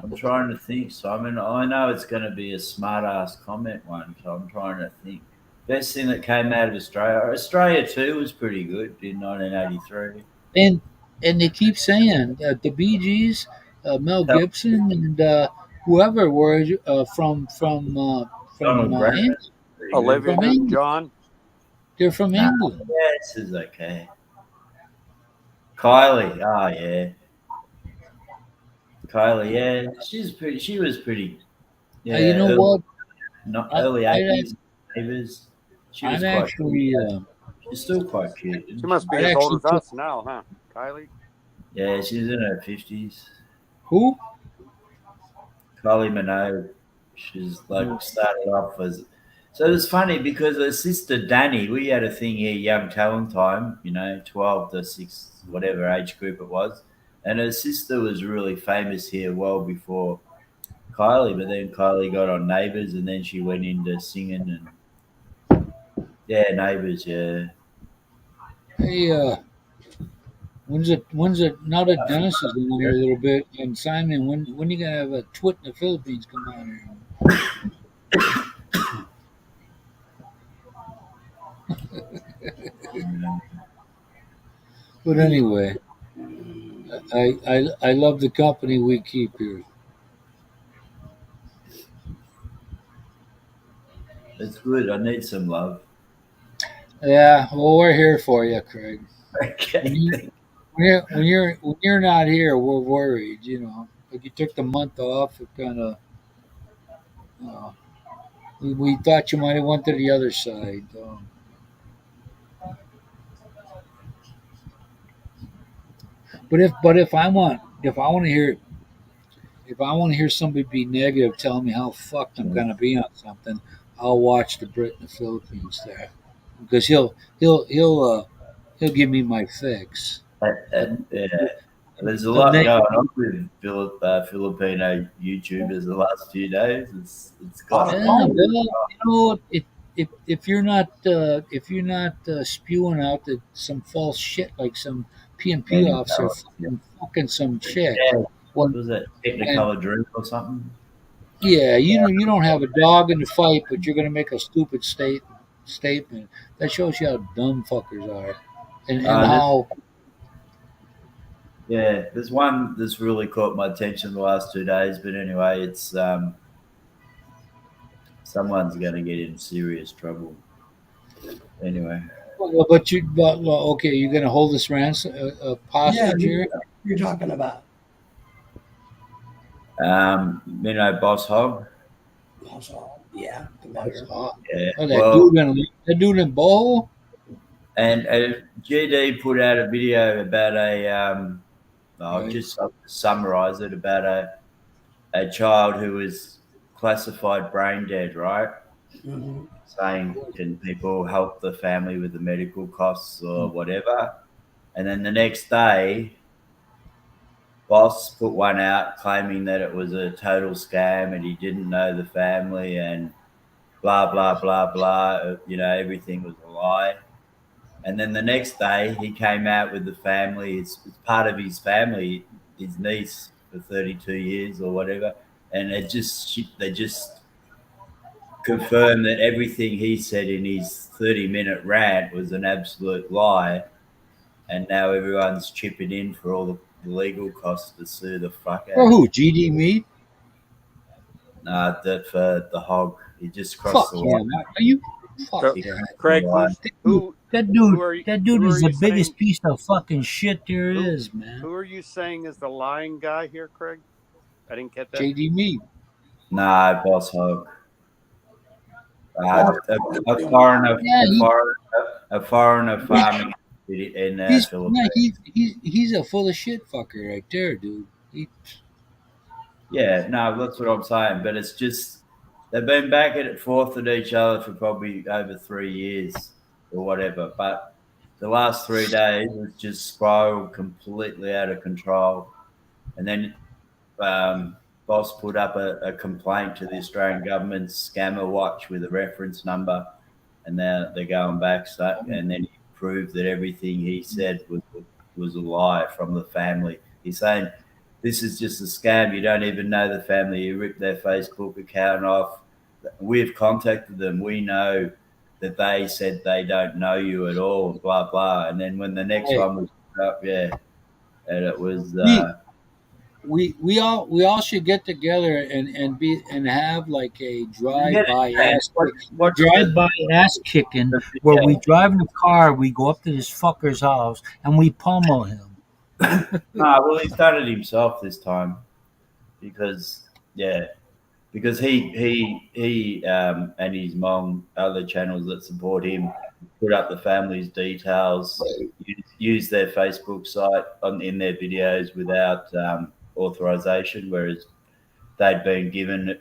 I'm trying to think. So I mean, I know it's going to be a smart ass comment one. So I'm trying to think. Best thing that came out of Australia. Australia too was pretty good in 1983. And they keep saying the Bee Gees, Mel Gibson, and whoever were from Donald Brown. England. Pretty good. Olivia From England. Newton-John. They're from Nah, England. yeah, this is okay. Kylie. Oh yeah. Kylie. Yeah, she was pretty. Yeah. You know what? Not I- early I- 80s. Neighbors. She was I'm quite. actually. She's still quite cute. She must be I as old as actually us now, huh? Kylie? Yeah, she's in her 50s. Who? Kylie Minogue. She's like started off as. So it was funny because her sister Danny, we had a thing here, Young Talent Time, 12 to 6, whatever age group it was. And her sister was really famous here well before Kylie, but then Kylie got on Neighbours and then she went into singing and Neighbours, yeah. Hey, when's it? Now that Dennis is in here a little bit, and Simon, when you gonna have a twit in the Philippines come on here? But anyway, I love the company we keep here. It's good. I need some love. Yeah, well, we're here for you, Craig. Okay. When you're not here, we're worried. Like you took the month off. It kind of we thought you might have went to the other side. But if I want to hear somebody be negative, telling me how fucked I'm gonna be on something, I'll watch the Brit in the Philippines there because he'll give me my fix. Yeah. There's a lot going on with Filipino YouTubers the last few days. It's got Yeah, well, if you're not spewing out some false shit like some PNP officer fucking some chick. What was it? Technicolor Dream or something? Yeah, you don't have a dog in the fight, but you're gonna make a stupid statement. That shows you how dumb fuckers are, and how. Yeah, there's one that's really caught my attention the last 2 days. But anyway, it's someone's going to get in serious trouble. Anyway, But okay, you're gonna hold this hostage here. You're talking about. Boss Hog. Also, yeah, the better. Yeah. Oh, Well, that dude in Boho. and GD put out a video about I'll Right. just summarize it, about a child who was classified brain dead, right? Mhm. Saying, can people help the family with the medical costs or whatever? And then the next day, Boss put one out claiming that it was a total scam and he didn't know the family and blah, blah, blah, blah. Everything was a lie. And then the next day, he came out with the family. It's part of his family, his niece for 32 years or whatever. And they just confirmed that everything he said in his 30-minute rant was an absolute lie. And now everyone's chipping in for all the legal costs to sue the fuck out For of who? GD me? that for the hog. He just crossed Fuck the line. him. Are you? Fuck So, yeah. Craig, Who That who are dude. That dude who are is the you biggest saying? piece of fucking shit there Who is, man. who are you saying is the lying guy here, Craig? I didn't get that. JD me. Nah, Boss Hog. A foreigner, Yeah, a foreigner farming in Philippines. he's a full of shit fucker right there, dude. Yeah, no, that's what I'm saying. But it's just they've been back and forth at each other for probably over 3 years or whatever. But the last 3 days was just spiraled completely out of control. And then Boss put up a complaint to the Australian government's scammer watch with a reference number, and now they're going back. And then he proved that everything he said was a lie from the family. He's saying this is just a scam. You don't even know the family. You ripped their Facebook account off. We've contacted them. We know that they said they don't know you at all. Blah blah. And then when the next one was up, and it was. We all should get together and have like a drive-by ass kicking where we drive in the car, we go up to this fucker's house and we pummel him. Well, he's done it himself this time because he and his mom, other channels that support him, put up the family's details, use their Facebook site in their videos without authorization, whereas they'd been given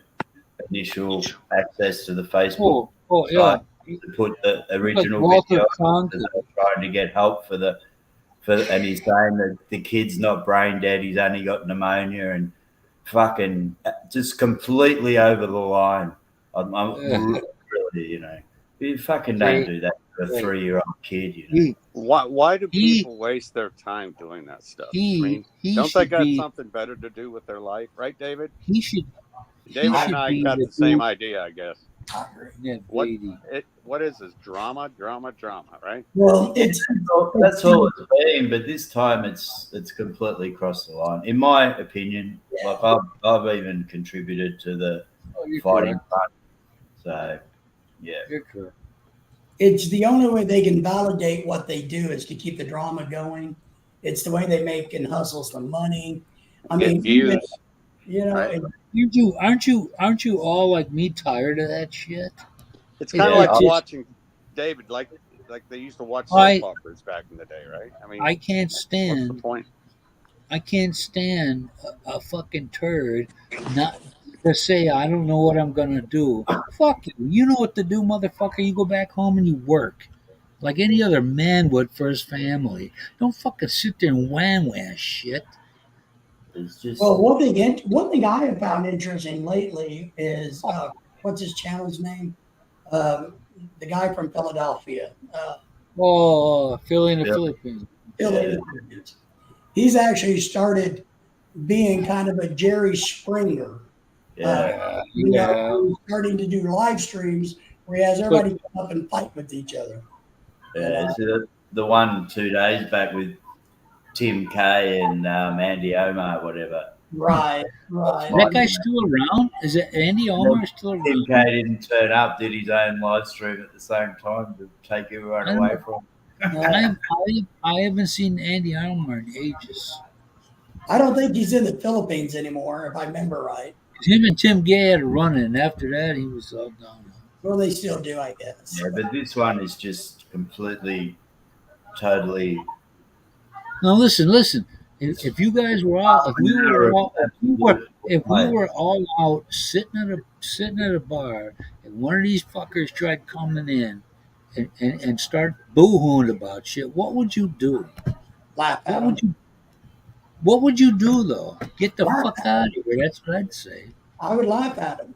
initial access to the Facebook site to put the original video because they were trying to get help and he's saying that the kid's not brain dead, he's only got pneumonia, and fucking just completely over the line. I'm really, you fucking don't do that for a 3-year-old kid, Why do people waste their time doing that stuff? Don't they got something better to do with their life, right, David? David and I got the same idea, I guess. What is this? Drama, right? Well, that's all it's been, but this time it's completely crossed the line, in my opinion. Like I've even contributed to the fighting front, so yeah. You're correct. It's the only way they can validate what they do is to keep the drama going. It's the way they make and hustle some money. I mean, views. Right. Aren't you all like me tired of that shit? It's kind of like watching David, like they used to watch soap operas back in the day, right? I mean, I can't stand. What's the point? I can't stand a fucking turd not to say I don't know what I'm gonna do. Fuck you. You know what to do, motherfucker. You go back home and you work like any other man would for his family. Don't fucking sit there and wham shit. It's just one thing I have found interesting lately is what's his channel's name? The guy from Philadelphia. Philly in the Philippines. He's actually started being kind of a Jerry Springer. He's starting to do live streams where he has everybody come up and fight with each other. So the one 2 days back with Tim K and Andy Omar, whatever. Right. That guy's still around? Is it Andy Omar still around? Tim K didn't turn up, did his own live stream at the same time to take everyone away from him. I haven't seen Andy Almer in ages. I don't think he's in the Philippines anymore, if I remember right. Him and Tim Gay had a run in. After that, he was all down. Well, they still do, I guess. Yeah, but this one is just completely, totally. Now listen. If you guys were all, if we were all out sitting at a bar, and one of these fuckers tried coming in and start boo-hooing about shit, what would you do? Laugh at him. What would you do though? Get the fuck out of here. That's what I'd say. I would laugh at him.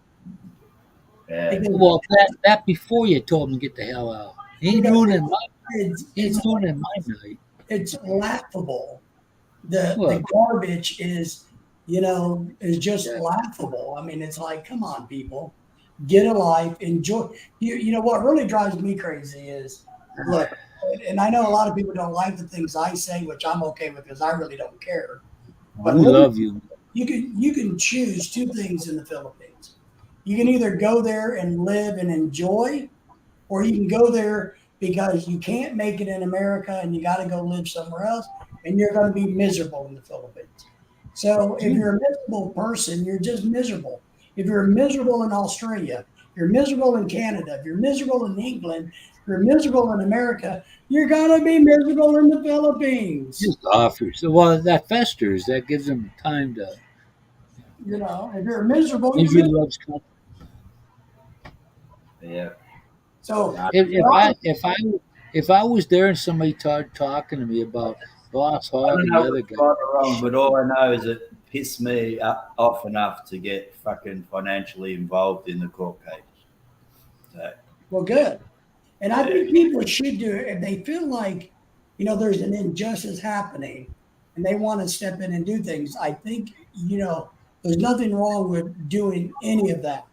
Yeah. Well, that before you told him to get the hell out. He ain't doing it in my night. It's laughable. The garbage is just laughable. I mean, it's like, come on, people, get a life, enjoy. You know what really drives me crazy is, look, and I know a lot of people don't like the things I say, which I'm okay with because I really don't care. But we love you. You can choose two things in the Philippines. You can either go there and live and enjoy, or you can go there because you can't make it in America and you got to go live somewhere else, and you're going to be miserable in the Philippines. So if you're a miserable person, you're just miserable. If you're miserable in Australia, you're miserable in Canada, if you're miserable in England, if you're miserable in America, you're going to be miserable in the Philippines. Just offers. Well, that festers. That gives them time to. If you're miserable, Yeah. So if I was there and somebody started talking to me about Boss Hog and the other guy, wrong, but all I know is it pissed me off enough to get fucking financially involved in the court case. So. Well, good. And I think people should do it if they feel like, there's an injustice happening and they want to step in and do things. I think, there's nothing wrong with doing any of that.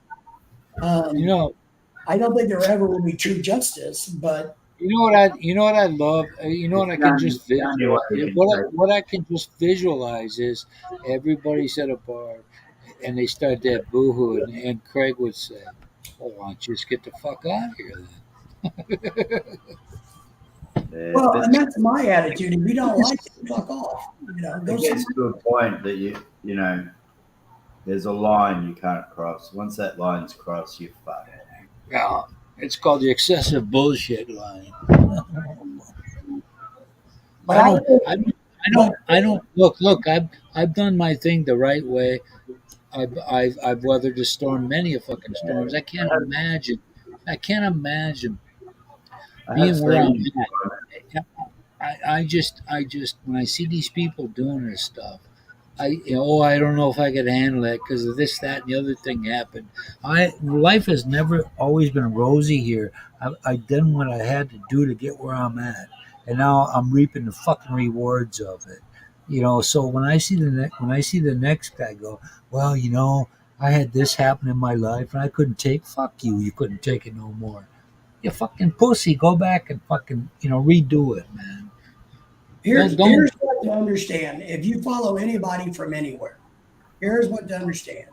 I don't think there ever will be true justice, but you know what I love. What I can just what I can just visualize is everybody's at a bar and they start that boohoo, and Craig would say, "Well, why don't you just get the fuck out of here then?" Well, and that's my attitude. If you don't like it, fuck off. It gets to a point that you there's a line you can't cross. Once that line's crossed, you're fucked. Yeah, it's called the excessive bullshit line. But I don't look. I've done my thing the right way. I've weathered the storm, many a fucking storms. I can't imagine being where I'm at. I just when I see these people doing this stuff, I don't know if I could handle that because of this, that, and the other thing happened. Life has never always been rosy here. I done what I had to do to get where I'm at, and now I'm reaping the fucking rewards of it. So when I see the next guy go, well, I had this happen in my life and I couldn't take. Fuck you! You couldn't take it no more. You fucking pussy. Go back and fucking redo it, man. Here's what to understand. If you follow anybody from anywhere, here's what to understand.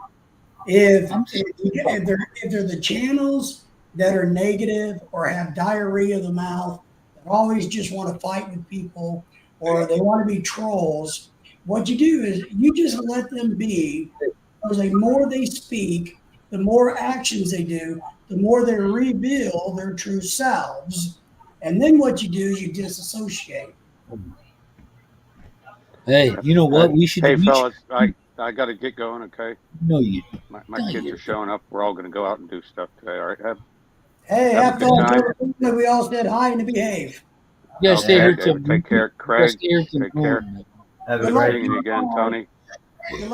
If they're the channels that are negative or have diarrhea of the mouth, that always just want to fight with people, or they want to be trolls, what you do is you just let them be, because the more they speak, the more actions they do, the more they reveal their true selves. And then what you do is you disassociate. Hey, you know what? We should. Hey, fellas, I got to get going. Okay. No, you. My kids are showing up. We're all going to go out and do stuff today. All right. Have fun. We all said hi and behave. Yeah, stay here till. Take care, Craig. Take care. Have a great evening again, Tony. Take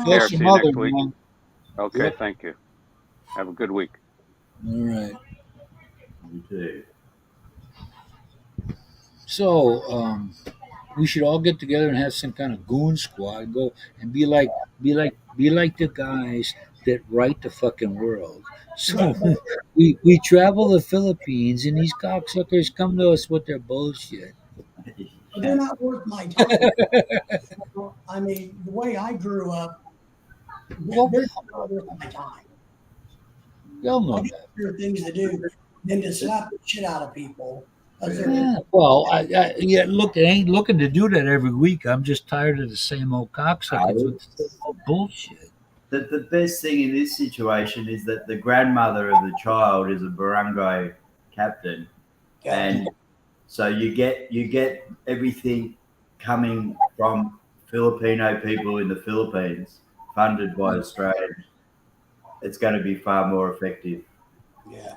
care. See you next week. Okay. Yep. Thank you. Have a good week. All right. You too. So, we should all get together and have some kind of goon squad and go and be like the guys that write the fucking world. So we travel the Philippines and these cocksuckers come to us with their bullshit. They're not worth my time. I mean, the way I grew up, they're not worth my time. Y'all know that. There are things to do than to slap the shit out of people Yeah, well, look, I ain't looking to do that every week. I'm just tired of the same old cocksuckers with the same old bullshit. The best thing in this situation is that the grandmother of the child is a barangay captain, and so you get everything coming from Filipino people in the Philippines, funded by Australians. It's going to be far more effective. Yeah.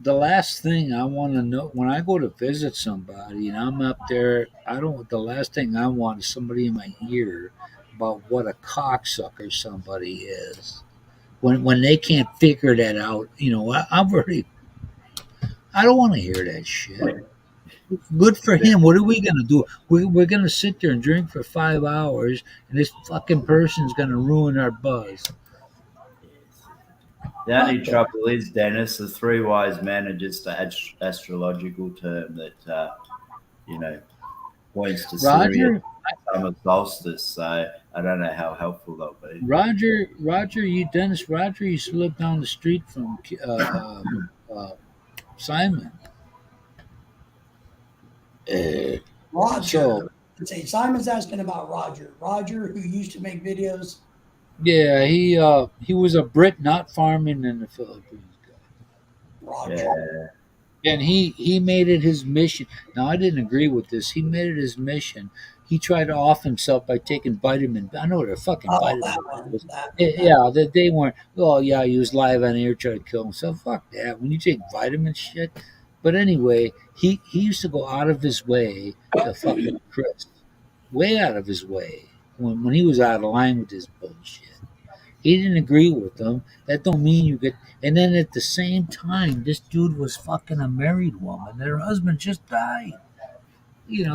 The last thing I want to know when I go to visit somebody and I'm up there, the last thing I want is somebody in my ear about what a cocksucker somebody is. When they can't figure that out, I don't want to hear that shit. Good for him. What are we going to do? We're going to sit there and drink for 5 hours, and this fucking person's going to ruin our buzz. The only trouble is, Dennis, the three wise men are just an astrological term that, points to Syria summer solstice. So I don't know how helpful they'll be. Dennis Roger used to live down the street from Simon. Roger. Simon's asking about Roger. Roger, who used to make videos. Yeah, he was a Brit not farming in the Philippines. Roger. Yeah. And he made it his mission. Now I didn't agree with this. He made it his mission. He tried to off himself by taking vitamin. I know what a fucking vitamin was. Yeah, that they weren't. Oh yeah, he was live on air trying to kill himself. Fuck that. When you take vitamin shit. But anyway, he used to go out of his way to fucking Chris. Way out of his way. When he was out of line with his bullshit. He didn't agree with them. That don't mean you get. And then at the same time, this dude was fucking a married woman. That her husband just died.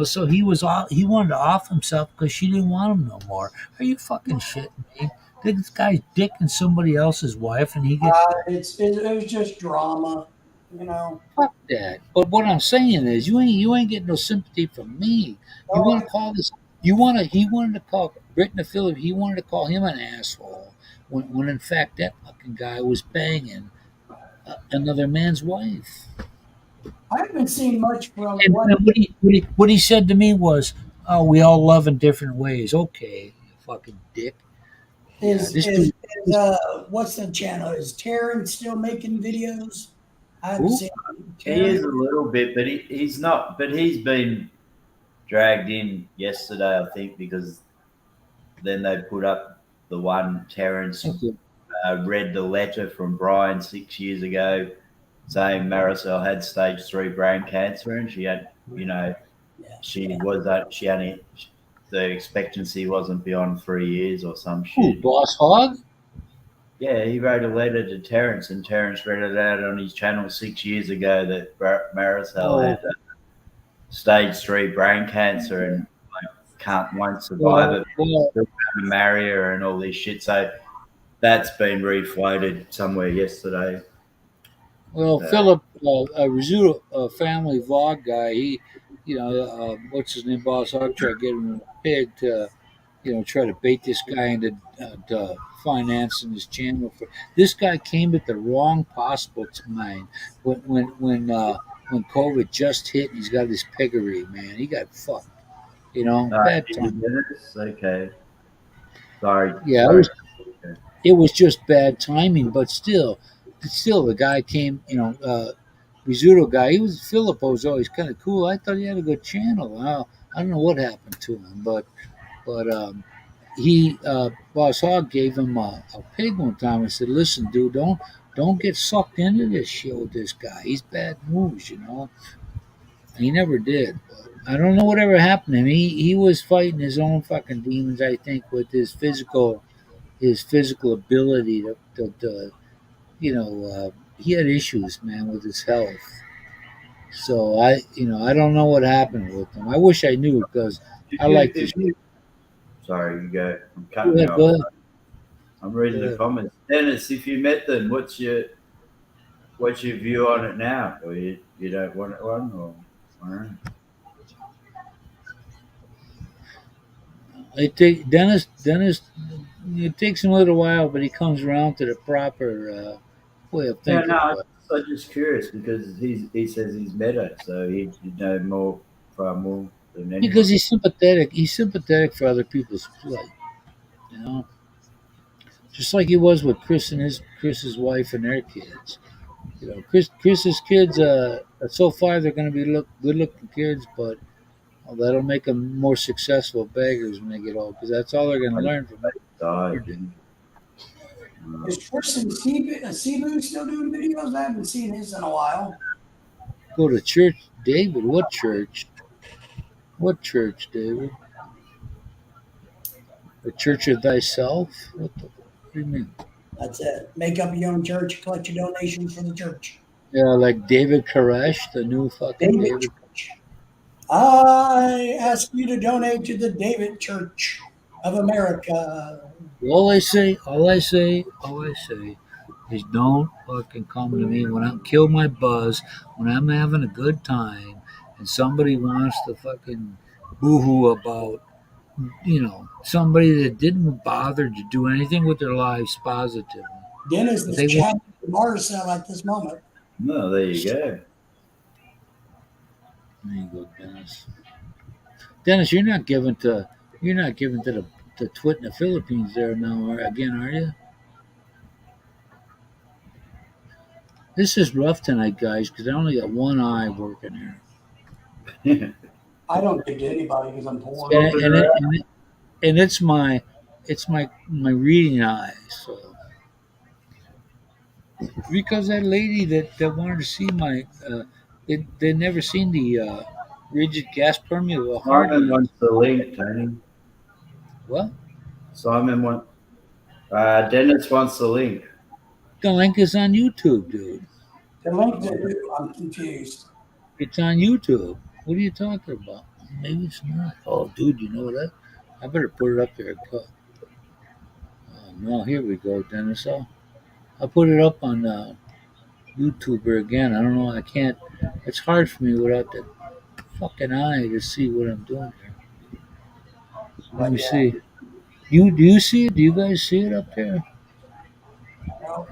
So he wanted to off himself because she didn't want him no more. Are you fucking shitting me? This guy's dicking somebody else's wife, and he gets. It was just drama, Fuck that. But what I'm saying is, you ain't getting no sympathy from me. You want to call this? He wanted to call Britain Philip. He wanted to call him an asshole. When in fact that fucking guy was banging another man's wife. I haven't seen much from what he said to me was, "Oh, we all love in different ways." Okay, you fucking dick. What's the channel? Is Terrence still making videos? I haven't seen He is a little bit, but he's not. But he's been dragged in yesterday, I think, because then they put up the one Terrence read the letter from Brian 6 years ago saying Marisol had stage 3 brain cancer, and she had, the expectancy wasn't beyond 3 years or some shit. Boss Hog? Yeah, he wrote a letter to Terrence, and Terrence read it out on his channel 6 years ago that Marisol had stage 3 brain cancer and won't survive it. Still marry her and all this shit. So that's been refloated somewhere yesterday. Well, Philip, a Rizzuto family vlog guy, he, what's his name, Boss Hog, tried to get him a pig to, try to bait this guy into financing his channel. This guy came at the wrong possible time when COVID just hit. And he's got this piggery, man. He got fucked. Bad time. Okay. Sorry. Yeah, sorry. It was just bad timing, but still the guy came, Rizzuto guy, Filippo was always kind of cool. I thought he had a good channel. I don't know what happened to him, but Boss Hog gave him a pig one time and said, "Listen, dude, don't get sucked into this shit with this guy. He's bad news, And he never did. But I don't know whatever happened to him. He was fighting his own fucking demons, I think, with his physical ability to he had issues, man, with his health. So I don't know what happened with him. I wish I knew because I like this. Sorry, you go. I'm cutting you off. I'm reading the comments. Dennis, if you met them, what's your view on it now? Or you don't want it one, or I don't know. Dennis. It takes him a little while, but he comes around to the proper way of thinking. Yeah, no, I'm just curious because he says he's met her, so he'd know more, far more than anyone. Because he's sympathetic. He's sympathetic for other people's plight. You know, just like he was with Chris's wife and their kids. You know, Chris's kids. So far they're going to be good looking kids, but that'll make them more successful beggars when they get old, because that's all they're going to learn from it. Died, didn't he? Is Tristan Cebu still doing videos? I haven't seen his in a while. Go to church, David. What church? What church, David? The church of thyself? What do you mean? That's it. Make up your own church, collect your donations for the church. Yeah, like David Koresh, the new fucking David Church. I ask you to donate to the David Church of America. All I say is don't fucking come to me when I'm kill my buzz, when I'm having a good time, and somebody wants to fucking boo-hoo about, somebody that didn't bother to do anything with their lives positively. Dennis is chatting with Marcel at this moment. No, there you go. There you go, Dennis. Dennis, you're not given to the twit in the Philippines there now again, are you? This is rough tonight, guys, because I only got one eye working here. I don't think to anybody because I'm poor. And it's my reading eye. So because that lady that wanted to see my they never seen the rigid gas permeable hard. Simon wants the link, Tony. What? Simon wants. Dennis wants the link. The link is on YouTube, dude. The link I'm confused. It's on YouTube. What are you talking about? Maybe it's not. Oh, dude, you know that? I better put it up there. Oh, no, here we go, Dennis. I'll put it up on YouTuber again. I don't know. I can't. It's hard for me without the fucking eye to see what I'm doing here. Let me see. Do you see it? Do you guys see it up there? No.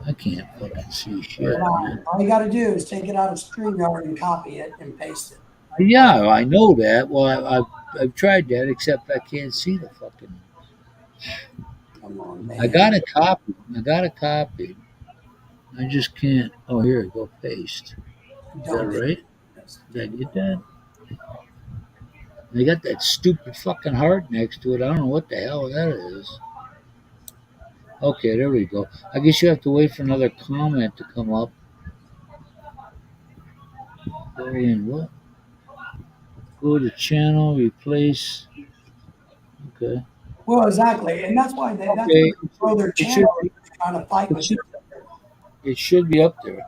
I can't fucking see shit. Man. All you got to do is take it out of StreamYard and copy it and paste it. Yeah, I know that. Well, I've tried that, except I can't see the fucking. Come on, man. I got it copied. I just can't. Oh, here we go. Paste. Is that right? Did I get that? They got that stupid fucking heart next to it. I don't know what the hell that is. Okay, there we go. I guess you have to wait for another comment to come up. What? Go to channel, replace. Okay. Well, exactly, and that's why that's why they throw their channel trying to fight with it. It should be up there.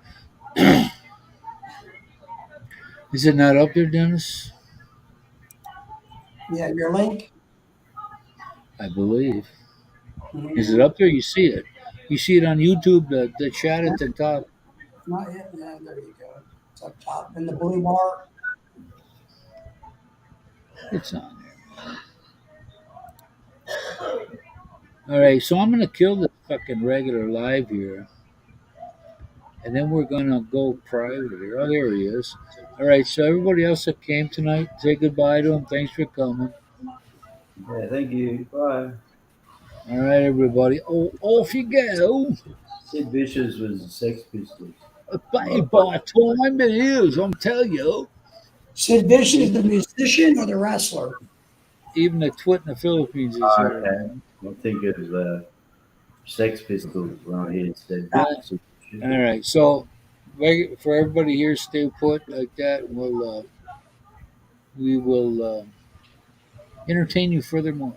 Is it not up there, Dennis? Yeah, your link. I believe. Mm-hmm. Is it up there? You see it. You see it on YouTube. The chat at the top. Not yet. Yeah, there you go. It's up top in the blue bar. It's on there. All right, so I'm gonna kill the fucking regular live here, and then we're gonna go private here. Oh, there he is. All right, so everybody else that came tonight, say goodbye to him. Thanks for coming. Yeah, thank you. Bye. All right, everybody. Oh, off you go. Sid Vicious was a Sex Pistols. By time it is, I'm telling you. Sid Vicious, the musician or the wrestler? Even the twit in the Philippines is here. Okay. I think it was Sex Pistols right here. Sid Vicious. All right, so for everybody here, stay put like that. We will entertain you furthermore.